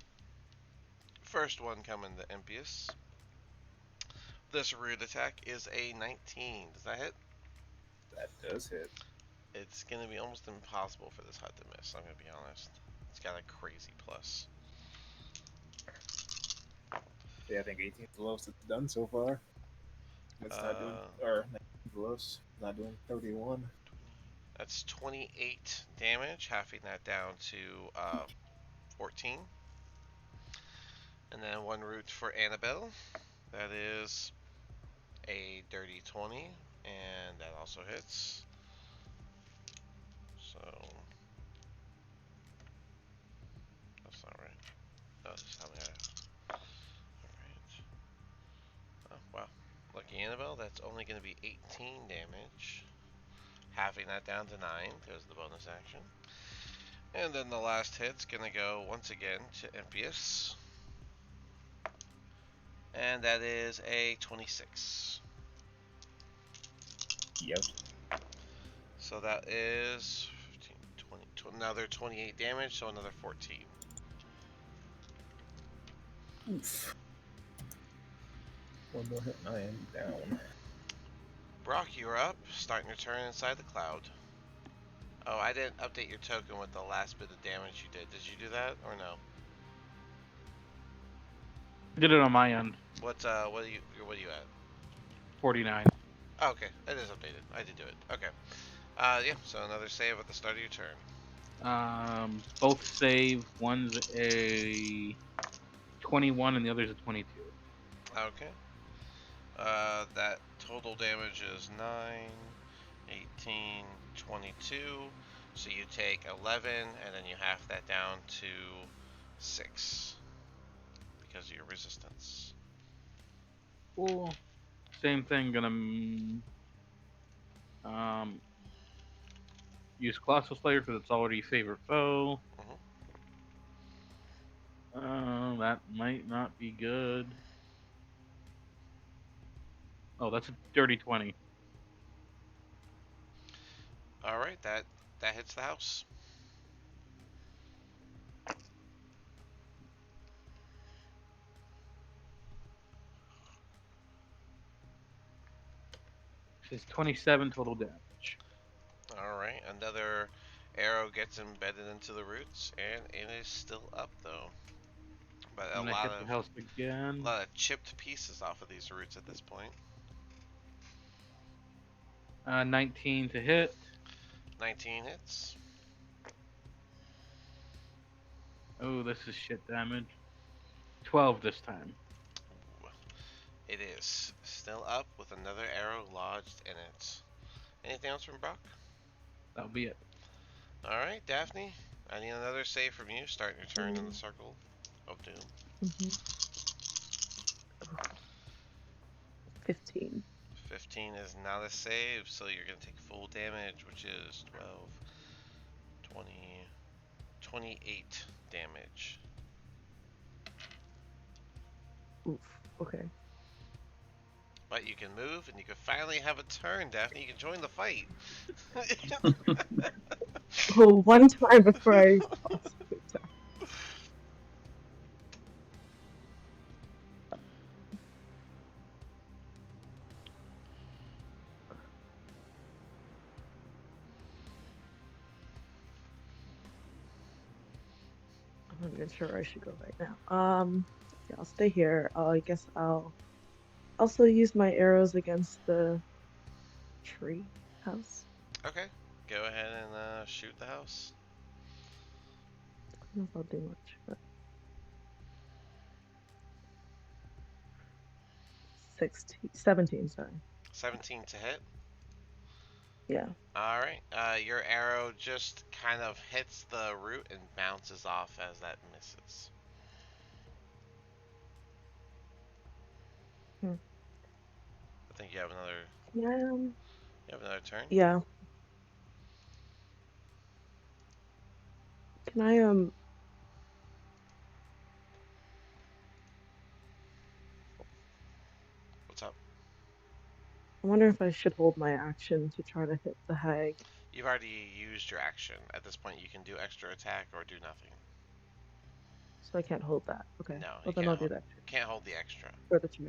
First one coming to Impious. This root attack is a 19. Does that hit? That does hit. It's going to be almost impossible for this hut to miss, I'm going to be honest. It's got a crazy plus. Yeah, I think 18 is the lowest it's done so far. It's not doing, or 19 is the lowest. Not doing 31. That's 28 damage, halving that down to 14. And then one root for Annabelle. That is a dirty 20, and that also hits. So that's not right. No, that's not right. Alright. Oh, wow. Lucky Annabelle, that's only going to be 18 damage. Halving that down to 9 because the bonus action. And then the last hit's going to go once again to Impious. And that is a 26. Yep. So that is 15, 20, another 28 damage, so another 14. Oof. One more hit and I am down. Brock, you're up, starting your turn inside the cloud. Oh, I didn't update your token with the last bit of damage you did. Did you do that or no? Did it on my end. What are you at? 49. Oh, okay, it is updated. I did do it. Okay. Yeah. So another save at the start of your turn. Both save. One's a 21 and the other's a 22. Okay. That total damage is 9, 18, 22. So you take 11, and then you half that down to 6 because of your resistance. Cool. Same thing. Gonna use Colossal Slayer because it's already favorite foe. That might not be good. Oh, that's a dirty 20. All right, that hits the house. This is 27 total damage. All right, another arrow gets embedded into the roots, and it is still up though. But a I'm gonna lot hit the of house again. chipped pieces off of these roots at this point. 19 to hit. 19 hits. Oh, this is shit damage. 12 this time. It is still up with another arrow lodged in it. Anything else from Brock? That'll be it. All right, Daphne. I need another save from you. Starting your turn in the circle of doom. 15. 15 is not a save, so you're going to take full damage, which is 12, 20, 28 damage. Oof. Okay. But you can move, and you can finally have a turn, Daphne. You can join the fight. Oh, one time before I possibly die. I'm not even sure where I should go right now. Yeah, I'll stay here. I guess I'll also use my arrows against the tree house. Okay, go ahead and shoot the house. I don't know if I'll do much, but 17, sorry. 17 to hit. Yeah. All right. Your arrow just kind of hits the root and bounces off as that misses. I think you have another. Yeah. You have another turn. Yeah. Can I What's up? I wonder if I should hold my action to try to hit the hag. You've already used your action. At this point, you can do extra attack or do nothing. So I can't hold that. Okay. No, Well you then I'll do that too. can't hold the extra. For the two.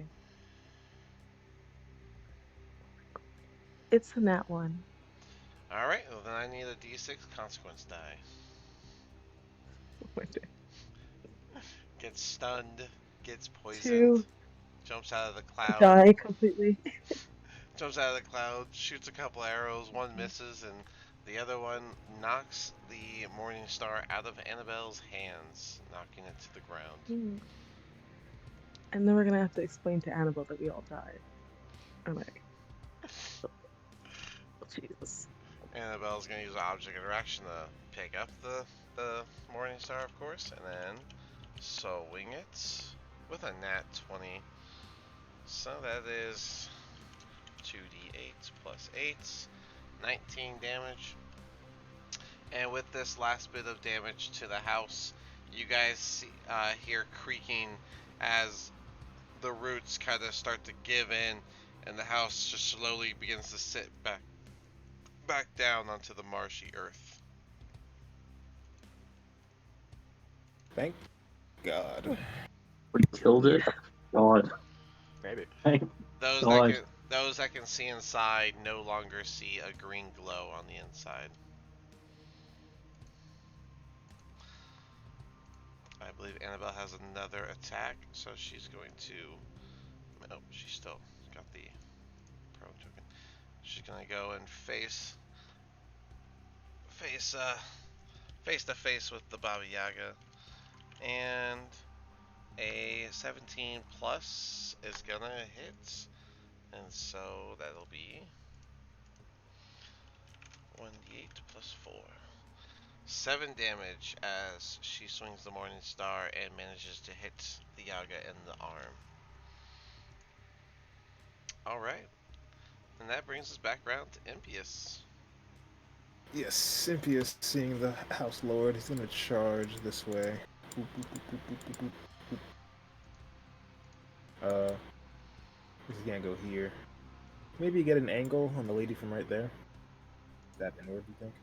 It's a nat one. All right. Well, then I need a D6 consequence die. Oh my God. Gets stunned. Gets poisoned. Two. Jumps out of the cloud. Die completely. Jumps out of the cloud. Shoots a couple arrows. One misses, and the other one knocks the Morning Star out of Annabelle's hands, knocking it to the ground. And then we're gonna have to explain to Annabelle that we all died. I'm like, oh, Jesus. Annabelle's gonna use an object interaction to pick up the Morning Star, of course, and then swing it with a nat 20. So that is 2d8 plus 8, 19 damage. And with this last bit of damage to the house, you guys hear creaking as the roots kind of start to give in, and the house just slowly begins to sit back down onto the marshy earth. Thank God. We killed it. God. Maybe. Thank Those God. that can see inside no longer see a green glow on the inside. I believe Annabelle has another attack, so she's going to. Oh, she's still got the pro token. She's gonna go and face to face with the Baba Yaga, and a 17 plus is gonna hit, and so that'll be 1d8 plus 4. 7 damage as she swings the Morning Star and manages to hit the Yaga in the arm. Alright. And that brings us back around to Impius. Yes, Impius, seeing the House Lord, he's gonna charge this way. Boop, boop, boop, boop, boop, boop, boop. He's gonna go here. Maybe get an angle on the lady from right there. Is that inward, you think?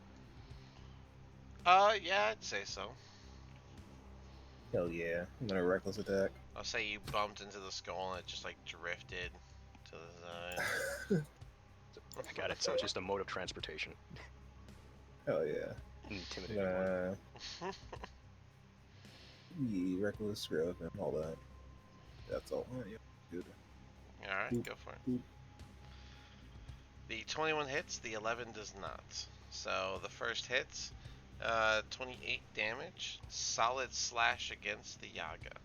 Yeah, I'd say so. Hell yeah. I'm gonna reckless attack. I'll say you bumped into the skull and it just like drifted to the side. I got it. So it's just a mode of transportation. Hell yeah. Intimidating I'm one. gonna reckless growth and all that. That's all. Oh, yeah, good. Alright, go for it. The 21 hits, the 11 does not. So the first hit, 28 damage, solid slash against the Yaga.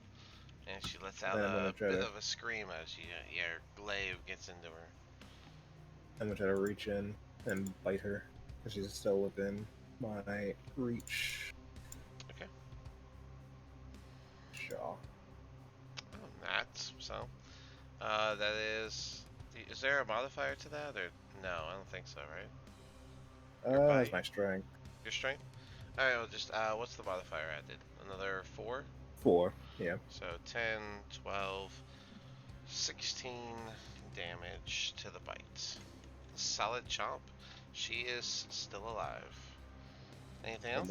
And she lets out a bit of a scream as your glaive gets into her. I'm gonna try to reach in and bite her, because she's still within my reach. Okay. Shaw. Oh, that. So, that is. Is there a modifier to that, or no? I don't think so, right? That's my strength. Your strength. All right. Well, just what's the modifier added? Another 4. 4. Yeah. So 10, 12, 16 damage to the bite. Solid chomp. She is still alive. Anything else?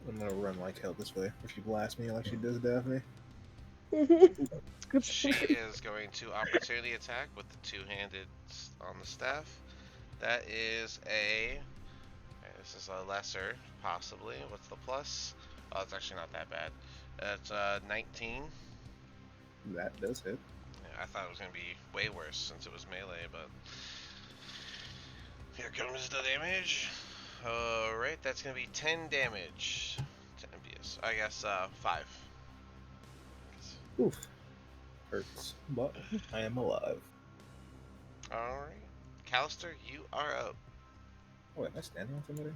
I'm gonna run like hell this way. If she blasts me like she does Daphne. She is going to opportunity attack with the two-handed on the staff. That is a. This is a lesser, possibly. What's the plus? Oh, it's actually not that bad. That's 19. That does hit. Yeah, I thought it was going to be way worse since it was melee, but here comes the damage. Alright, that's going to be 10 damage to MPS. I guess 5. Oof. Hurts. But I am alive. Alright. Callister, you are up. Oh, am I standing on somebody?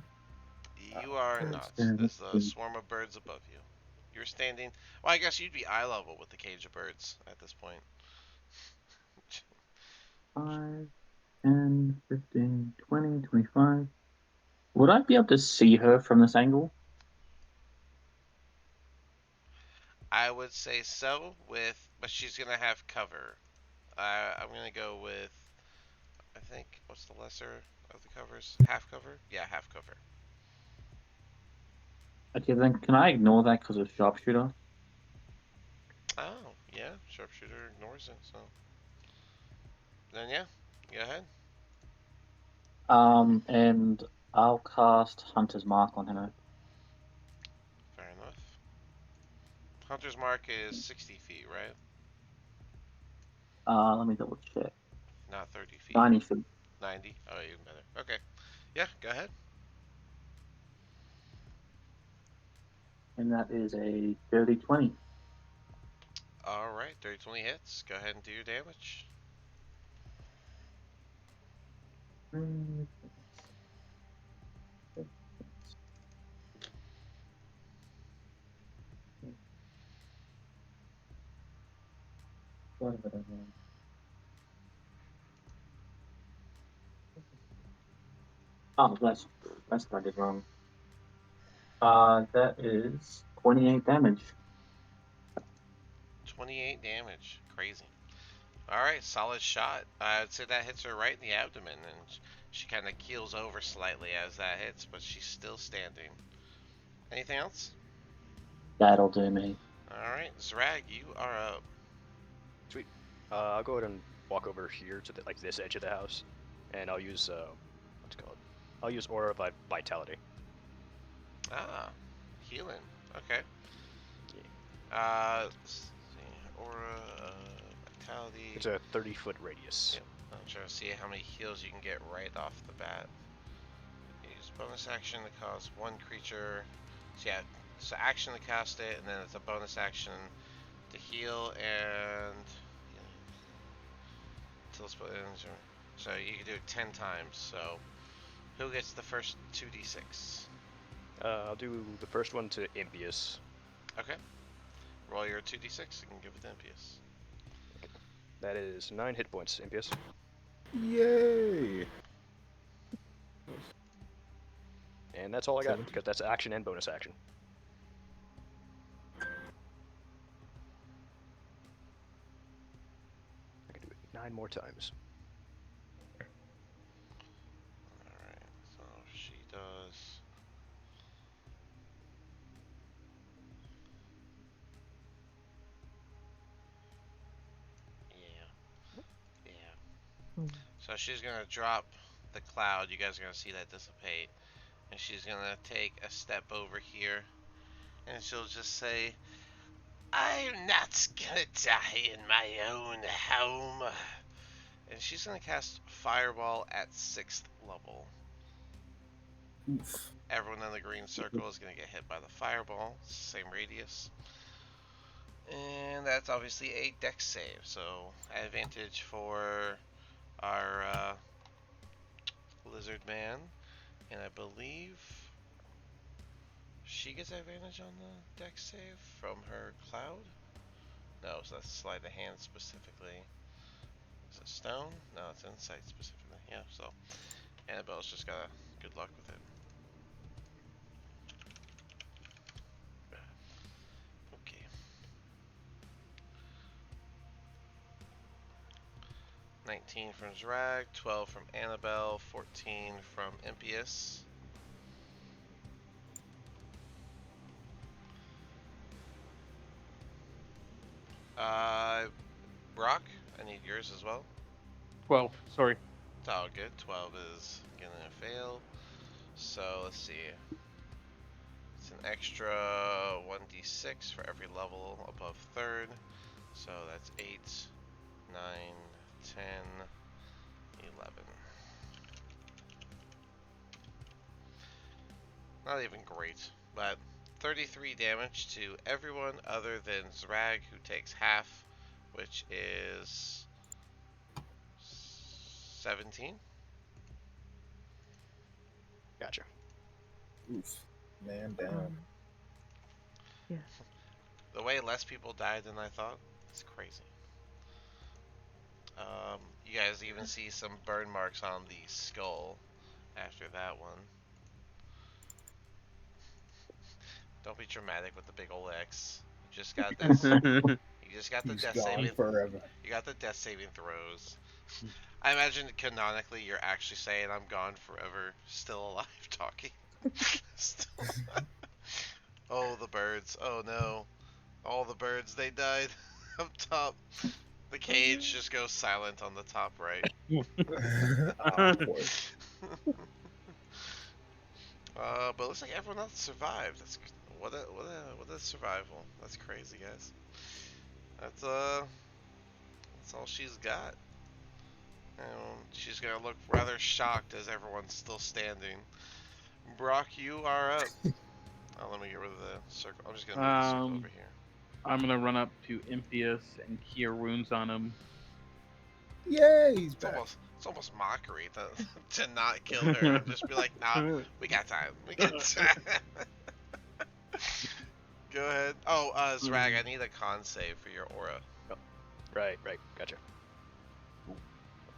You are not. There's a swarm of birds above you. You're standing. Well, I guess you'd be eye level with the cage of birds at this point. 5, 10, 15, 20, 25. Would I be able to see her from this angle? I would say so, but she's gonna have cover. I'm gonna go with, I think, what's the lesser of the covers? Half cover? Yeah, half cover. Okay, then can I ignore that because of sharpshooter? Oh, yeah, sharpshooter ignores it, so. Then yeah, go ahead. And I'll cast Hunter's Mark on her. Fair enough. Hunter's mark is 60 feet, right? Let me double check. Not 30 feet. 90 feet. 90? Oh, even better. Okay. Yeah, go ahead. And that is a dirty 20. Alright, 30 20 hits. Go ahead and do your damage. Mm, Oh, that's what I did wrong. That is 28 damage. 28 damage. Crazy. Alright, solid shot. I'd say that hits her right in the abdomen, and she kind of keels over slightly as that hits, but she's still standing. Anything else? That'll do me. Alright, Zrag, you are up. Sweet. I'll go ahead and walk over here to like this edge of the house, and I'll use what's it called? I'll use Aura of Vitality. Ah, healing. Okay. Yeah. Let's see. Aura, vitality. It's a 30-foot radius. Yep. I'm trying to see how many heals you can get right off the bat. Use bonus action to cause one creature. So yeah, so action to cast it, and then it's a bonus action to heal, and so you can do it 10 times. So who gets the first 2d6? I'll do the first one to Impious. Okay. Roll your 2d6 and give it to Impious. That is 9 hit points, Impious. Yay! And that's all I got, 17. because that's action and bonus action. I can do it 9 more times. Alright, so she does. Yeah. Hmm. So she's gonna drop the cloud. You guys are gonna see that dissipate. And she's gonna take a step over here. And she'll just say, I'm not gonna die in my own home. And she's gonna cast Fireball at 6th level. Oof. Everyone in the green circle is gonna get hit by the fireball. Same radius. And that's obviously a dex save. So advantage for our lizard man. And I believe she gets advantage on the dex save from her cloud. No, so that's sleight of hand specifically. Is it stone? No, it's insight specifically. Yeah, so Annabelle's just got good luck with it. Okay. $19 from Zrag, 12 from Annabelle, 14 from Impious. Brock, I need yours as well. 12. Sorry. It's all good. 12 is gonna fail. So let's see. It's an extra 1d6 for every level above 3rd. So that's 8, 9, 10, 11. Not even great, but 33 damage to everyone other than Zrag, who takes half, which is 17. Gotcha. Oof. Man down. Yeah. The way less people died than I thought, it's crazy. You guys even see some burn marks on the skull after that one. Don't be dramatic with the big old X. Just got this. You just got the He's death gone saving. forever. You got the death saving throws. I imagine canonically you're actually saying I'm gone forever, still alive, talking. Still... Oh, the birds. Oh no. All the birds, they died up top. The cage just goes silent on the top right. Ah, boy. But it looks like everyone else survived. That's what a survival. That's crazy, guys. That's all she's got. And she's gonna look rather shocked as everyone's still standing. Brock, you are up. Oh, let me get rid of the circle. I'm just gonna move the circle over here. I'm gonna run up to Impius and cure wounds on him. Yay, he's It's back. almost mockery to not kill her and just be like, nah, we got time. We got time. Go ahead. Oh, Zrag, I need a con save for your aura. Right, gotcha.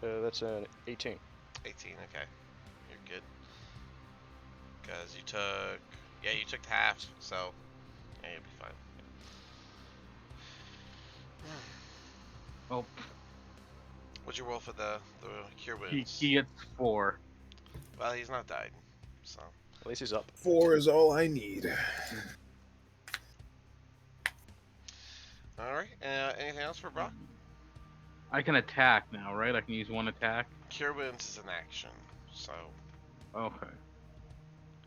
That's an 18. 18, okay. You're good. Because you took half, so yeah, you'll be fine. Oh, What'd you roll for the cure he wounds? gets 4. Well, he's not died, so. At least he's up. 4 is all I need. Alright, anything else for Brock? I can attack now, right? I can use 1 attack. Cure wounds is an action, so Okay.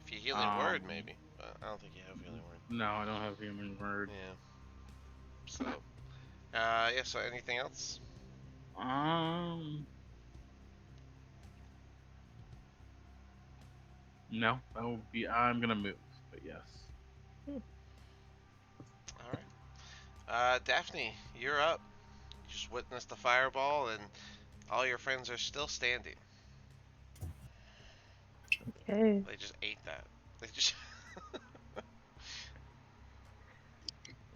if you healing word, maybe. But I don't think you have healing word. No, I don't have healing word. Yeah. So, so anything else? No, that will be. I'm gonna move, but yes. Alright. Daphne, you're up. You just witnessed the fireball, and all your friends are still standing. Okay. They just ate that. They just.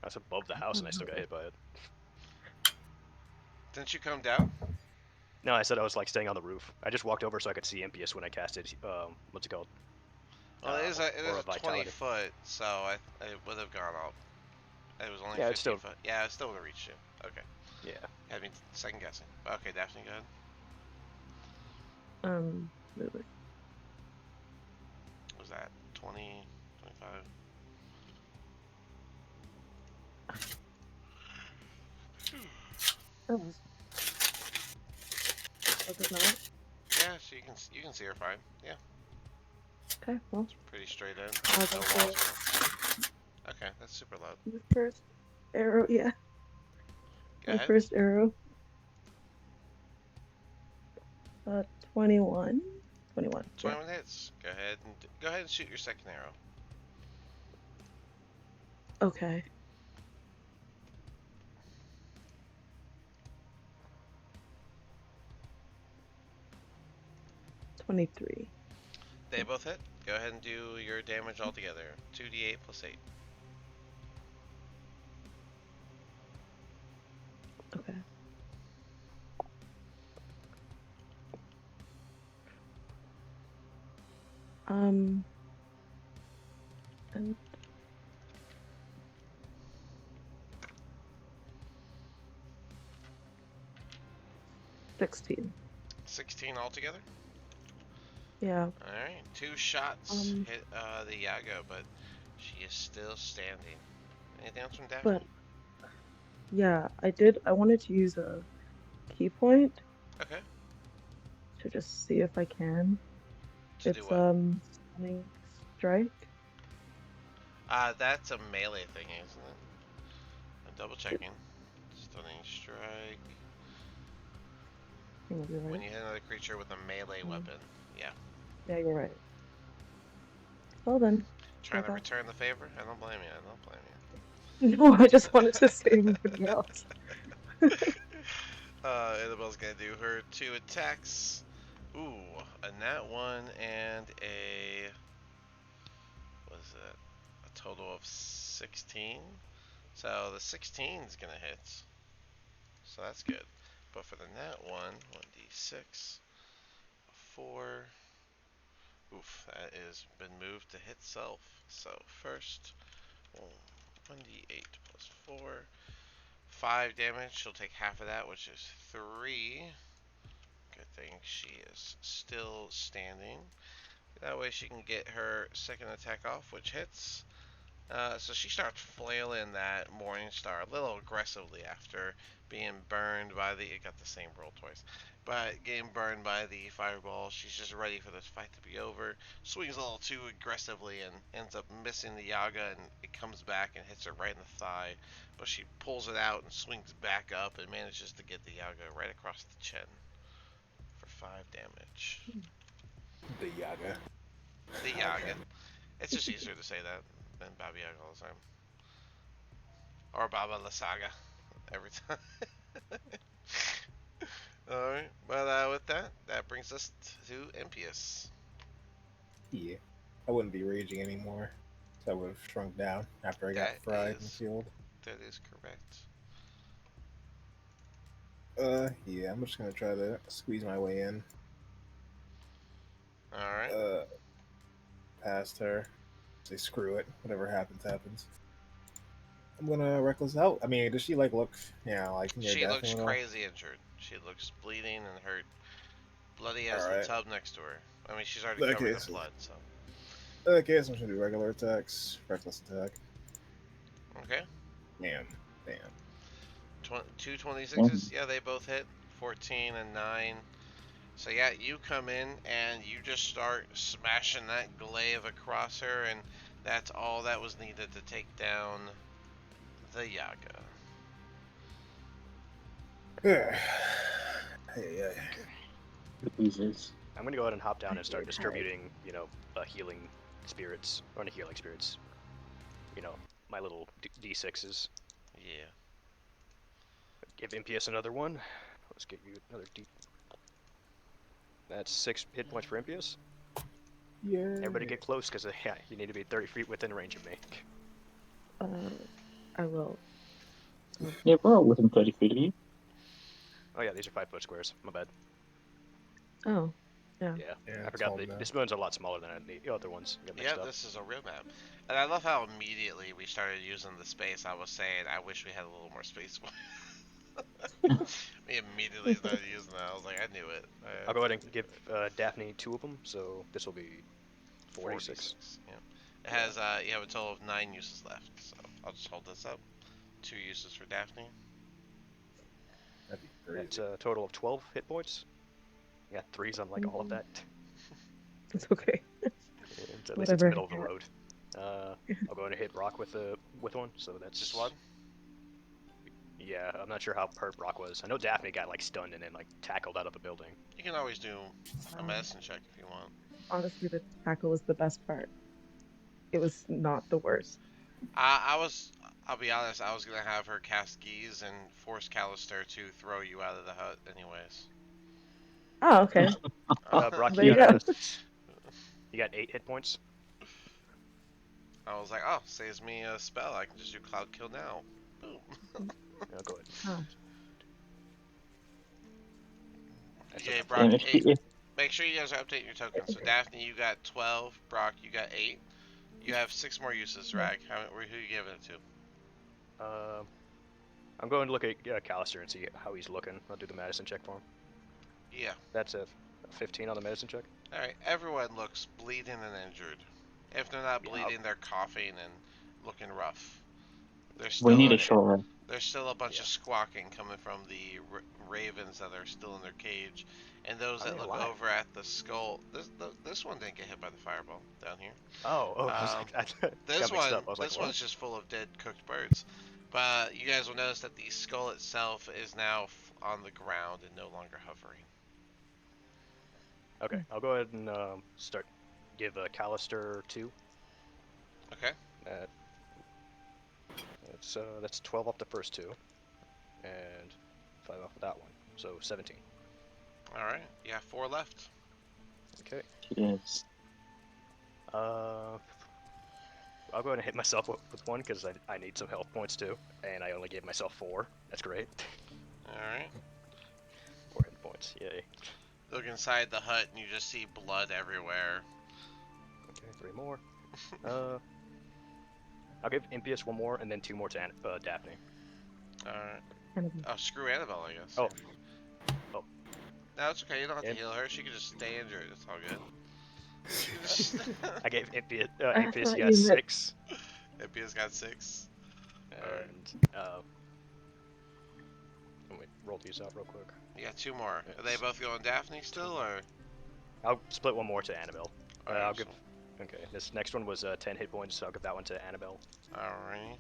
That's above the house, and I still got hit by it. Didn't you come down? No, I said I was like staying on the roof. I just walked over so I could see Impius when I casted. What's it called? Well, it is Aura a of 20 Vitality. foot, so it would have gone up. It was only Yeah, 15 it's still. foot. Yeah, it still would have reached you. Okay. Yeah. Had me second guessing. Okay, Daphne, go ahead. Moving. What was that 20, 25? Oh. Was it not? Yeah, so you can see her fine. Yeah, Okay, well, pretty straight in. I'll No go walls. for Okay, that's super loud. the first arrow. Yeah, Go my ahead. first arrow. 21. 21. 21 hits. Go ahead and shoot your second arrow. Okay. $23. They both hit. Go ahead and do your damage altogether. 2d8 plus 8. Okay. And 16. 16 altogether. Yeah. All right, 2 shots hit the Yago, but she is still standing. Anything else from Daphne? But yeah, I wanted to use a key point. Okay. To just see if I can. To It's do what? stunning strike. That's a melee thing, isn't it? I'm double checking. Stunning strike. You're right. When you hit another creature with a melee weapon. Yeah. Yeah, you're right. Well then. Trying to Okay. return the favor? I don't blame you. I don't blame you. No, I just wanted to save everybody else. Annabelle's gonna do her 2 attacks. Ooh, a nat 1 and a. What is it? A total of 16. So the 16 is gonna hit. So that's good. But for the nat 1, 1d6, 4. Oof, that is been moved to hit self. So first, 1d8 plus 4. 5 damage. She'll take half of that, which is 3. Good thing she is still standing. That way she can get her second attack off, which hits. So she starts flailing that Morning Star a little aggressively after being burned by the. It got the same roll twice. But getting burned by the fireball, she's just ready for this fight to be over. Swings a little too aggressively and ends up missing the Yaga, and it comes back and hits her right in the thigh. But she pulls it out and swings back up and manages to get the Yaga right across the chin for 5 damage. The Yaga. The Yaga. It's just easier to say that than Baba Yaga all the time. Or Baba Lasaga every time. Alright, but with that brings us to MPS. Yeah. I wouldn't be raging anymore. So I would have shrunk down after I got That fried in the is- field. That is correct. Yeah, I'm just gonna try to squeeze my way in. Alright. Past her. Say screw it. Whatever happens, happens. I'm gonna reckless out. I mean, does she like look? Yeah, like near She death looks and all? crazy injured. She looks bleeding and hurt. Bloody as the Alright. tub next to her. I mean, she's already Okay, covered in so- blood, so. Okay, so I'm gonna do regular attacks. Reckless attack. Okay. Damn. 2 26s? Yeah, they both hit. 14 and 9. So yeah, you come in and you just start smashing that glaive across her, and that's all that was needed to take down the Yaga. Hey. Jesus. I'm gonna go ahead and hop down and start Okay. distributing, healing spirits, or not healing spirits. My little D6s. Yeah. Give MPS another one. Let's get you another D. That's 6 hit points for MPS. Yeah. Everybody get close, because you need to be 30 feet within range of me. I will. Yeah, we're all within 30 feet of you. Oh yeah, these are 5-foot squares. My bad. Oh, Yeah, Yeah, I forgot. it's all This moon's a lot smaller than the other ones. Got mixed Yeah, up. this is a real map. And I love how immediately we started using the space. I was saying, I wish we had a little more space. We immediately started using that. I was like, I knew it. I'll go ahead and give Daphne 2 of them, so this will be 46. Yeah. It has, you have a total of 9 uses left. So I'll just hold this up. 2 uses for Daphne. That'd be crazy. That's a total of 12 hit points. Yeah, 3s on all of that. it's okay. At least it's Whatever. middle of the road. I'll go ahead and hit Rock with one, so that's Just one? Yeah, I'm not sure how hurt Rock was. I know Daphne got stunned and then tackled out of a building. You can always do a medicine check if you want. Honestly, the tackle was the best part. It was not the worst. I'll be honest, I was gonna have her cast Geese and force Callister to throw you out of the hut anyways. Oh, okay. Brock, There you go. You got 8 hit points. I was like, oh, saves me a spell. I can just do Cloud Kill now. Boom. No, go ahead. Oh. Okay, enough. Brock, And 8. Make sure you guys are updating your tokens. So Daphne, you got 12. Brock, you got 8. You have 6 more uses. Rag, who are you giving it to? I'm going to look at Callister and see how he's looking. I'll do the medicine check for him. Yeah. That's a 15 on the medicine check. All right. Everyone looks bleeding and injured. If they're not Yeah, bleeding, they're coughing and looking rough. There's We still need a, a short rest. there's still a bunch Yeah. of squawking coming from the ravens that are still in their cage, and those Are that they look alive? over at the skull. This one didn't get hit by the fireball down here. Oh, I was I This got mixed one, up. I was like, this what? one's just full of dead cooked birds. But you guys will notice that the skull itself is now on the ground and no longer hovering. Okay, I'll go ahead and give Callister 2. Okay. That's 12 off the first 2, and 5 off of that one, so 17. All right. You have 4 left. Okay. Yes. I'll go ahead and hit myself with one because I need some health points too, and I only gave myself 4. That's great. All right. 4 hit points. Yay. Look inside the hut and you just see blood everywhere. Okay, 3 more. I'll give Impious one more, and then 2 more to Daphne. Alright. Annabelle. Oh, screw Annabelle, I guess. Oh. Oh. No, it's okay. You don't have to Imp- heal her. She can just stay injured. It's all good. She can just... I gave Impious, I Impious thought you got you meant 6. Impious got 6. And, let me roll these out real quick. You got 2 more. Yes. Are they both going Daphne still, or? I'll split one more to Annabelle. Alright, I'll give... Okay, this next one was 10 hit points, so I'll give that one to Annabelle. Alright.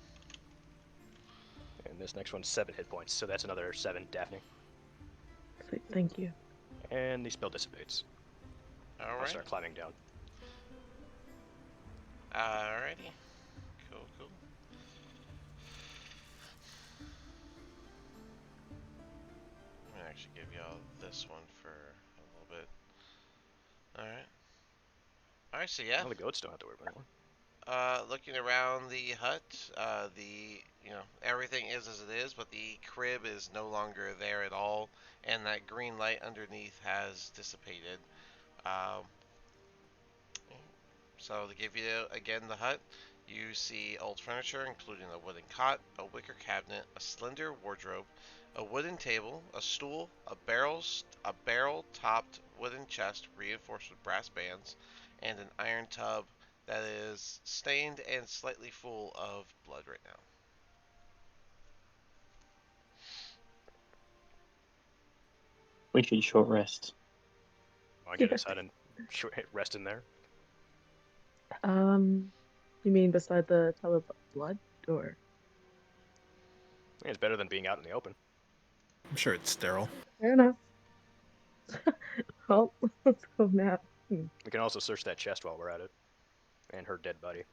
And this next one's 7 hit points, so that's another 7, Daphne. Sweet, thank you. And the spell dissipates. I'll Alright. start climbing down. Alrighty. Cool, cool. I'm gonna actually give y'all this one for a little bit. Alright. Alright, so yeah. Well, the goats don't have to worry about it. Looking around the hut, everything is as it is, but the crib is no longer there at all, and that green light underneath has dissipated. Um, so to give you again the hut, you see old furniture, including a wooden cot, a wicker cabinet, a slender wardrobe, a wooden table, a stool, a barrel-topped wooden chest reinforced with brass bands, and an iron tub that is stained and slightly full of blood right now. We should short rest. I'll get inside and rest in there. You mean beside the tub of blood, or? It's better than being out in the open. I'm sure it's sterile. Fair enough. Well, let's go now. We can also search that chest while we're at it. And her dead body.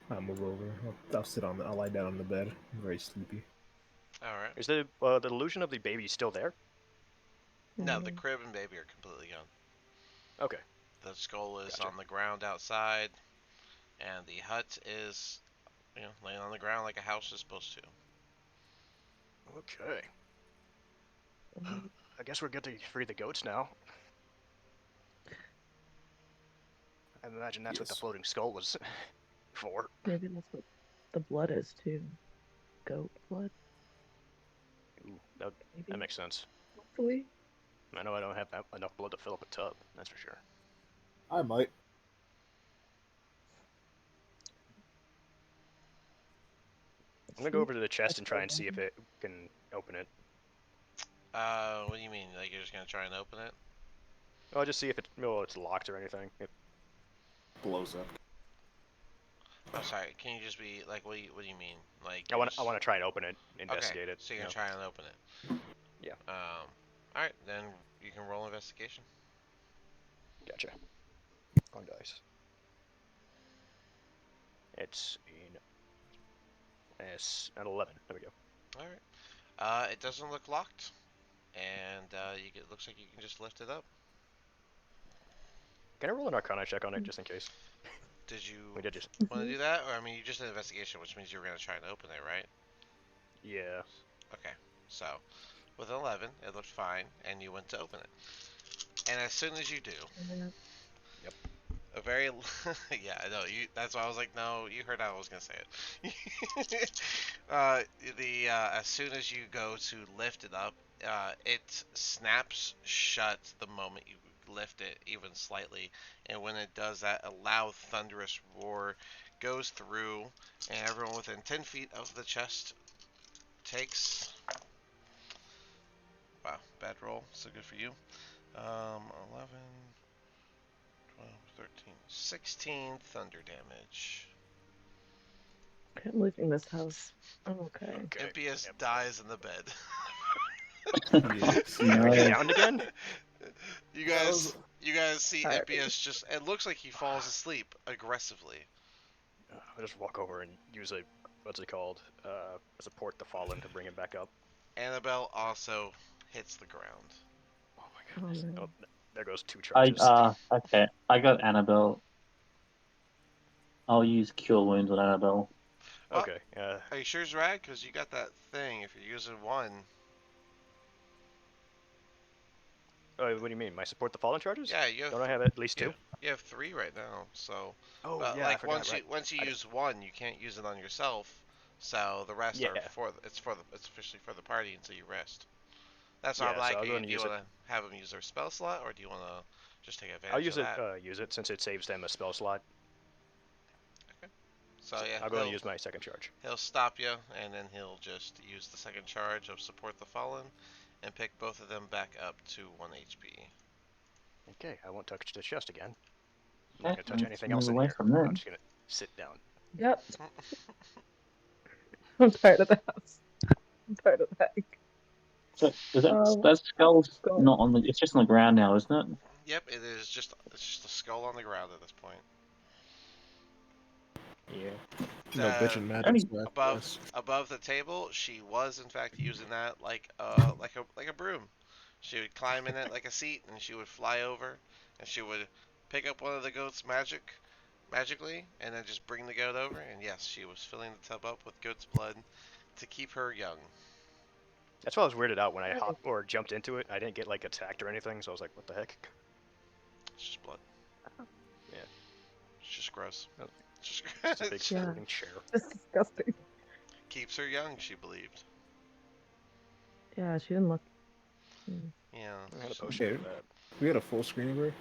I'll move over. I'll lie down on the bed. I'm very sleepy. Alright. Is the illusion of the baby still there? No, the crib and baby are completely gone. Okay. The skull is Gotcha. on the ground outside, and the hut is, laying on the ground like a house is supposed to. Okay. I guess we're good to free the goats now. I imagine that's what the Yes. floating skull was for. Maybe that's what the blood is too. Goat blood, Ooh, maybe. that makes sense. Hopefully. I know I don't have enough blood to fill up a tub, that's for sure. I might. I'm gonna go over to the chest and try and see if it can open it. What do you mean? Like you're just gonna try and open it? I'll just see if it's locked or anything. Blows up. Oh, sorry. Can you just be like, what do you mean? Like I want to try and open it, investigate okay, it. so you're gonna try and open it. Yeah. All right, then you can roll investigation. Gotcha. On dice. It's an 11. There we go. All right. It doesn't look locked, and it looks like you can just lift it up. Can I roll an Arcana check on it just in case? Did you We did just. want to do that, or I mean, you just did investigation, which means you were gonna try and open it, right? Yeah. Okay. So, with an 11, it looked fine, and you went to open it. And as soon as you do, Yep. a very yeah, I know you. That's why I was like, no, you heard how I was gonna say it. As soon as you go to lift it up, it snaps shut the moment you lift it even slightly, and when it does that, a loud thunderous roar goes through, and everyone within 10 feet of the chest takes. Wow, bad roll. So good for you. 11, 12, 13, 16 thunder damage. I'm leaving this house. I'm okay. Impious dies in the bed. Are we down again? You guys see Alright. Impious just. It looks like he falls asleep aggressively. I'll just walk over and use what's it called? Support the fallen to bring him back up. Annabelle also hits the ground. Oh my goodness. no. Oh, there goes 2 charges. Okay. I got Annabelle. I'll use Cure Wounds on Annabelle. Okay. Are you sure, Strahd? Because you got that thing. If you're using one. Oh, what do you mean? My support the fallen charges? Yeah, you have. Don't I have at least 2? You have 3 right now, so. Oh But yeah, I like forgot. Right. once you I, use one, you can't use it on yourself. So the rest are yeah. it's officially for the party until you rest. That's why I'm Yeah. So like, I'll go and do you use it. want to have them use their spell slot, or do you want to just take I'll advantage use of it. that? Use it since it saves them a spell slot. Okay. So yeah, I'll go and use my second charge. he'll stop you, and then he'll just use the second charge of support the fallen, and pick both of them back up to 1 HP. Okay, I won't touch the chest again. I'm not Okay, gonna touch let's anything move else in away here. from them. I'm just gonna sit down. Yep. I'm tired of the house. I'm tired of the hag. So is Um, that skull's go. not on the? It's just on the ground now, isn't it? Yep, it's just a skull on the ground at this point. Yeah. No Uh, bitchin' magic Only swag. above Yes. above the table, she was in fact using that like a broom. She would climb in it like a seat, and she would fly over, and she would pick up one of the goats magically, and then just bring the goat over. And yes, she was filling the tub up with goat's blood to keep her young. That's why I was weirded out when I Nice. hopped or jumped into it. I didn't get like attacked or anything, so I was like, "What the heck?" It's just blood. Yeah. It's just gross. Oh. It's just It's a big Yeah. floating chair. It's disgusting. keeps her young, she believed. Yeah, she didn't look. Yeah. I had a so- potion Okay. for that. We got a full screen of her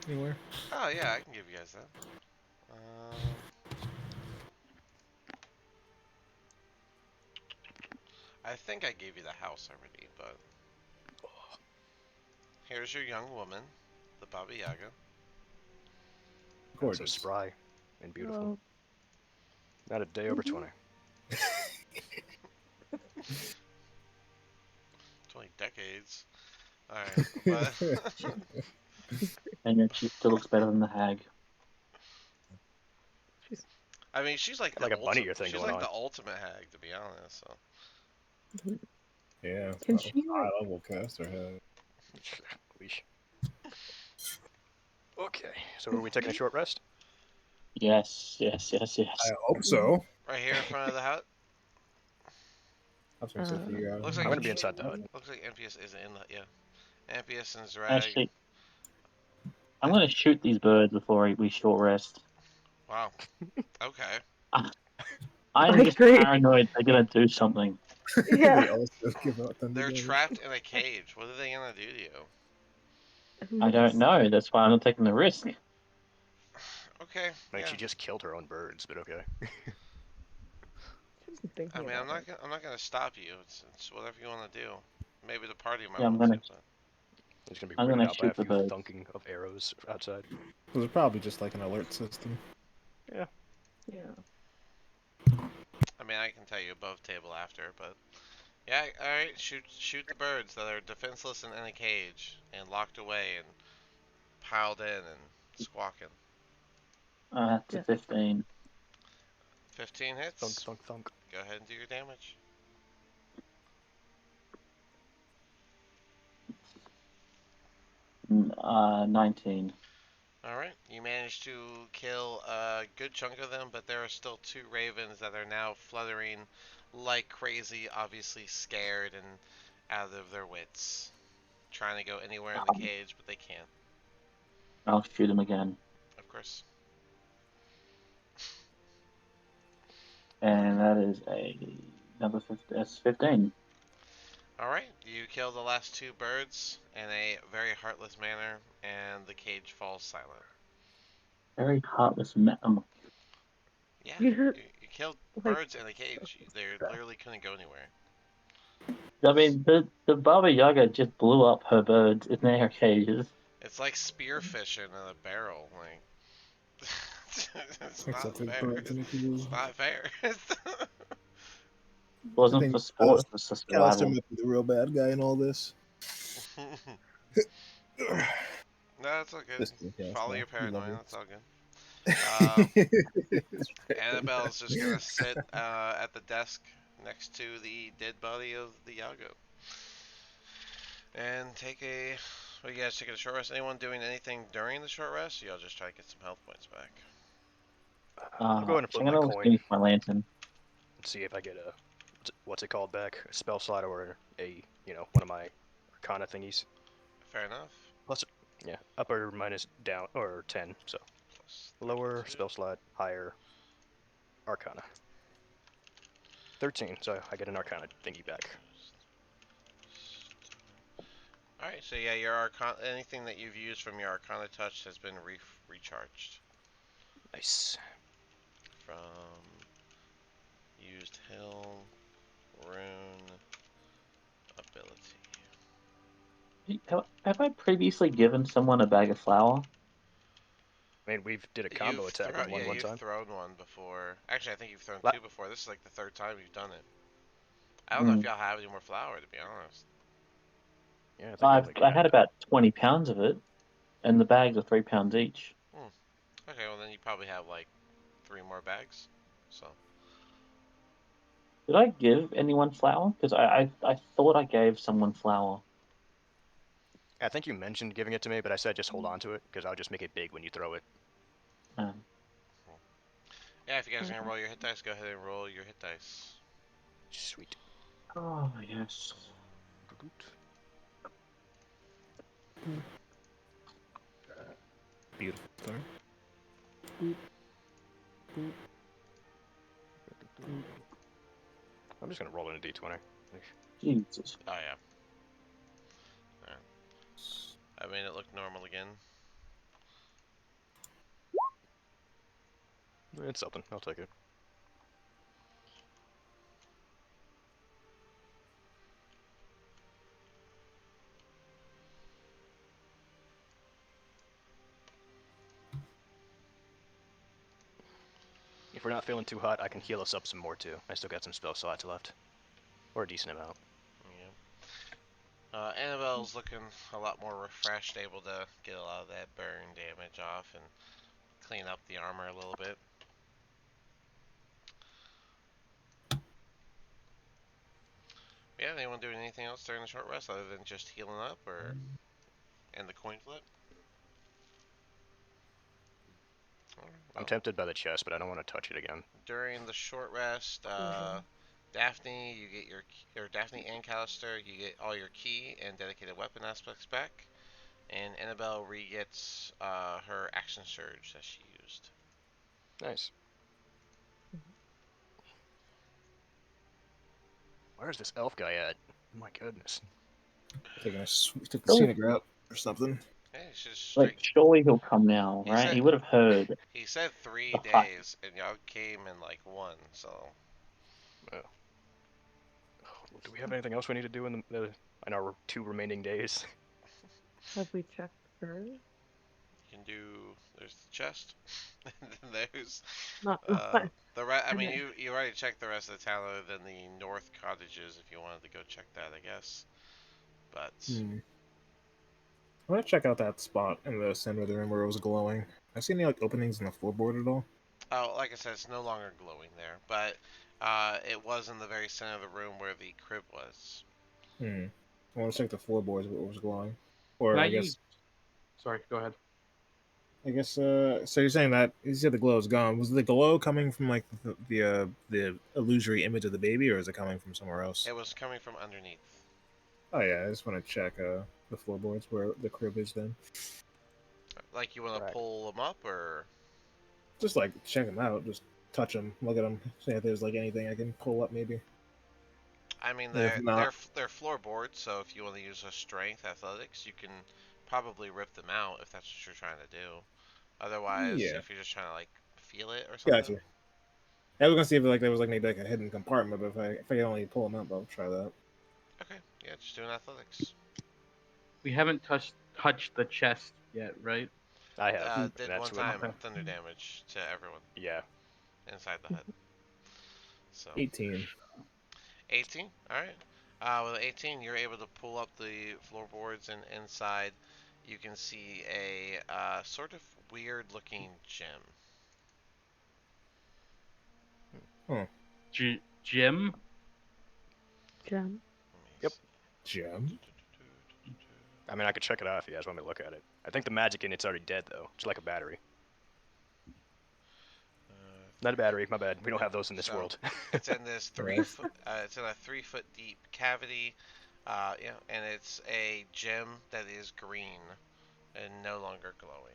anywhere. Oh yeah, I can give you guys that. I think I gave you the house already, but here's your young woman, the Baba Yaga. So Gorgeous. spry and beautiful. Well, Not a day over 20. 20 decades. Alright, but and yet she still looks better than the hag. she's I mean, she's like Got the like a bunny ultimate. ear thing She's going like on. the ultimate hag, to be honest. So Yeah. Can she, like- high level caster head? Weesh. Okay, so are we taking a short rest? Yes. I hope so. right here in front of the hut. That's what I said for you guys. Looks I'm like gonna be inside the hut. looks like NPS isn't in the NPS and Strahd. Actually, I'm going to shoot these birds before we short rest. Wow. Okay. I'm just agree. paranoid they're going to do something. Yeah. They also give out them They're together. trapped in a cage. What are they gonna do to you? Who I don't knows? know. That's why I'm not taking the risk. Okay. Like Yeah. she just killed her own birds, but okay. Shouldn't be thinking I mean, about it. I'm not gonna stop you. It's whatever you want to do. Maybe the party might Yeah, I'm want gonna- to, but I'm just gonna be I'm weirded gonna out by a shoot the few birds. thunking of arrows outside. It was probably just like an alert system. Yeah. I mean, I can tell you above table after, but yeah, all right. Shoot the birds that are defenseless and in a cage and locked away and piled in and squawking. That's a Yeah. 15. 15 hits. Thunk, thunk, thunk. Go ahead and do your damage. Mm, 19. Alright, you managed to kill a good chunk of them, but there are still 2 ravens that are now fluttering like crazy, obviously scared and out of their wits. Trying to go anywhere in the cage, but they can't, I'll shoot them again. of course. And that is another 15. Alright, you kill the last 2 birds in a very heartless manner, and the cage falls silent. Very heartless man. Yeah, You're you killed like birds in a cage. They literally couldn't go anywhere. I mean, the Baba Yaga just blew up her birds in their cages. It's like spearfishing in a barrel, like... it's not Except for fair. birds in the cage. It's not fair. It wasn't think, for sport, it was for Callister survival. might be the real bad guy in all this. No, that's all good. Just in case, Follow man. your We love paranoia. you. That's all good. Annabelle's just gonna sit at the desk next to the dead body of the Yago and take a. What you guys taking a short rest? Anyone doing anything during the short rest? Or y'all just try to get some health points back. I'll go ahead and So flip I'm my gonna coin use my lantern. and see if I get a what's it called back, a spell slot or a one of my Arcana thingies. Fair enough. Plus, Yeah, upper minus down or 10. So Plus lower 32. spell slot, higher Arcana. 13. So I get an Arcana thingy back. Alright, so yeah, your Arcana, anything that you've used from your Arcana touch has been recharged. Nice. From used hill, rune, ability. Have I previously given someone a bag of flour? I mean, we've did a combo attack with one You've time. thrown one before. Actually, I think you've thrown La- two before. This is like the third time you've done it. I don't know if Mm. y'all have any more flour, to be honest. Yeah, I think we only I got had about 20 pounds of it, and the bags are 3 pounds each. Okay, well then you probably have like 3 more bags. So Did I give anyone flour? Because I thought I gave someone flour. I think you mentioned giving it to me, but I said just hold on to it because I'll just make it big when you throw it. yeah, if you guys are gonna roll your hit dice, go ahead and roll your hit dice. Sweet. Oh yes. Beautiful start. I'm just gonna roll in a d20. Jesus. Oh yeah. Alright. I mean, it looked normal again. It's something. I'll take it. If we're not feeling too hot, I can heal us up some more too. I still got some spell slots left, or a decent amount. Yeah. Annabelle's looking a lot more refreshed, able to get a lot of that burn damage off and clean up the armor a little bit. Yeah, anyone doing anything else during the short rest other than just healing up or and the coin flip? Well, I'm tempted by the chest, but I don't want to touch it again. during the short rest, Daphne, you get or Daphne and Callister, you get all your key and dedicated weapon aspects back, and Annabelle re-gets her action surge that she used. Nice. Where's this elf guy at? Oh my goodness. Took the scenic route or something. Hey, it's just Like, straight. surely he'll come now, right? He would have heard. He said 3 The fight. days, and y'all came in like 1. So Oh. Do we have anything else we need to do in our 2 remaining days? Have we checked her? you can do. There's the chest, and then there's Not the rest. I mean, Okay. you already checked the rest of the town other than the north cottages. If you wanted to go check that, I guess. But I want to check out that spot in the center of the room where it was glowing. I see any like openings in the floorboard at all? oh, like I said, it's no longer glowing there, but it was in the very center of the room where the crib was. I want to check the floorboards where it was glowing, or Can I guess. Sorry, go ahead. I guess. So you're saying that you said the glow is gone. Was the glow coming from like the illusory image of the baby, or is it coming from somewhere else? It was coming from underneath. Oh yeah, I just want to check the floorboards where the crib is. Then Like you want to Right. pull them up, or just like check them out, just touch them, look at them, see if there's like anything I can pull up maybe. I mean And if not, they're floorboards, so if you want to use a strength athletics, you can probably rip them out if that's what you're trying to do. Otherwise, yeah, if you're just trying to like feel it or something. gotcha. I was gonna see if like there was like maybe like a hidden compartment, but if I can only pull them up, I'll try that. Okay, yeah, just doing athletics. We haven't touched the chest yet, right? I have. And Did that's one what. time Okay. thunder damage to everyone Yeah. inside the hut. So 18. 18. All right. With 18, you're able to pull up the floorboards, and inside, you can see a sort of weird-looking gem. Jim? Gem. Let me Yep. see. Gem. I mean, I could check it out if you guys want me to look at it. I think the magic in it's already dead though, just like a battery. Not a battery. My bad. We don't have those in this So, world. It's in this 3 Right. foot. It's in a 3 foot deep cavity. Yeah, and it's a gem that is green. and no longer glowing.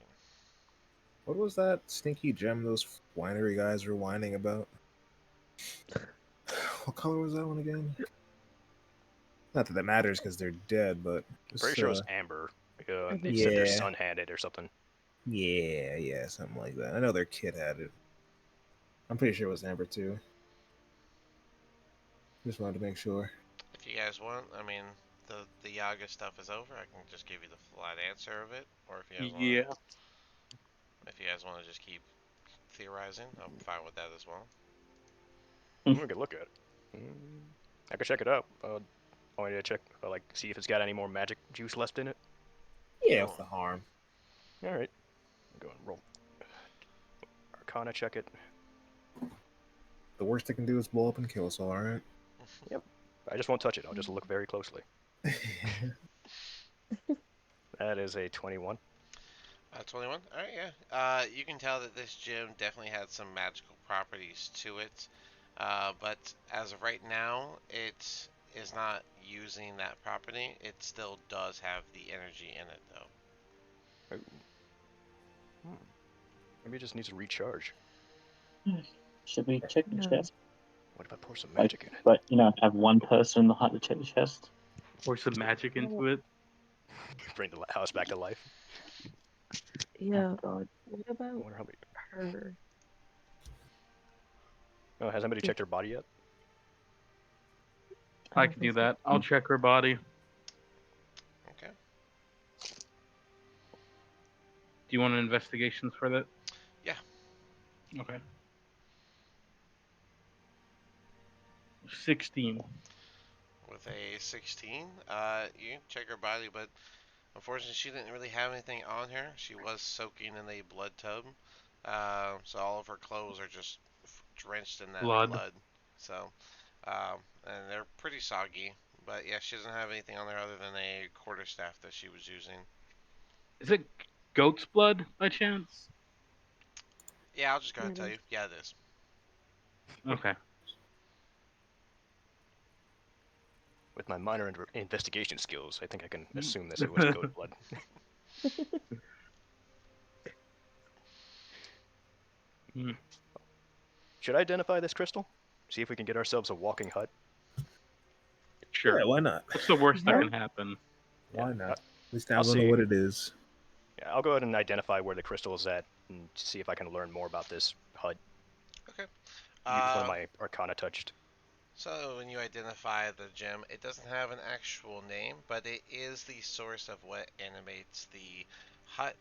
What was that stinky gem those winery guys were whining about? What color was that one again? Not that that matters because they're dead, but Pretty sure it was amber. I They think said their Yeah. son had it or something. yeah, something like that. I know their kid had it. I'm pretty sure it was amber too. Just wanted to make sure. If you guys want, I mean, the Yaga stuff is over. I can just give you the flat answer of it, or if you guys want, Yeah. if you guys want to just keep theorizing, I'm fine with that as well. We could look at it. I could check it out. I want to check, like, see if it's got any more magic juice left in it. Yeah, Oh. what's the harm? All right. Go and roll. Arcana check it. The worst they can do is blow up and kill us all, alright? I just won't touch it. I'll just look very closely. That is a 21. 21. All right, yeah. You can tell that this gem definitely had some magical properties to it, but as of right now, it is not using that property. It still does have the energy in it, though. Maybe it just needs to recharge. Should we check the No. chest? What if I pour some Like, magic in it? but have one person in the hut to check the chest. Pour some magic into it. Bring the house back to life. Yeah. God. What I about wonder how many. her? Oh, has anybody checked her body yet? I don't can do think so. that. I'll check her body. Okay. Do you want investigations for that? Yeah. Okay. 16. With a 16, you can check her body, but unfortunately, she didn't really have anything on her. She was soaking in a blood tub, so all of her clothes are just drenched in that blood. So, and they're pretty soggy. But yeah, she doesn't have anything on there other than a quarterstaff that she was using. Is it goat's blood by chance? Yeah, I'll just go ahead and Yeah, tell you. Yeah, it is. Okay. With my minor investigation skills, I think I can assume this it was goat blood. Hmm. Should I identify this crystal? See if we can get ourselves a walking hut. Sure. Yeah, why not? What's the worst that Yeah. can happen? Why Yeah, not? At least now I'll we'll know see. what it is. Yeah, I'll go ahead and identify where the crystal is at and see if I can learn more about this hut. Okay. Use one of my Arcana touched. So when you identify the gem, it doesn't have an actual name, but it is the source of what animates the hut.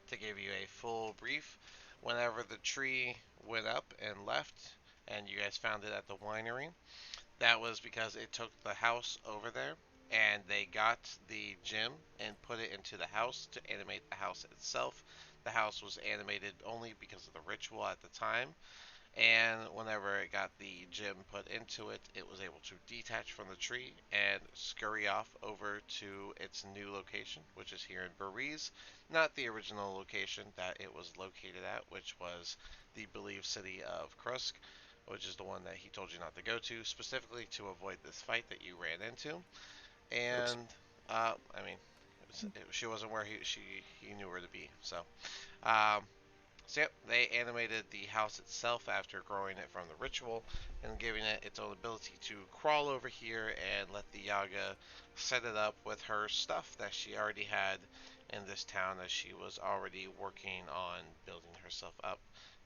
To give you a full brief, whenever the tree went up and left, and you guys found it at the winery, that was because it took the house over there, and they got the gem and put it into the house to animate the house itself. The house was animated only because of the ritual at the time, and whenever it got the gem put into it, it was able to detach from the tree and scurry off over to its new location, which is here in Belize, not the original location that it was located at, which was the believed city of Krusk, which is the one that he told you not to go to, specifically to avoid this fight that you ran into. And, I mean, she wasn't where he knew her to be, so. Um, so yep, they animated the house itself after growing it from the ritual and giving it its own ability to crawl over here and let the Yaga set it up with her stuff that she already had in this town, as she was already working on building herself up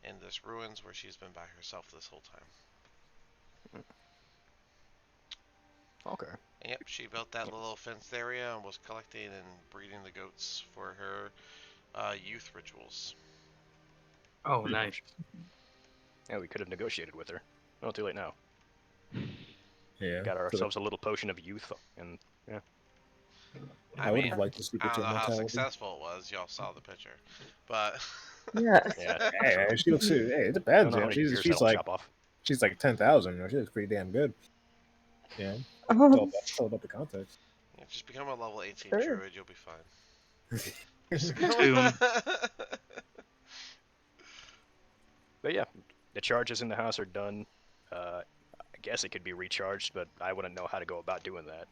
in this ruins where she's been by herself this whole time. Okay. And yep, she built that little fenced area and was collecting and breeding the goats for her youth rituals. Oh, nice. Yeah, we could have negotiated with her. Oh, too late now. Yeah. Got ourselves a little potion of youth, and yeah. I would have liked to see I don't picture know how immortality. successful it was. Y'all saw the picture, but Yeah. Yeah. Hey, she looks. Hey, it's a I bad don't know how gem. many years She's that'll like chop off. 10,000. She looks pretty damn good. Yeah. Um, It's all about the context. just become a level 18 Sure. druid. You'll be fine. Soon. But yeah, the charges in the house are done. I guess it could be recharged, but I wouldn't know how to go about doing that.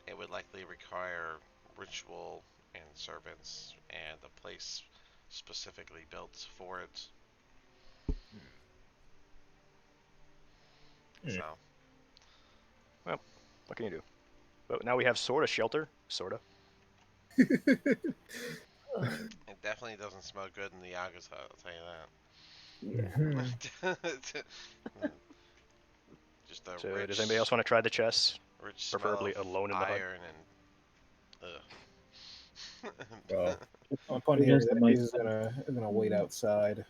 it would likely require ritual and servants and a place specifically built for it. Hmm. So, Well, what can you do? But now we have sorta shelter, sorta. it definitely doesn't smell good in the Yaga's hut, I'll tell Yeah. Mhm. you that. Just a So does anybody else rich, want to try the chest? rich smell Preferably of alone in the hut. iron and Well, It's upon pretty hearing against the that, mic. he's gonna wait outside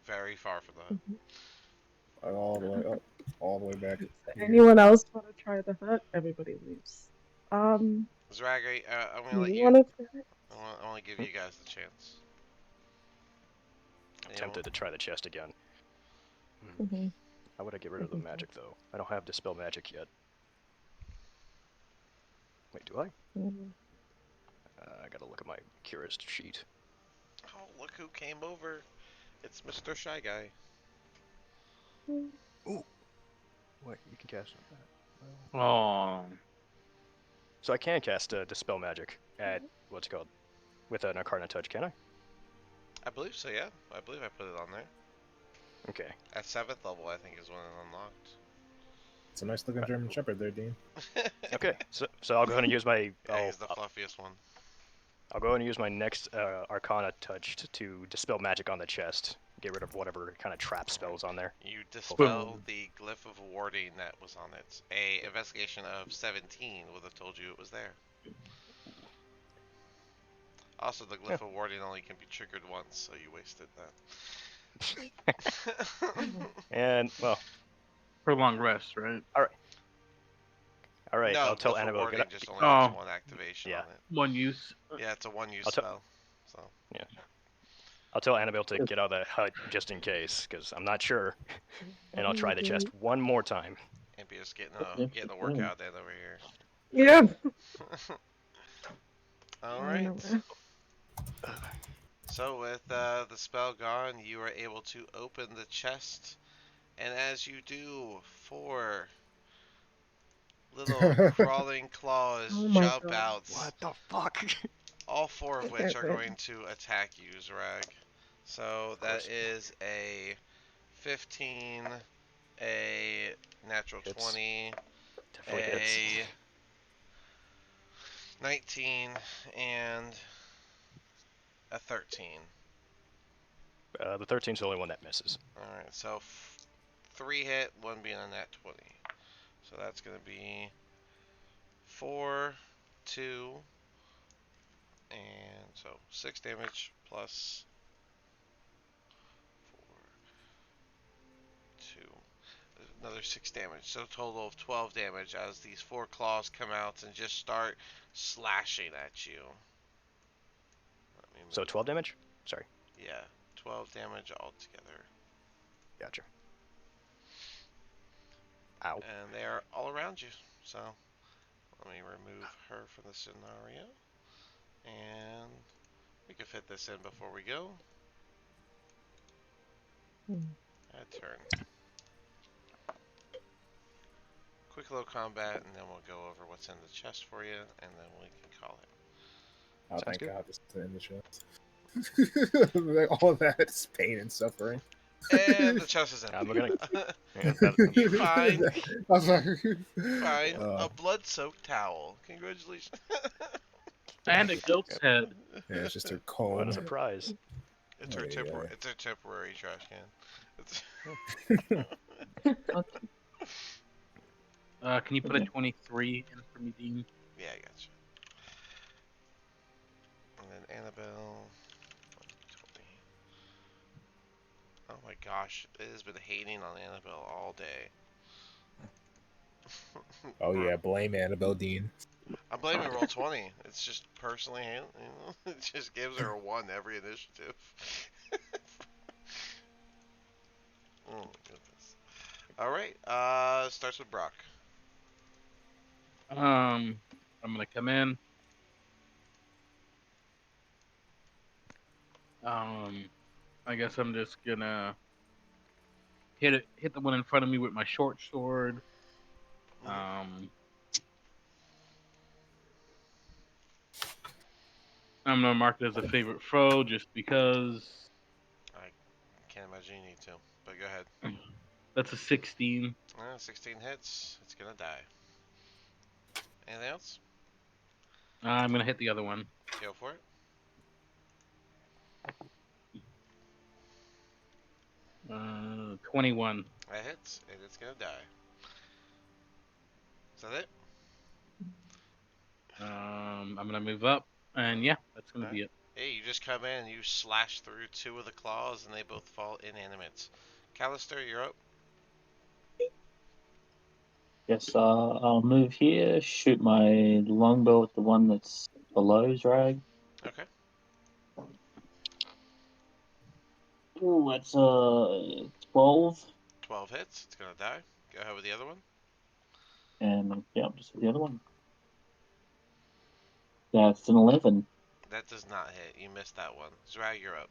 very far from the hut. all the way up, all the way back So here. anyone else want to try the hut? Everybody leaves. Zrag, I'm gonna You let you. want to try it? I want to give you guys the chance. I'm Anyone? tempted to try the chest again. Mm-hmm. How would I get rid of the magic though? I don't have dispel magic yet. Wait, do I? Mm-hmm. I gotta look at my Curist sheet. Oh, look who came over! It's Mr. Shy Guy. Ooh. Wait, you can cast that. Oh, So I can cast dispel magic at what's it called with an Arcana touch, can I? I believe so. Yeah, I believe I put it on there. Okay. At 7th level, I think is when it unlocked. It's a nice looking German Shepherd there, Dean. Okay. So I'll go ahead and use my Yeah, he's the fluffiest one. I'll go ahead and use my next Arcana touch to dispel magic on the chest. Get rid of whatever kind of trap spells on there. You dispel the glyph of warding that was on it. A investigation of 17 would have told you it was there. Also, the glyph of warding only can be triggered once, so you wasted that. And well, prolonged rest, right? all right. No, I'll tell glyph of Annabelle. warding Get just only has Oh. one activation Yeah. on it. One use. Yeah, it's a one-use I'll tell- spell. So I'll tell Annabelle to get out of the hut just in case, because I'm not sure. And I'll try the chest one more time. and be just getting Yeah, a workout in over here. Yeah. All I right. know. So with the spell gone, you are able to open the chest, and as you do, 4 little crawling claws Oh my jump God. out. What the fuck? All 4 of which can't are wait. going to attack you, Zrag. So that course. is a 15, a natural Hits. 20, Definitely hits. a 19, and a 13. The 13's the only one that misses. Alright, so 3 hit, 1 being a nat 20. So that's going to be 4, 2, and so 6 damage plus 4, 2, another 6 damage. So a total of 12 damage as these 4 claws come out and just start slashing at you. So 12 damage? Sorry. Yeah, 12 damage altogether. Gotcha. Ow. And they are all around you. So let me remove her from the scenario. And we can fit this in before we go. Add turn. Quick low combat, and then we'll go over what's in the chest for you, and then we can call it. Oh, Sounds thank good. God this is in the chest. All that is pain and suffering. And the chest is empty. I'm gonna. You find I was like, a blood-soaked towel. Congratulations. And a goat's head. yeah, it's just her What comb. a surprise. It's Oh, her yeah. It's her temporary trash can. Can you put a 23 in for me, Dean? Yeah, I got you. And then Annabelle. 20. Oh my gosh, it has been hating on Annabelle all day. Oh yeah, blame Annabelle Dean. I'm blaming roll 20. It's just personally, it just gives her a 1 every initiative. Oh my goodness. All right. Starts with Brock. I'm gonna come in. I guess I'm just gonna hit the one in front of me with my short sword. Mhm. I'm gonna mark it as a favorite foe just because. I can't imagine you need to, but go ahead. That's a 16. 16 hits. It's gonna die. Anything else? I'm gonna hit the other one. Go for it. 21. That hits, and it's gonna die. Is that it? I'm gonna move up, and yeah, that's gonna be it. Hey, you just come in and you slash through 2 of the claws, and they both fall inanimate. Callister, you're up. Yes, I'll move here, shoot my longbow at the one that's below Strahd. Okay. Ooh, that's 12. 12 hits. It's gonna die. Go ahead with the other one. And yeah, just the other one. That's an 11. That does not hit. You missed that one. Zrag, you're up.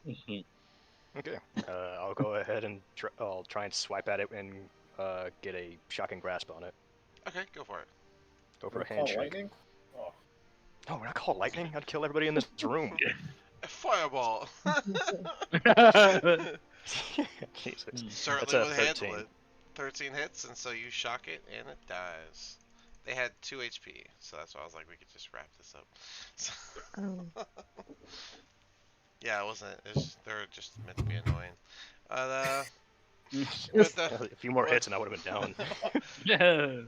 Okay. I'll go ahead and I'll try and swipe at it and get a shocking grasp on it. Okay, go for it. Go for a Call handshake. lightning? Oh. No, we're not called lightning. I'd kill everybody in this room. A fireball. Jesus. Certainly That's a would 13. handle it. 13 hits, and so you shock it, and it dies. They had 2 HP, so that's why I was like, we could just wrap this up. So, Oh. yeah, it wasn't. They're just meant to be annoying. Yes. With A few more hits and I would have been down. Yeah.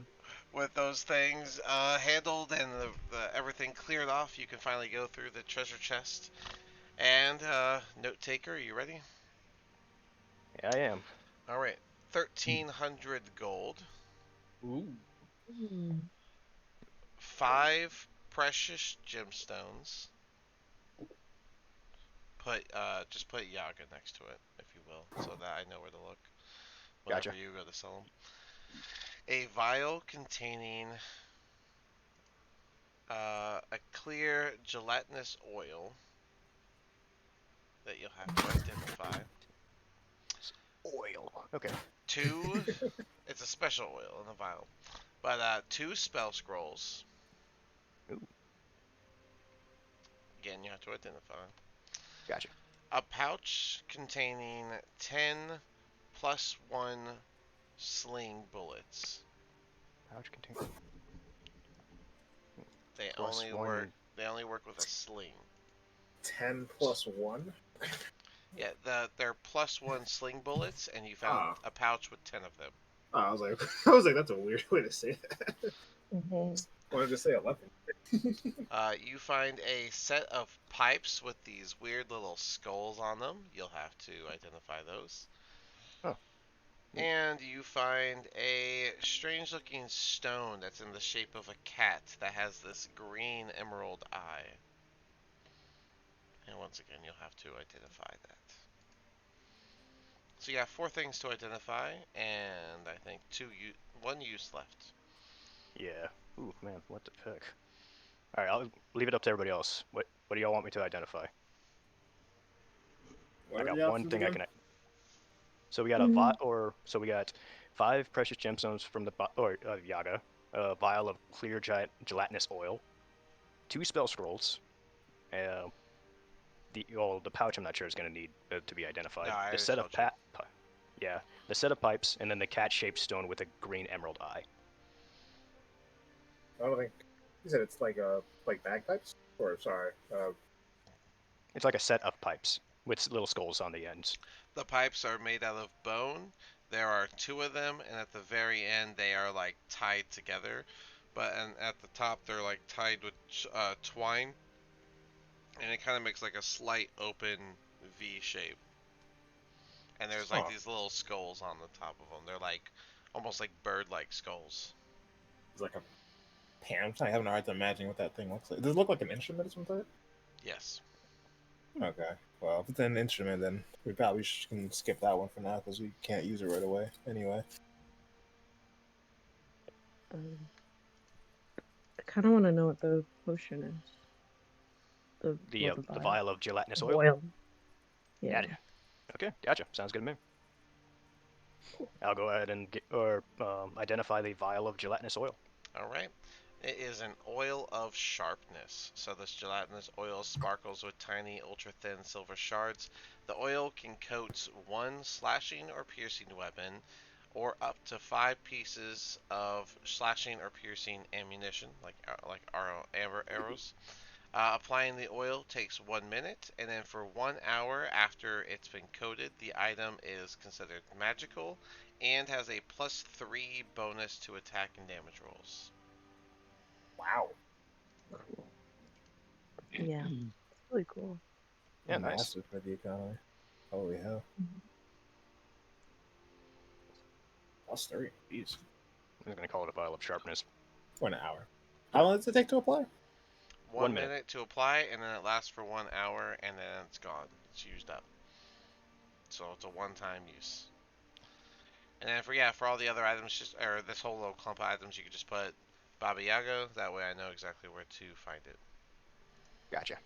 with those things handled and the everything cleared off, you can finally go through the treasure chest. And note taker, are you ready? Yeah, I am. All right, 1,300 gold. Ooh. Hmm. 5 precious gemstones. Just put Yaga next to it, if you will, so that I know where to look whenever Gotcha. you go to sell them. A vial containing a clear gelatinous oil that you'll have to identify. Oil. Okay. 2, it's a special oil in the vial, but 2 spell scrolls. Ooh. Again, you have to identify. Gotcha. A pouch containing 10 +1 sling bullets. Pouch contains They plus only one. work. They only work with a sling. 10 plus 1? Yeah, they're +1 sling bullets, and you found a pouch with 10 of them. Oh, I was like, that's a weird way to say that. Mhm. Why did I say 11? You find a set of pipes with these weird little skulls on them. You'll have to identify those. Oh. And you find a strange-looking stone that's in the shape of a cat that has this green emerald eye. And once again, you'll have to identify that. So you have 4 things to identify, and I think 1 use left. Yeah. Ooh, man, what the heck? All right, I'll leave it up to everybody else. What do y'all want me to identify? What I are got the one options thing I again? can. So we got so we got 5 precious gemstones from the Yaga, a vial of clear gelatinous oil, 2 spell scrolls, the pouch I'm not sure is going to need to be identified. No, I The already set of told you. yeah, the set of pipes, and then the cat-shaped stone with a green emerald eye. I don't think. You said it's like bagpipes? Or, sorry. It's like a set of pipes with little skulls on the ends. The pipes are made out of bone. There are 2 of them, and at the very end they are like tied together. And at the top they're like tied with twine, and it kind of makes like a slight open V shape. And there's like Huh. these little skulls on the top of them. They're like almost like bird-like skulls. It's like a pan. I'm having a hard time imagining what that thing looks like. Does it look like an instrument of some type? Yes. Okay. Well, if it's an instrument, then we probably can skip that one for now because we can't use it right away. Anyway. I kind of want to know what the potion is. The vial. vial of gelatinous oil. Oil. Yeah. Gotcha. Okay, gotcha. Sounds good to me. I'll go ahead and identify the vial of gelatinous oil. All right. It is an oil of sharpness. So this gelatinous oil sparkles with tiny, ultra-thin silver shards. The oil can coat one slashing or piercing weapon, or up to 5 pieces of slashing or piercing ammunition, like arrows. Applying the oil takes 1 minute, and then for 1 hour after it's been coated, the item is considered magical and has a +3 bonus to attack and damage rolls. Wow. Cool. Yeah, it's really cool. Yeah, nice. Massive for the economy. Holy hell. +3. Jeez. I'm gonna call it a vial of sharpness. For an hour. How long does it take to apply? 1 minute. minute to apply, and then it lasts for 1 hour, and then it's gone. It's used up. So it's a one-time use. And then for all the other items, or this whole little clump of items, you could just put Baba Yaga. That way I know exactly where to find it. Gotcha.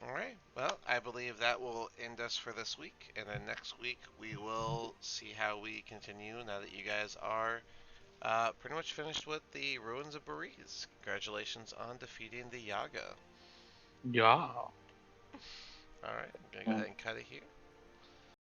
Alright, well, I believe that will end us for this week. And then next week, we will see how we continue now that you guys are pretty much finished with the Ruins of Bariz. Congratulations on defeating the Yaga. Yeah. Alright, I'm going to go ahead and cut it here.